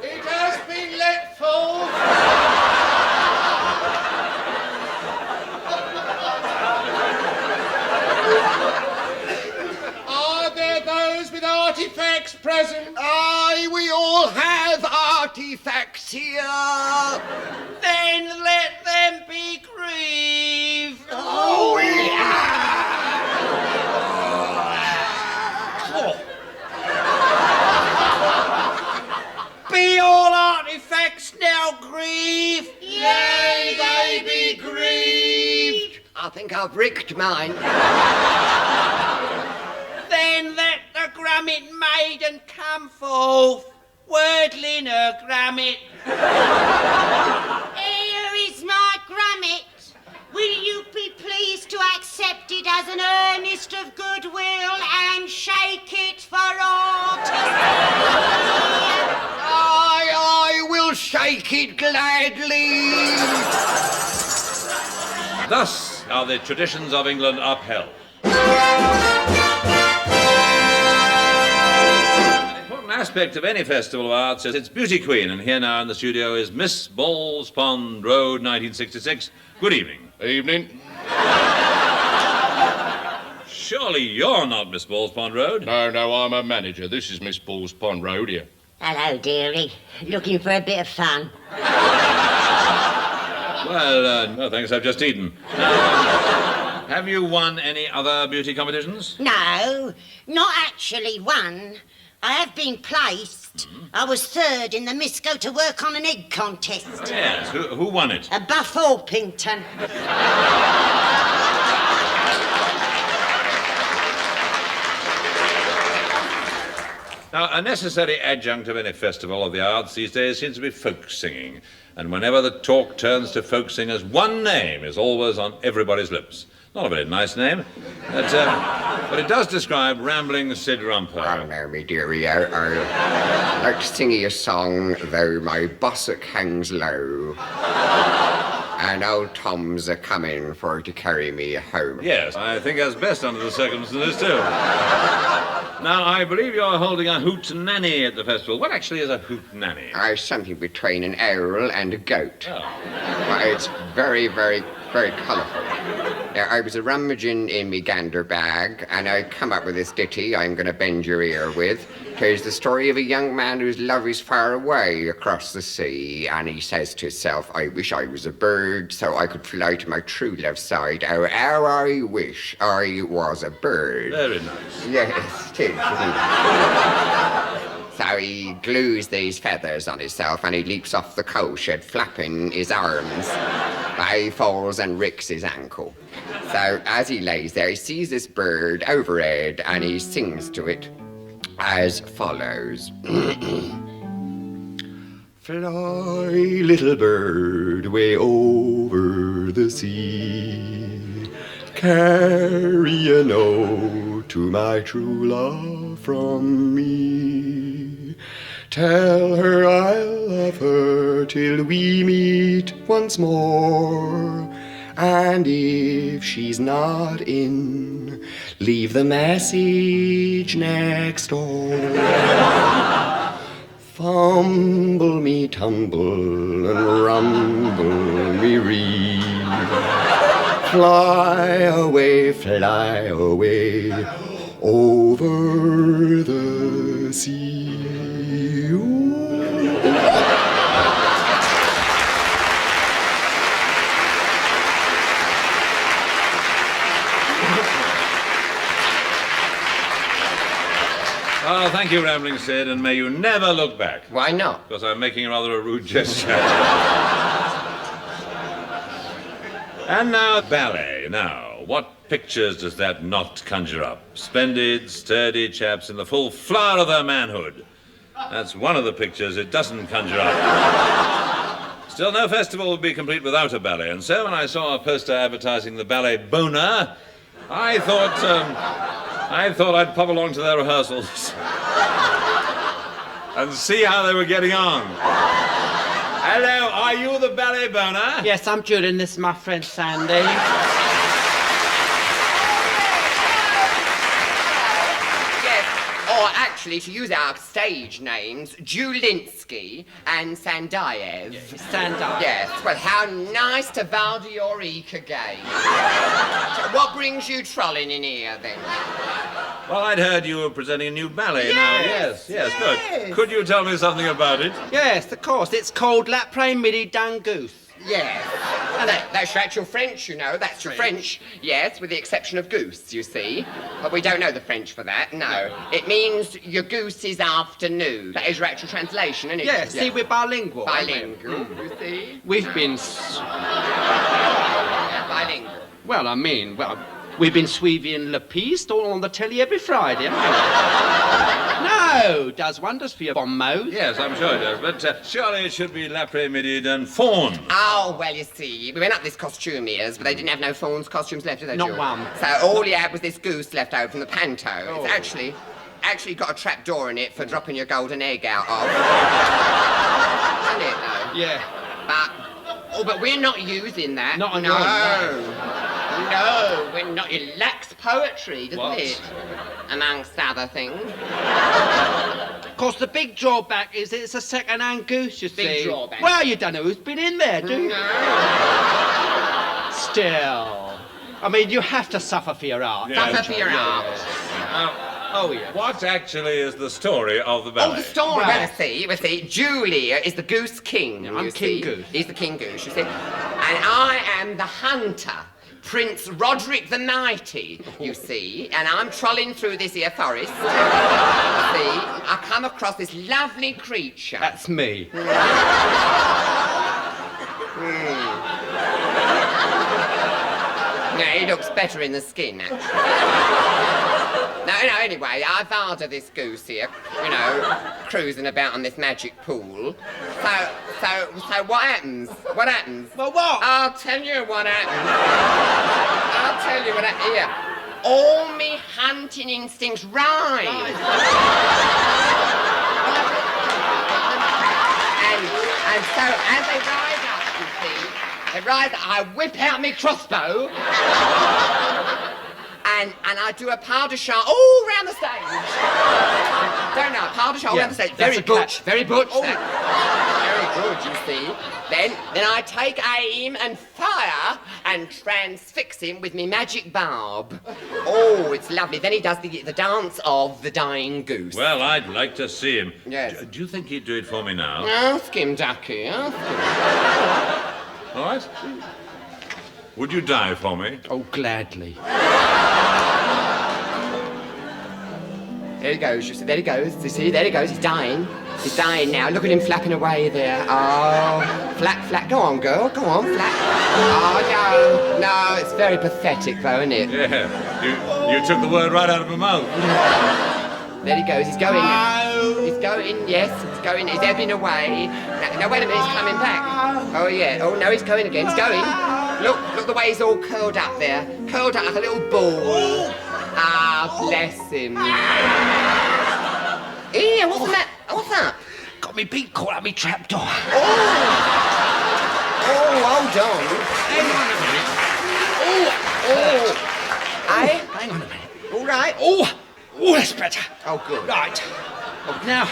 [SPEAKER 3] It has been let forth. Are there those with artifacts present?
[SPEAKER 11] I all have artifacts here.
[SPEAKER 19] Then let them be grieved.
[SPEAKER 11] Oh, yeah.
[SPEAKER 19] Be all artifacts now grieved?
[SPEAKER 11] Yea, they be grieved. I think I've ricked mine.
[SPEAKER 19] Then let the grammit maiden come forth. Wordling her grammit.
[SPEAKER 18] Here is my grammit. Will you be pleased to accept it as an earnest of goodwill and shake it for all to see?
[SPEAKER 11] I will shake it gladly.
[SPEAKER 5] Thus are the traditions of England upheld. An important aspect of any festival of arts is its beauty queen, and here now in the studio is Miss Balls Pond Road, 1966. Good evening.
[SPEAKER 3] Evening.
[SPEAKER 5] Surely you're not Miss Balls Pond Road?
[SPEAKER 3] No, I'm a manager. This is Miss Balls Pond Road here.
[SPEAKER 18] Hello, dearie. Looking for a bit of fun?
[SPEAKER 5] Well, no thanks, I've just eaten. Now, have you won any other beauty competitions?
[SPEAKER 18] No, not actually won. I have been placed. I was third in the Miss Go to Work on an Egg contest.
[SPEAKER 5] Oh, yes, who won it?
[SPEAKER 18] A Buff Orpington.
[SPEAKER 5] Now, a necessary adjunct of any festival of the arts these days seems to be folk singing. And whenever the talk turns to folk singers, one name is always on everybody's lips. Not a very nice name, but it does describe rambling Sid Rumper.
[SPEAKER 11] Oh, no, me dearie, I like to sing you a song, though my bossock hangs low. And old Tom's a-coming for to carry me home.
[SPEAKER 5] Yes, I think that's best under the circumstances, too. Now, I believe you're holding a hoot nanny at the festival. What actually is a hoot nanny?
[SPEAKER 11] Something between an owl and a goat.
[SPEAKER 5] Oh.
[SPEAKER 11] Well, it's very, very, very colourful. Now, I was rummaging in me gander bag, and I come up with this ditty I'm going to bend your ear with. 'Tis the story of a young man whose love is far away across the sea, and he says to himself, I wish I was a bird so I could fly to my true love's side. Oh, how I wish I was a bird.
[SPEAKER 5] Very nice.
[SPEAKER 11] Yes, it is. So he glues these feathers on himself and he leaps off the coal shed, flapping his arms. But he falls and ricks his ankle. So as he lays there, he sees this bird overhead and he sings to it as follows. Fly, little bird, way over the sea. Carry a note to my true love from me. Tell her I'll love her till we meet once more. And if she's not in, leave the message next door. Fumble me tumble and rumble me ree. Fly away over the sea.
[SPEAKER 5] Oh, thank you, Rambling Sid, and may you never look back.
[SPEAKER 11] Why not?
[SPEAKER 5] Because I'm making rather a rude gesture. And now, ballet. Now, what pictures does that not conjure up? Splendid, sturdy chaps in the full flower of their manhood. That's one of the pictures it doesn't conjure up. Still, no festival would be complete without a ballet, and so when I saw a poster advertising the ballet Boner, I thought I'd pop along to their rehearsals and see how they were getting on. Hello, are you the ballet Boner?
[SPEAKER 19] Yes, I'm Julian. This is my friend Sandy.
[SPEAKER 9] Yes, or actually, to use our stage names, Julinsky and Sandayev.
[SPEAKER 19] Sandayev.
[SPEAKER 9] Yes, well, how nice to value your eek again. So what brings you trolling in here, then?
[SPEAKER 5] Well, I'd heard you were presenting a new ballet now. Yes,
[SPEAKER 19] yes.
[SPEAKER 5] good. Could you tell me something about it?
[SPEAKER 19] Yes, of course. It's called L'après-midi d'un Goose.
[SPEAKER 9] Yes. That's your actual French, you know. That's your French. Yes, with the exception of goose, you see. But we don't know the French for that, no. It means your goose is afternoon. That is your actual translation, isn't it?
[SPEAKER 19] Yes, see, we're bilingual.
[SPEAKER 9] Bilingual, you see.
[SPEAKER 19] We've been...
[SPEAKER 9] Bilingual.
[SPEAKER 19] Well, we've been suiving Le Piste all on the telly every Friday, haven't we? No, does wonders for your bon mot.
[SPEAKER 5] Yes, I'm sure it does, but surely it should be L'après-midi d'un Faune.
[SPEAKER 9] Oh, well, you see, we went up this costumier's, but they didn't have no Faun's costumes left, did they,
[SPEAKER 19] Not
[SPEAKER 9] Jules?
[SPEAKER 19] one.
[SPEAKER 9] So all he had was this goose left over from the panto. Oh. It's actually got a trap door in it for dropping your golden egg out of. Isn't it, though?
[SPEAKER 19] Yeah.
[SPEAKER 9] But we're not using that.
[SPEAKER 19] Not on
[SPEAKER 9] No, we're not. It lacks poetry, doesn't it? Amongst other things.
[SPEAKER 19] Of course, the big drawback is it's a second-hand goose, you see.
[SPEAKER 9] Big drawback.
[SPEAKER 19] Well, you don't know who's been in there, do you?
[SPEAKER 9] No.
[SPEAKER 19] Still. I mean, you have to suffer for your art.
[SPEAKER 5] Yeah,
[SPEAKER 9] Suffer for your art.
[SPEAKER 19] Oh, yeah.
[SPEAKER 5] What actually is the story of the ballet?
[SPEAKER 9] Oh, the story. Well, see, Julia is the goose king.
[SPEAKER 19] I'm King Goose.
[SPEAKER 9] He's the king goose, you see. And I am the hunter. Prince Roderick the Mighty, you see, and I'm trolling through this here forest. See, I come across this lovely creature.
[SPEAKER 19] That's me.
[SPEAKER 9] No, he looks better in the skin, actually. No, anyway, I varder this goose here, you know, cruising about on this magic pool. So what happens? What happens?
[SPEAKER 19] Well, what?
[SPEAKER 9] I'll tell you what happens. Here. All me hunting instincts rise. And so as they rise up, you see, I whip out me crossbow. And I do a powder shot all round the stage. Don't know, powder shot all round the stage. Very butch. Very good, you see. Then I take aim and fire and transfix him with me magic barb. Oh, it's lovely. Then he does the dance of the dying goose.
[SPEAKER 5] Well, I'd like to see him.
[SPEAKER 9] Yes.
[SPEAKER 5] Do you think he'd do it for me now?
[SPEAKER 9] Ask him, Ducky, ask him.
[SPEAKER 5] All right. Would you die for me?
[SPEAKER 19] Oh, gladly.
[SPEAKER 9] There he goes, you see, there he goes. You see, there he goes, he's dying. He's dying now. Look at him flapping away there. Oh, flap. Go on, girl. Go on, flap. Oh, no, it's very pathetic, though, isn't it?
[SPEAKER 5] Yeah, you took the word right out of my mouth.
[SPEAKER 9] There he goes, he's going. No. He's going, yes, he's going. He's ebbing away. Now, wait a minute, he's coming back. Oh, yeah. Oh, no, he's going again. He's going. Look the way he's all curled up there. Curled up like a little ball. Ah, bless him. Yeah, what's that? What's that?
[SPEAKER 19] Got me beak caught at me trapdoor.
[SPEAKER 9] Oh, hold on.
[SPEAKER 19] Hang on a minute.
[SPEAKER 9] All right.
[SPEAKER 19] Oh, that's better.
[SPEAKER 9] Oh, good.
[SPEAKER 19] Right. Now,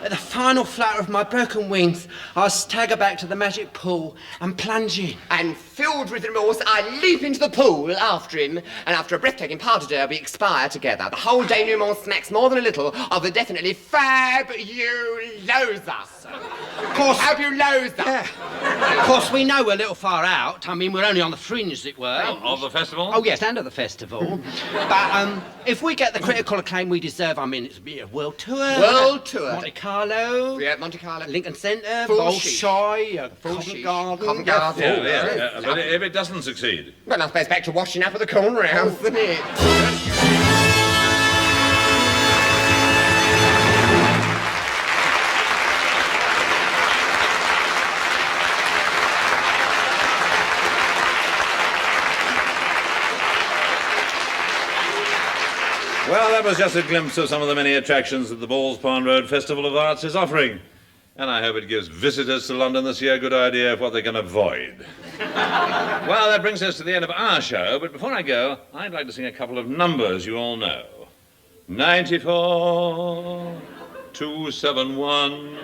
[SPEAKER 19] at the final flutter of my broken wings, I stagger back to the magic pool and plunge in.
[SPEAKER 9] And filled with remorse, I leap into the pool after him, and after a breathtaking powder derby, expire together. The whole denouement smacks more than a little of the definitely fabulosa.
[SPEAKER 19] Of course.
[SPEAKER 9] Fabulosa.
[SPEAKER 19] Yeah. Of course, we know we're a little far out. I mean, we're only on the fringe, as it were.
[SPEAKER 5] Of the festival?
[SPEAKER 19] Oh, yes, and of the festival. But if we get the critical acclaim we deserve, I mean, it's be a world tour.
[SPEAKER 9] World tour.
[SPEAKER 19] Monte Carlo.
[SPEAKER 9] Yeah, Monte Carlo.
[SPEAKER 19] Lincoln Centre.
[SPEAKER 9] Full
[SPEAKER 19] Bolshoi.
[SPEAKER 9] Covent
[SPEAKER 19] Garden.
[SPEAKER 9] Garden.
[SPEAKER 5] Yeah. But if it doesn't succeed?
[SPEAKER 9] Well, I suppose back to washing up at the corner house, isn't it?
[SPEAKER 5] Well, that was just a glimpse of some of the many attractions that the Balls Pond Road Festival of Arts is offering. And I hope it gives visitors to London this year a good idea of what they can avoid. Well, that brings us to the end of our show, but before I go, I'd like to sing a couple of numbers you all know. 94, 271.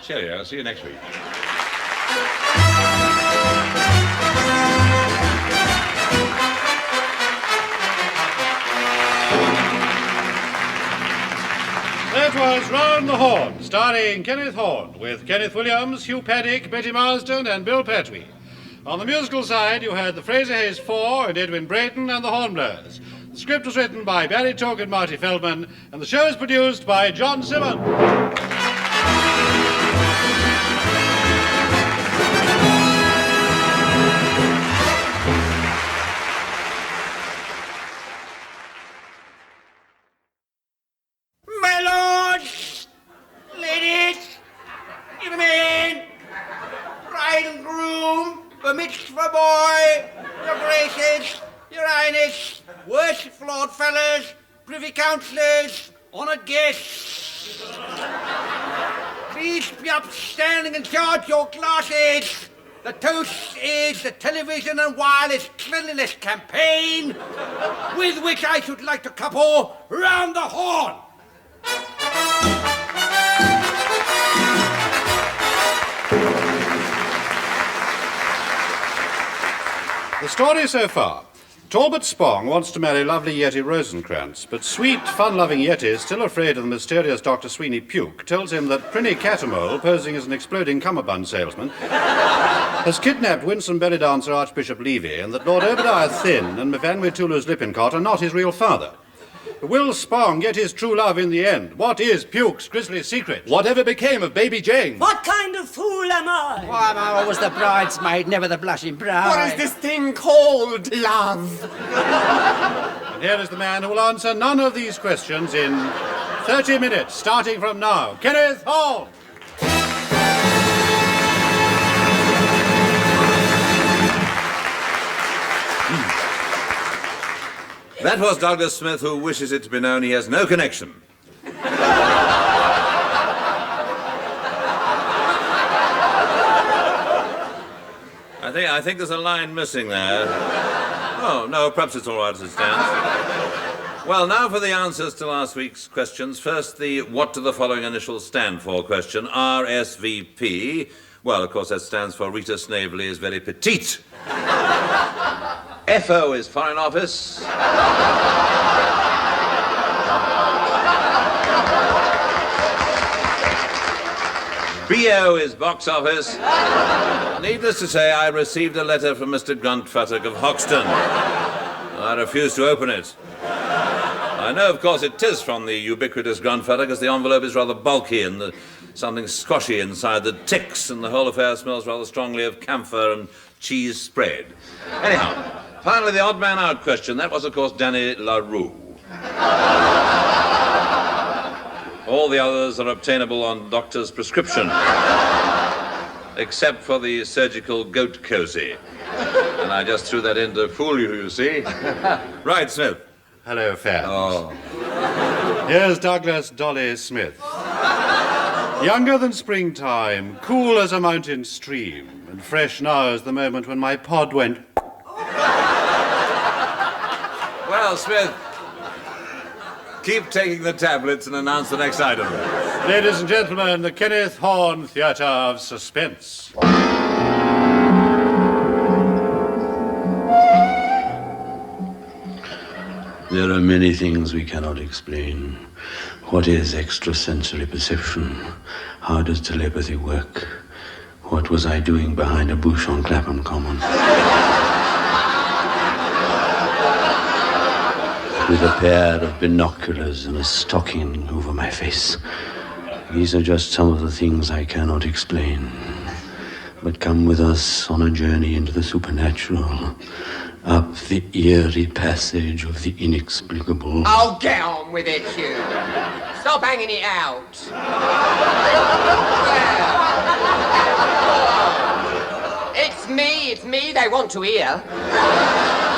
[SPEAKER 5] Cheerio, I'll see you next week.
[SPEAKER 1] That was Round the Horne, starring Kenneth Horne, with Kenneth Williams, Hugh Paddick, Betty Marsden, and Bill Pertwee. On the musical side, you heard the Fraser Hayes Four and Edwin Brayton and the Hornblowers. The script was written by Barry Took and Marty Feldman, and the show is produced by John Simmons.
[SPEAKER 19] My lords, ladies, gentlemen, bride and groom, the mitzvah boy, your graces, your highness, worshipful old fellows, privy councillors, honoured guests. Please be upstanding and charge your glasses. The toast is the television and wireless cleanliness campaign, with which I should like to couple Round the Horne.
[SPEAKER 1] The story so far. Talbot Spong wants to marry lovely Yeti Rosencrantz, but sweet, fun-loving Yeti, still afraid of the mysterious Dr. Sweeney Puke, tells him that Prinny Catamole, posing as an exploding cummerbund salesman, has kidnapped winsome belly dancer Archbishop Levy, and that Lord Obadiah Thin and Mvanwe Tulu's Lippincott are not his real father. Will Spong get his true love in the end? What is Puke's grisly secret?
[SPEAKER 21] Whatever became of Baby Jane?
[SPEAKER 4] What kind of fool am I?
[SPEAKER 19] Why am I always the bridesmaid, never the blushing bride?
[SPEAKER 11] What is this thing called love?
[SPEAKER 1] And here is the man who will answer none of these questions in 30 minutes, starting from now. Kenneth Horne!
[SPEAKER 5] That was Douglas Smith, who wishes it to be known he has no connection. I think there's a line missing there. Oh, no, perhaps it's all right as it stands. Well, now for the answers to last week's questions. First, the what do the following initials stand for question. RSVP. Well, of course, that stands for Rita Snavely is very petite. FO is Foreign Office. BO is Box Office. Needless to say, I received a letter from Mr. Gruntfuttock of Hoxton. I refused to open it. I know, of course, it is from the ubiquitous Gruntfuttock, as the envelope is rather bulky and something squashy inside that ticks, and the whole affair smells rather strongly of camphor and cheese spread. Anyhow, finally, the odd man out question. That was, of course, Danny LaRue. All the others are obtainable on doctor's prescription, except for the surgical goat cozy. And I just threw that in to fool you, you see. Right, Smith.
[SPEAKER 1] Hello, fans.
[SPEAKER 5] Oh.
[SPEAKER 1] Here's Douglas Dolly Smith. Younger than springtime, cool as a mountain stream, and fresh now as the moment when my pod went...
[SPEAKER 5] Well, Smith, keep taking the tablets and announce the next item.
[SPEAKER 1] Ladies and gentlemen, the Kenneth Horne Theatre of Suspense.
[SPEAKER 2] There are many things we cannot explain. What is extrasensory perception? How does telepathy work? What was I doing behind a bush on Clapham Common? With a pair of binoculars and a stocking over my face. These are just some of the things I cannot explain. But come with us on a journey into the supernatural, up the eerie passage of the inexplicable.
[SPEAKER 9] Oh, get on with it, Hugh. Stop hanging it out. It's me they want to hear.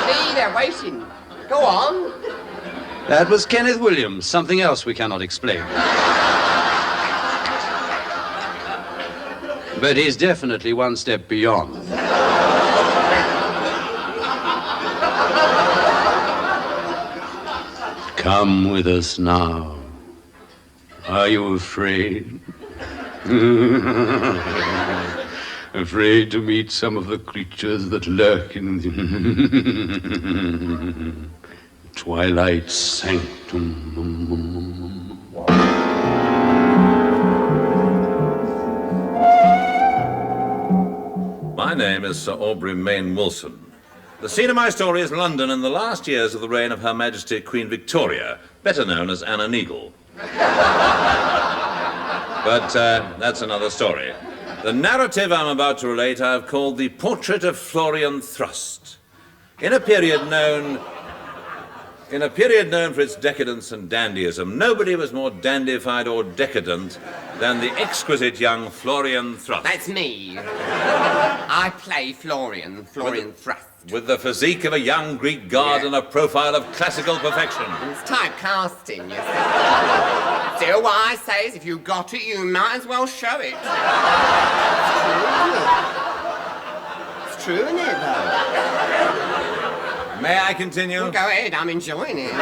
[SPEAKER 9] See, they're waiting. Go on.
[SPEAKER 2] That was Kenneth Williams, something else we cannot explain. But he's definitely one step beyond. Come with us now. Are you afraid? Afraid to meet some of the creatures that lurk in the Twilight Sanctum.
[SPEAKER 5] name is Sir Aubrey Main Wilson. The scene of my story is London in the last years of the reign of Her Majesty Queen Victoria, better known as Anna Neagle. But that's another story. The narrative I'm about to relate I've called The Portrait of Florian Thrust. In a period known for its decadence and dandyism, nobody was more dandified or decadent than the exquisite young Florian Thrust.
[SPEAKER 9] That's me. I play Florian Thrust.
[SPEAKER 5] With the physique of a young Greek god and a profile of classical perfection.
[SPEAKER 9] It's typecasting, you see. Still, what I say is if you got it, you might as well show it. It's true, isn't it, though?
[SPEAKER 5] May I continue?
[SPEAKER 9] Well, go ahead, I'm enjoying it.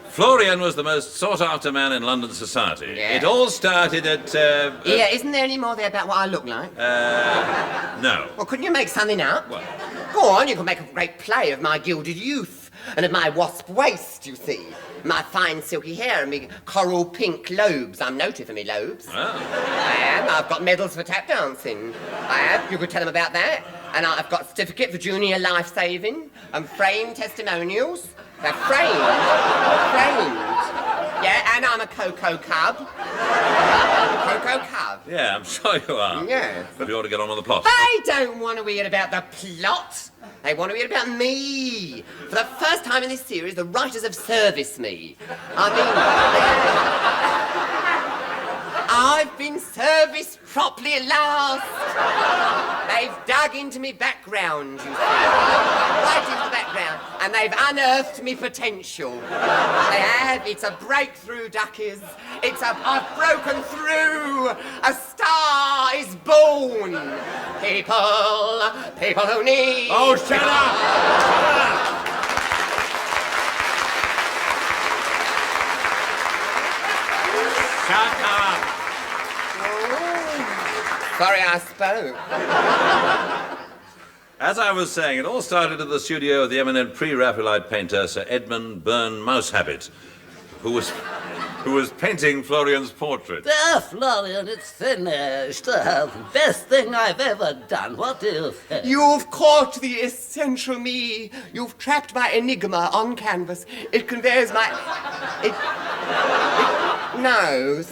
[SPEAKER 5] Florian was the most sought-after man in London society.
[SPEAKER 9] Yeah.
[SPEAKER 5] It all started at...
[SPEAKER 9] Yeah, isn't there any more there about what I look like?
[SPEAKER 5] No.
[SPEAKER 9] Well, couldn't you make something up?
[SPEAKER 5] What?
[SPEAKER 9] Go on, you can make a great play of my gilded youth and of my wasp waist, you see. My fine silky hair and me coral pink lobes. I'm noted for me lobes.
[SPEAKER 5] Oh.
[SPEAKER 9] I am. I've got medals for tap dancing. I have. You could tell them about that. And I've got certificate for junior life-saving and framed testimonials. They're framed. Yeah, and I'm a Cocoa Cub. Cocoa Cub.
[SPEAKER 5] Yeah, I'm sure you are.
[SPEAKER 9] Yeah.
[SPEAKER 5] But we ought to get on with the plot.
[SPEAKER 9] They don't want to hear about the plot. They want to hear about me. For the first time in this series, the writers have serviced me. I've been serviced properly at last. They've dug into me background, you see. Right into the background. And they've unearthed me potential. They have. It's a breakthrough, duckies. I've broken through. A star is born. People who need...
[SPEAKER 5] Oh, shut up! Shut up!
[SPEAKER 9] Sorry I spoke.
[SPEAKER 5] As I was saying, it all started at the studio of the eminent pre-Raphaelite painter Sir Edmund Byrne Mousehabit, who was painting Florian's portrait.
[SPEAKER 20] There, Florian, it's finished. Best thing I've ever done. What do you think?
[SPEAKER 9] You've caught the essential me. You've trapped my enigma on canvas. It conveys my... No.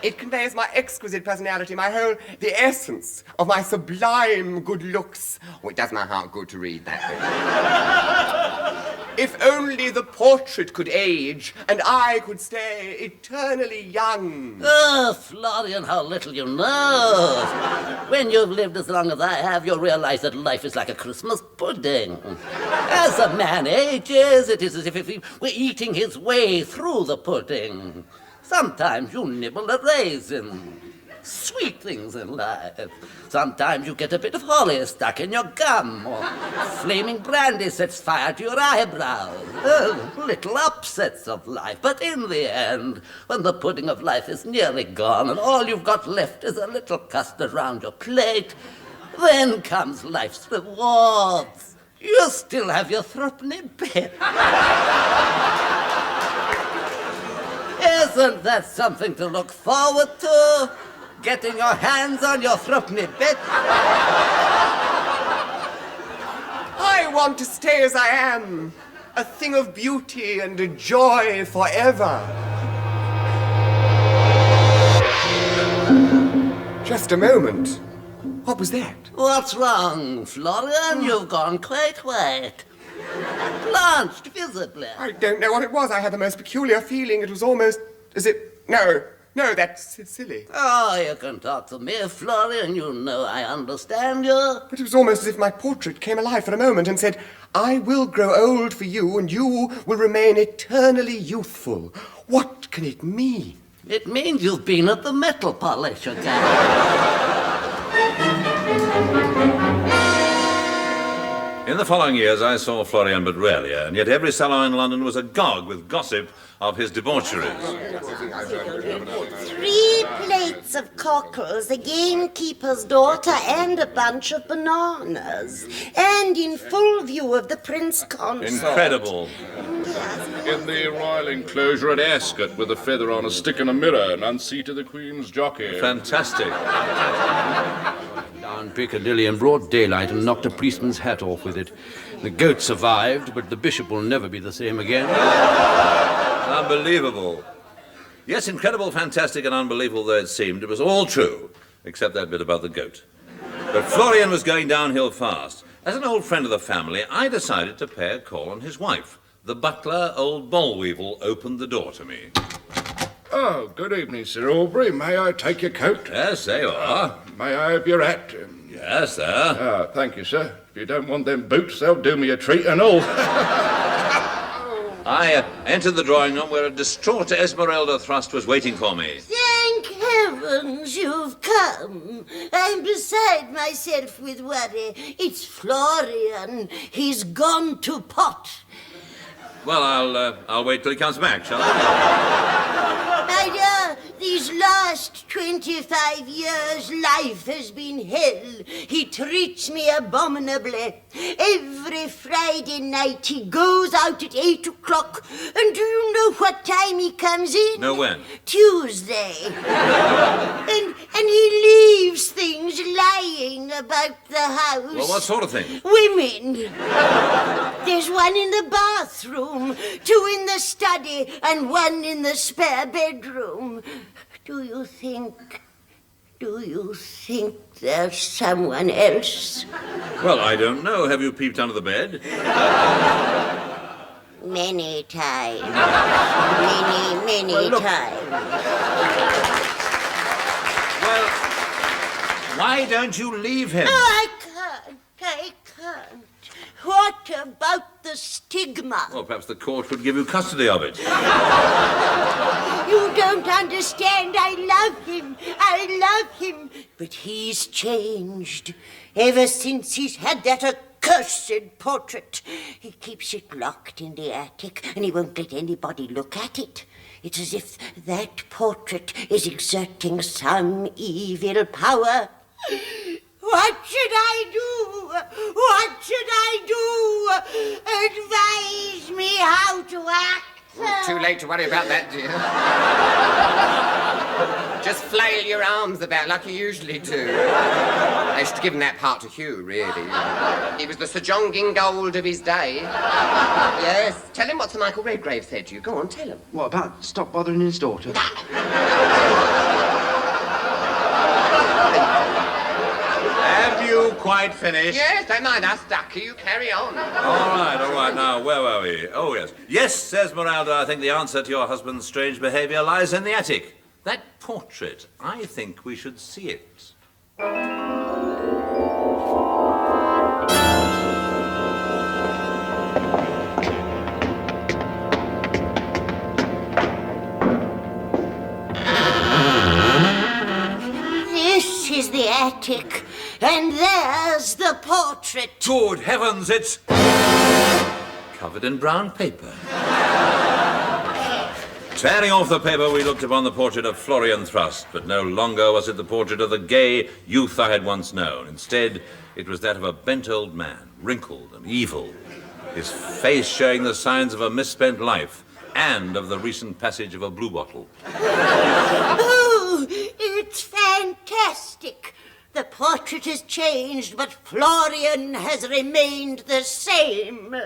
[SPEAKER 9] It conveys my exquisite personality, the essence of my sublime good looks. Oh, it does my heart good to read that. If only the portrait could age, and I could stay eternally young.
[SPEAKER 20] Oh, Florian, how little you know. When you've lived as long as I have, you'll realize that life is like a Christmas pudding. As a man ages, it is as if he were eating his way through the pudding. Sometimes you nibble a raisin. Sweet things in life. Sometimes you get a bit of holly stuck in your gum, or flaming brandy sets fire to your eyebrows. Little upsets of life. But in the end, when the pudding of life is nearly gone and all you've got left is a little custard round your plate, then comes life's rewards. You still have your threepenny bit. Isn't that something to look forward to? Getting your hands on your threepenny bit?
[SPEAKER 9] I want to stay as I am, a thing of beauty and a joy forever. Just a moment. What was that?
[SPEAKER 20] What's wrong, Florian? You've gone quite white. Blanched visibly.
[SPEAKER 9] I don't know what it was. I had the most peculiar feeling. It was almost as if... No, that's silly.
[SPEAKER 20] Oh, you can talk to me, Florian. You know I understand you.
[SPEAKER 9] But it was almost as if my portrait came alive for a moment and said, I will grow old for you and you will remain eternally youthful. What can it mean?
[SPEAKER 20] It means you've been at the metal polish again.
[SPEAKER 5] In the following years, I saw Florian but rarely, and yet every salon in London was agog with gossip of his debaucheries.
[SPEAKER 18] 3 plates of cockles, a gamekeeper's daughter, and a bunch of bananas. And in full view of the Prince Consort.
[SPEAKER 5] Incredible.
[SPEAKER 13] In the royal enclosure at Ascot, with a feather on a stick and a mirror, and unseated the Queen's jockey.
[SPEAKER 5] Fantastic.
[SPEAKER 8] Down Piccadilly in broad daylight and knocked a policeman's hat off with it. The goat survived, but the bishop will never be the same again.
[SPEAKER 5] Unbelievable. Yes, incredible, fantastic, and unbelievable though it seemed, it was all true, except that bit about the goat. But Florian was going downhill fast. As an old friend of the family, I decided to pay a call on his wife. The butler, old Bollweevil, opened the door to me.
[SPEAKER 13] Oh, good evening, Sir Aubrey. May I take your coat?
[SPEAKER 5] Yes, there you are.
[SPEAKER 13] May I have your hat?
[SPEAKER 5] Yes, there.
[SPEAKER 13] Thank you, sir. If you don't want them boots, they'll do me a treat and all.
[SPEAKER 5] I entered the drawing room where a distraught Esmeralda Thrust was waiting for me.
[SPEAKER 18] Thank heavens you've come. I'm beside myself with worry. It's Florian. He's gone to pot.
[SPEAKER 5] Well, I'll wait till he comes back, shall I?
[SPEAKER 18] My dear, these last 25 years life has been hell. He treats me abominably. Every Friday night he goes out at 8 o'clock. And do you know what time he comes in?
[SPEAKER 5] No, when?
[SPEAKER 18] Tuesday. and he leaves things lying about the house.
[SPEAKER 5] Well, what sort of thing?
[SPEAKER 18] Women. There's one in the bathroom, 2 in the study, and 1 in the spare bedroom. Do you think there's someone else?
[SPEAKER 5] Well, I don't know. Have you peeped under the bed?
[SPEAKER 18] Many times. Many times.
[SPEAKER 5] Well, why don't you leave him?
[SPEAKER 18] No, I can't. What about the stigma?
[SPEAKER 5] Well, perhaps the court could give you custody of it.
[SPEAKER 18] You don't understand. I love him. But he's changed. Ever since he's had that accursed portrait. He keeps it locked in the attic, and he won't let anybody look at it. It's as if that portrait is exerting some evil power. What should I do? Advise me how to act.
[SPEAKER 9] Too late to worry about that, dear. Just flail your arms about like you usually do. They should have given that part to Hugh, really. He was the Sir John Gingold of his day. Yes. Tell him what Sir Michael Redgrave said to you. Go on, tell him.
[SPEAKER 8] What about stop bothering his daughter?
[SPEAKER 5] Have you quite finished?
[SPEAKER 9] Yes, don't mind us, Ducky. You carry on.
[SPEAKER 5] All right. Now, where were we? Oh, yes. Yes, Esmeralda, I think the answer to your husband's strange behavior lies in the attic. That portrait, I think we should see it.
[SPEAKER 18] This is the attic, and there's the portrait.
[SPEAKER 5] Good heavens, it's covered in brown paper. Tearing off the paper, we looked upon the portrait of Florian Thrust, but no longer was it the portrait of the gay youth I had once known. Instead, it was that of a bent old man, wrinkled and evil, his face showing the signs of a misspent life and of the recent passage of a blue bottle.
[SPEAKER 18] Oh, it's fantastic. The portrait has changed, but Florian has remained the same.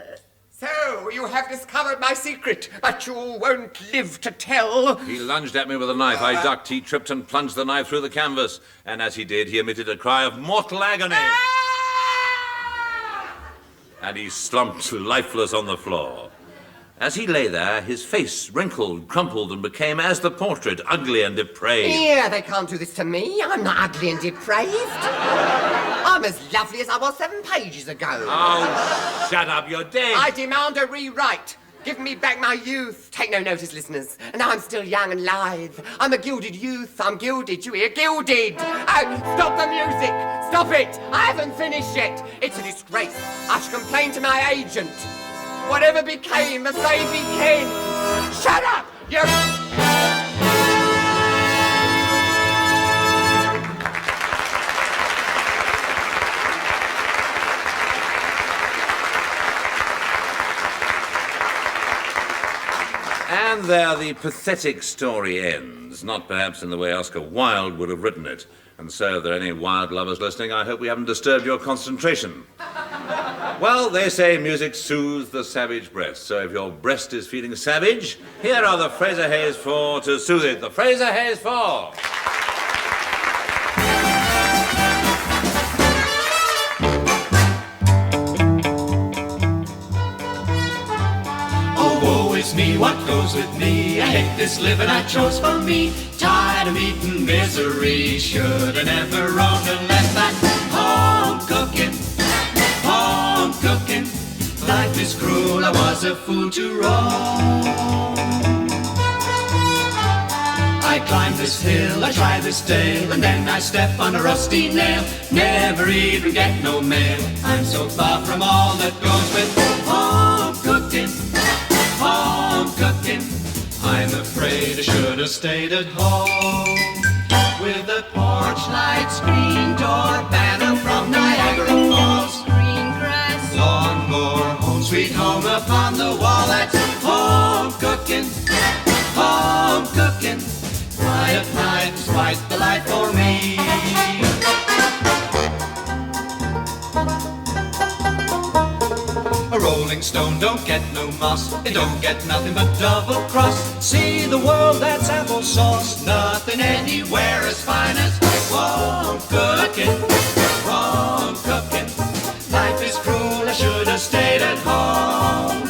[SPEAKER 9] So, you have discovered my secret, but you won't live to tell.
[SPEAKER 5] He lunged at me with a knife. I ducked. He tripped and plunged the knife through the canvas. And as he did, he emitted a cry of mortal agony. And he slumped lifeless on the floor. As he lay there, his face wrinkled, crumpled, and became, as the portrait, ugly and depraved.
[SPEAKER 9] Yeah, they can't do this to me. I'm not ugly and depraved. I'm as lovely as I was 7 pages ago.
[SPEAKER 5] Oh, shut up, you're dead.
[SPEAKER 9] I demand a rewrite. Give me back my youth. Take no notice, listeners. And now I'm still young and lithe. I'm a gilded youth. I'm gilded. You hear? Gilded. Oh, stop the music. Stop it. I haven't finished yet. It's a disgrace. I shall complain to my agent. Whatever became of baby Ken? Shut up, you...
[SPEAKER 5] And there the pathetic story ends, not perhaps in the way Oscar Wilde would have written it. And so, if there are any Wilde lovers listening, I hope we haven't disturbed your concentration. Well, they say music soothes the savage breast. So if your breast is feeling savage, here are the Fraser Hayes Four to soothe it. The Fraser Hayes Four.
[SPEAKER 10] It's me, what goes with me? I hate this living I chose for me. Tired of eating misery. Should have never roamed and left that home cooking. Home cooking. Life is cruel, I was a fool to roam. I climb this hill, I try this dale, and then I step on a rusty nail. Never even get no mail. I'm so far from all that goes with home cooking. Home cooking. I'm afraid I should have stayed at home. With a porch light, screen door, banner from Niagara Falls, green grass, lawnmower, home sweet home upon the wall. That's home cooking. Home cooking. Quiet night is quite the life for me. A rolling stone don't get no moss. It don't get nothing but double cross. See the world, that's applesauce. Nothing anywhere as fine as home cooking. Home cooking. Life is cruel, I should have stayed at home.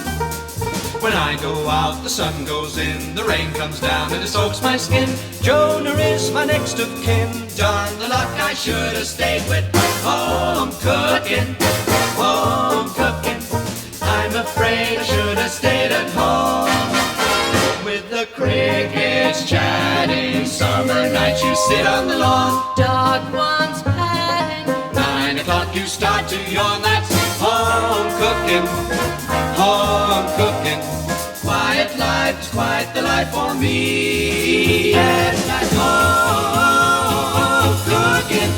[SPEAKER 10] When I go out, the sun goes in, the rain comes down and it soaks my skin. Jonah is my next of kin. Darn the luck, I should have stayed with home cooking. Home cooking. I'm afraid I should have stayed at home. With the crickets chatting, summer nights you sit on the lawn. Dog wants patting. 9 o'clock you start to yawn. That's home cooking. Home cooking. Quiet life's quite the life for me. Yes, that's home cooking.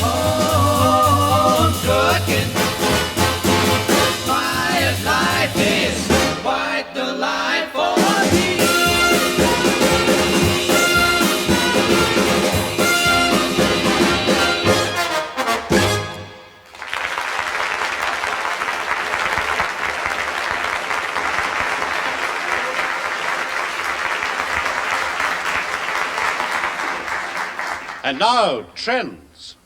[SPEAKER 10] Home cooking. Life is quite the life for me.
[SPEAKER 1] And now, trends.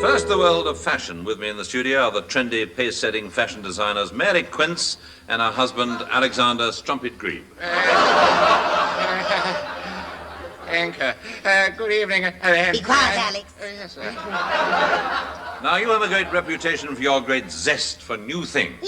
[SPEAKER 5] First, the world of fashion. With me in the studio are the trendy, pace-setting fashion designers Mary Quince and her husband, Alexander Strumpet Grebe.
[SPEAKER 11] Anchor. Good evening.
[SPEAKER 18] Be quiet, Alex.
[SPEAKER 11] Yes, sir.
[SPEAKER 5] Now, you have a great reputation for your great zest for new things.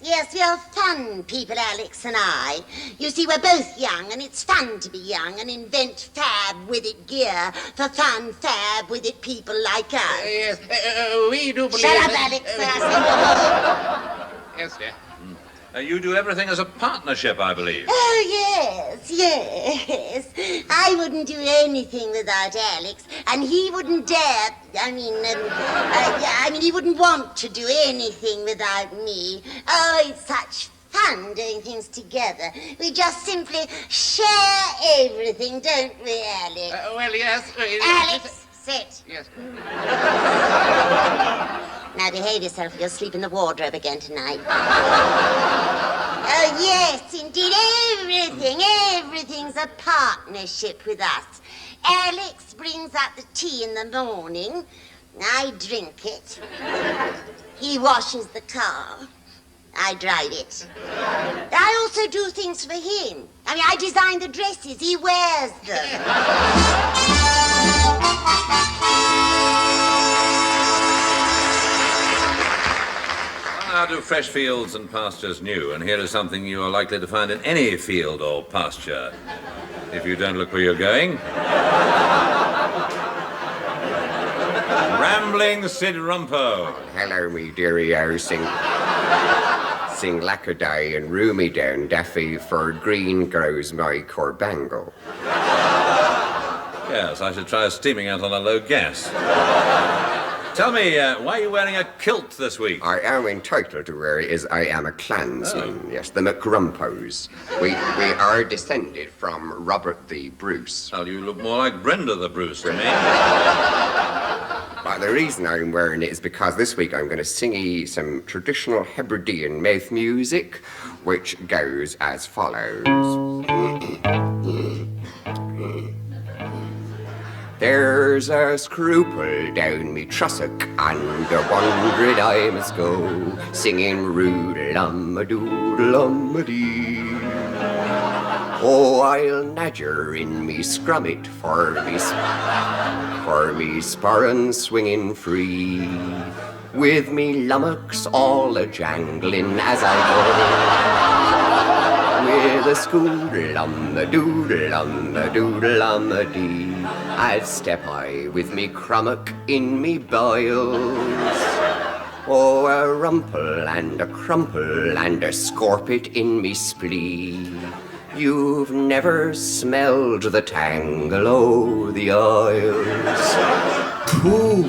[SPEAKER 18] Yes, we are fun people, Alex and I. You see, we're both young, and it's fun to be young and invent fab-with-it gear for fun, fab-with-it people like us.
[SPEAKER 11] Yes, we do believe...
[SPEAKER 18] Shut up, Alex.
[SPEAKER 11] Yes, dear.
[SPEAKER 5] You do everything as a partnership, I believe.
[SPEAKER 18] Oh, yes. I wouldn't do anything without Alex, and he wouldn't dare. He wouldn't want to do anything without me. Oh, it's such fun doing things together. We just simply share everything, don't we, Alex?
[SPEAKER 11] Well, yes.
[SPEAKER 18] Alex, sit.
[SPEAKER 11] Yes.
[SPEAKER 18] Now behave yourself, you'll sleep in the wardrobe again tonight. Oh, yes, indeed, everything's a partnership with us. Alex brings up the tea in the morning. I drink it. He washes the car. I drive it. I also do things for him. I design the dresses. He wears them.
[SPEAKER 5] now do fresh fields and pastures new, and here is something you are likely to find in any field or pasture, if you don't look where you're going. Rambling Sid Rumpo.
[SPEAKER 11] Hello, me dearie-o, sing lackaday and rue me down, daffy, for green grows my corbangle.
[SPEAKER 5] Yes, I should try steaming out on a low gas. Tell me, why are you wearing a kilt this week?
[SPEAKER 11] I am entitled to wear it as I am a clansman, yes, the McGrumpos. We are descended from Robert the Bruce.
[SPEAKER 5] Well, you look more like Brenda the Bruce to me.
[SPEAKER 11] But the reason I'm wearing it is because this week I'm going to sing ye some traditional Hebridean mouth music, which goes as follows. There's a scruple down me trussock, under 100 I must go, singing roodle-um-a-doodle-um-a-dee. Oh, I'll nadger in me scrummit for me sporran swinging free, with me lummocks all a-jangling as I go, with a scoodle-um-a-doodle-um-a-doodle-um-a-dee. I'll step I with me crummock in me boils. Oh, a rumple and a crumple and a scorpit in me splee. You've never smelled the tangle o' the Isles. Pooh!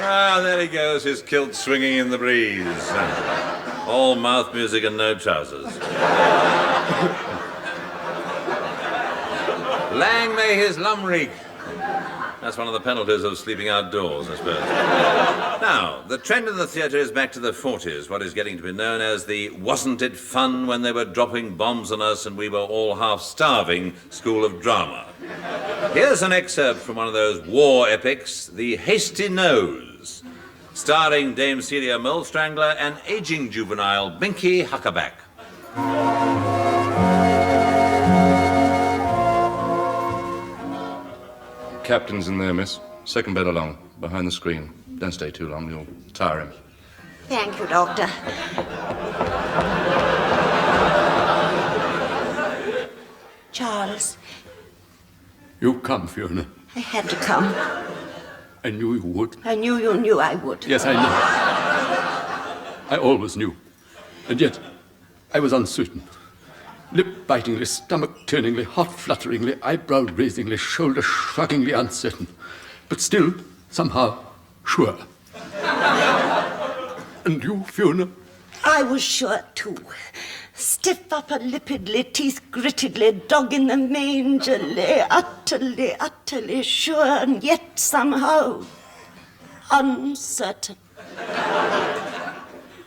[SPEAKER 5] Ah, there he goes, his kilt swinging in the breeze. All mouth music and no trousers. Lang may his lumreek. That's one of the penalties of sleeping outdoors, I suppose. Now, the trend in the theatre is back to the 40s, what is getting to be known as the wasn't it fun when they were dropping bombs on us and we were all half starving school of drama. Here's an excerpt from one of those war epics, The Hasty Nose, starring Dame Celia Molestrangler and aging juvenile Binky Huckaback.
[SPEAKER 13] Captain's in there, miss. Second bed along, behind the screen. Don't stay too long, you'll tire him.
[SPEAKER 18] Thank you, Doctor. Charles,
[SPEAKER 14] You come, Fiona.
[SPEAKER 18] I had to come.
[SPEAKER 14] I knew you would.
[SPEAKER 18] I knew you knew I would.
[SPEAKER 14] Yes, I know. I always knew. And yet, I was uncertain. Lip-bitingly, stomach-turningly, heart-flutteringly, eyebrow-raisingly, shoulder-shruggingly uncertain. But still, somehow, sure. And you, Fiona?
[SPEAKER 18] I was sure, too. Stiff upper-lippedly, teeth-grittedly, dog in the mangerly, utterly sure, and yet somehow uncertain.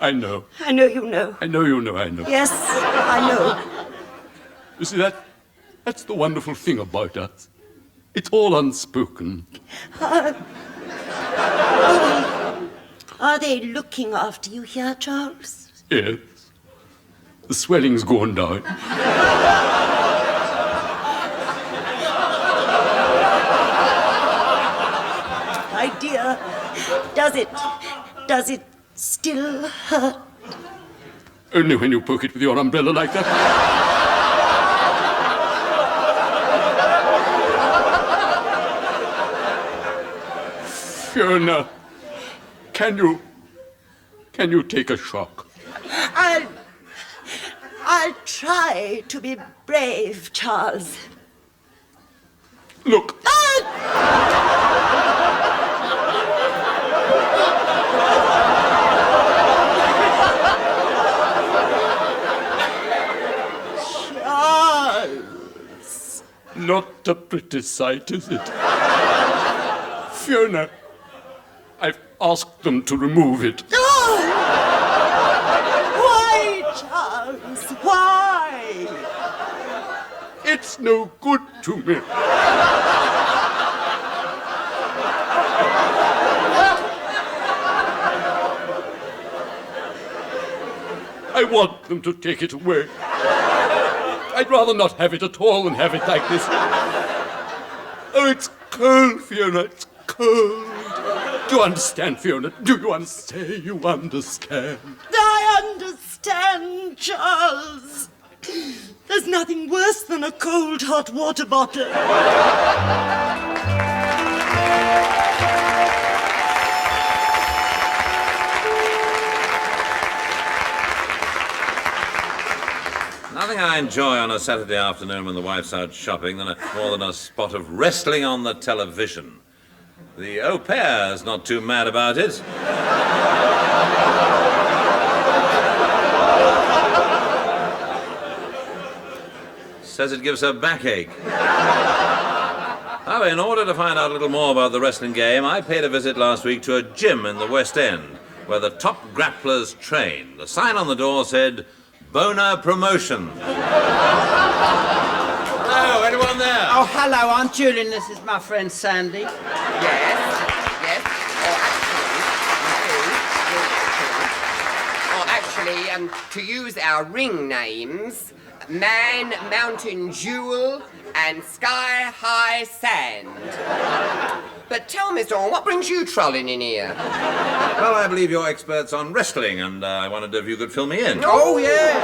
[SPEAKER 14] I know.
[SPEAKER 18] I know you know.
[SPEAKER 14] I know you know, I know.
[SPEAKER 18] Yes, I know.
[SPEAKER 14] You see, that's the wonderful thing about us. It's all unspoken.
[SPEAKER 18] Are they looking after you here, Charles?
[SPEAKER 14] Yes. The swelling's gone down.
[SPEAKER 18] My dear, does it still hurt?
[SPEAKER 14] Only when you poke it with your umbrella like that. Fiona, can you take a shock?
[SPEAKER 18] I'll try to be brave, Charles.
[SPEAKER 14] Look.
[SPEAKER 18] Charles.
[SPEAKER 14] Not a pretty sight, is it? Fiona, I've asked them to remove it.
[SPEAKER 18] Why, Charles? Why?
[SPEAKER 14] It's no good to me. I want them to take it away. I'd rather not have it at all than have it like this. Oh, it's cold, Fiona, it's cold. Do you understand, Fiona? Do you say you understand?
[SPEAKER 4] I understand, Charles. There's nothing worse than a cold hot water bottle.
[SPEAKER 5] Nothing I enjoy on a Saturday afternoon when the wife's out shopping more than a spot of wrestling on the television. The au pair's not too mad about it. Says it gives her backache. Oh, in order to find out a little more about the wrestling game, I paid a visit last week to a gym in the West End, where the top grapplers train. The sign on the door said, Boner Promotion. Hello, anyone there?
[SPEAKER 19] Oh, hello, I'm Julian. This is my friend Sandy.
[SPEAKER 9] Yes. Actually, to use our ring names, Man, Mountain Jewel, and Sky High Sand. But tell me, Mr. Horne, what brings you trolling in here?
[SPEAKER 5] Well, I believe you're experts on wrestling, and I wondered if you could fill me in.
[SPEAKER 19] Oh, yeah.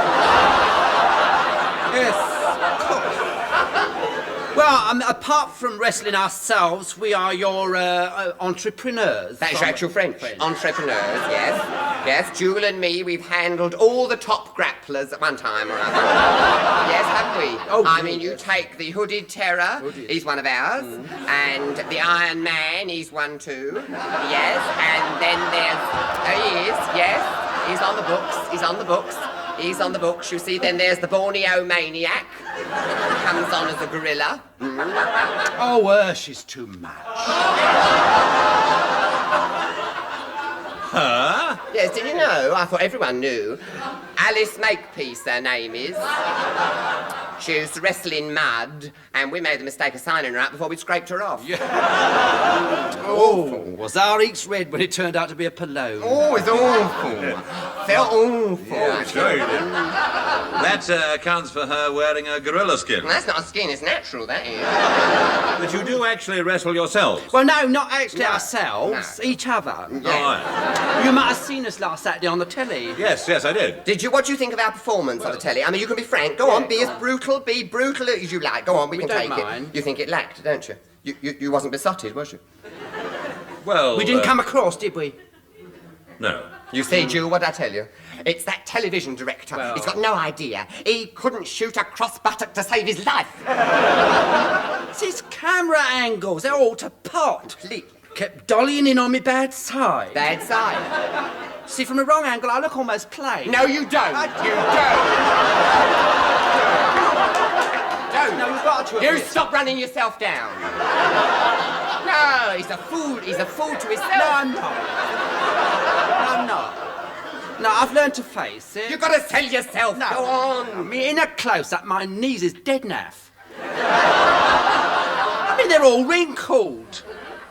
[SPEAKER 19] Yes, of course. Well, apart from wrestling ourselves, we are your entrepreneurs.
[SPEAKER 9] That's actual French. Entrepreneurs, yes. Yes, Jewel and me, we've handled all the top grapplers at one time or other. Yes, have we?
[SPEAKER 19] Oh,
[SPEAKER 9] I mean, you take the Hooded Terror, he's one of ours, and the Iron Man, he's one too. Yes, and then there's... There he is, yes. He's on the books, you see. Then there's the Borneo Maniac. Comes on as a gorilla.
[SPEAKER 19] Oh, she's too much.
[SPEAKER 5] Her?
[SPEAKER 9] Yes, did you know? I thought everyone knew. Alice Makepeace, her name is. She used to wrestle in mud, and we made the mistake of signing her out before we scraped her off.
[SPEAKER 19] Yeah. Oh, was our eeks red when it turned out to be a Palone?
[SPEAKER 9] Oh, it's awful. Felt awful.
[SPEAKER 5] Yeah, sure you did. That accounts for her wearing a gorilla skin.
[SPEAKER 9] Well, that's not a skin, it's natural, that is.
[SPEAKER 5] But you do actually wrestle yourselves?
[SPEAKER 19] Well, no, not actually ourselves, each other.
[SPEAKER 9] Yeah.
[SPEAKER 19] You might have seen us last Saturday on the telly.
[SPEAKER 5] Yes, I did.
[SPEAKER 9] Did you? What do you think of our performance on the telly? I mean, you can be frank. Go on, be as brutal as you like. Go on, we can
[SPEAKER 19] don't
[SPEAKER 9] take
[SPEAKER 19] mind.
[SPEAKER 9] it. You think it lacked, don't you? You wasn't besotted, was you?
[SPEAKER 5] Well...
[SPEAKER 19] We didn't come across, did we?
[SPEAKER 5] No.
[SPEAKER 9] You see, Jewel, what I tell you? It's that television director.
[SPEAKER 19] Well...
[SPEAKER 9] He's got no idea. He couldn't shoot a cross-buttock to save his life.
[SPEAKER 19] It's his camera angles. They're all to pot. Kept dollying in on me bad side.
[SPEAKER 9] Bad side?
[SPEAKER 19] See, from the wrong angle, I look almost plain.
[SPEAKER 9] No, you don't. You don't.
[SPEAKER 19] No, you've got to
[SPEAKER 9] You
[SPEAKER 19] admit.
[SPEAKER 9] stop running yourself down. No, he's a fool. He's a fool to himself.
[SPEAKER 19] No, I'm not. No, I've learned to face it.
[SPEAKER 9] You've got to sell yourself.
[SPEAKER 19] No.
[SPEAKER 9] Go on.
[SPEAKER 19] I mean, in a close-up, my knees is dead naff. I mean, they're all wrinkled.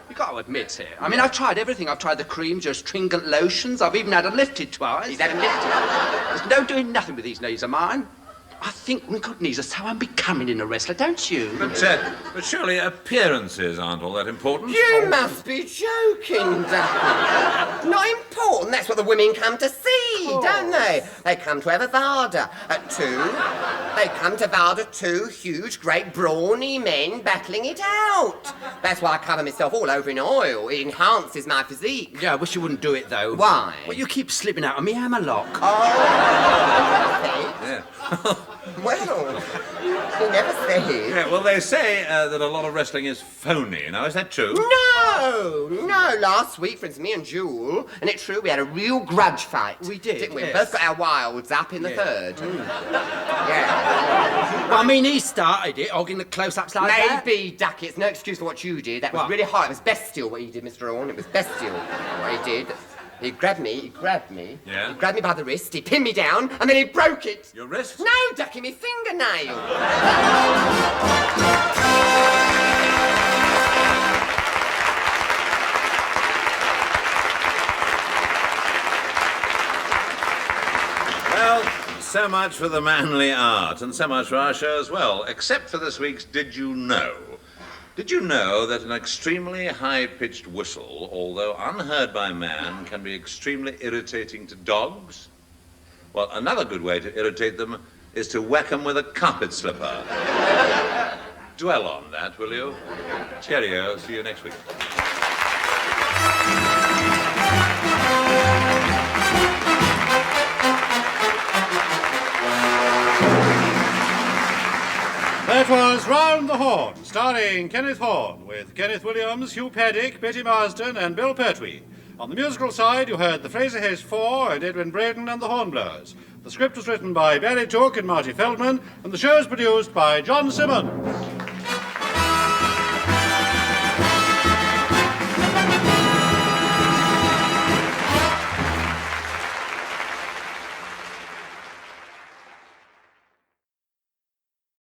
[SPEAKER 19] You've got to admit it. I mean, I've tried everything. I've tried the creams, your astringent lotions. I've even had them lifted twice.
[SPEAKER 9] He's had them lifted?
[SPEAKER 19] There's no doing nothing with these knees of mine. I think wrinkled knees are so unbecoming in a wrestler, don't you?
[SPEAKER 5] But surely appearances aren't all that important.
[SPEAKER 9] You must be joking, Ducky. Not important. That's what the women come to see, don't they? They come to have a Varda at 2. They come to Varda 2 huge, great, brawny men battling it out. That's why I cover myself all over in oil. It enhances my physique.
[SPEAKER 19] Yeah, I wish you wouldn't do it, though.
[SPEAKER 9] Why?
[SPEAKER 19] Well, you keep slipping out of me hammerlock.
[SPEAKER 9] Oh,
[SPEAKER 5] Yeah.
[SPEAKER 9] well, you never say.
[SPEAKER 5] Yeah, well, they say that a lot of wrestling is phony. Now, is that true?
[SPEAKER 9] No. Last week, for instance, me and Jewel, and it's true, we had a real grudge fight.
[SPEAKER 19] We did,
[SPEAKER 9] didn't we?
[SPEAKER 19] yes.
[SPEAKER 9] Both got our wilds up in the third. Yeah.
[SPEAKER 19] Well, I mean, he started it, hogging the close-ups like that.
[SPEAKER 9] Maybe, Ducky, it's no excuse for what you did. That was
[SPEAKER 19] What?
[SPEAKER 9] really hard. It was bestial what he did, Mr. Horne. It was bestial what he did. He grabbed me.
[SPEAKER 5] Yeah?
[SPEAKER 9] He grabbed me by the wrist, he pinned me down, and then he broke it.
[SPEAKER 5] Your wrist?
[SPEAKER 9] No, Ducky, me fingernail.
[SPEAKER 5] Well, So much for the manly art, and so much for our show as well, except for this week's Did You Know? Did you know that an extremely high-pitched whistle, although unheard by man, can be extremely irritating to dogs? Well, another good way to irritate them is to whack them with a carpet slipper. Dwell on that, will you? Cheerio. See you next week.
[SPEAKER 1] That was Round the Horne, starring Kenneth Horne, with Kenneth Williams, Hugh Paddick, Betty Marsden, and Bill Pertwee. On the musical side, you heard the Fraser Hayes Four and Edwin Braden and the Hornblowers. The script was written by Barry Cooke and Marty Feldman, and the show is produced by John Simmons.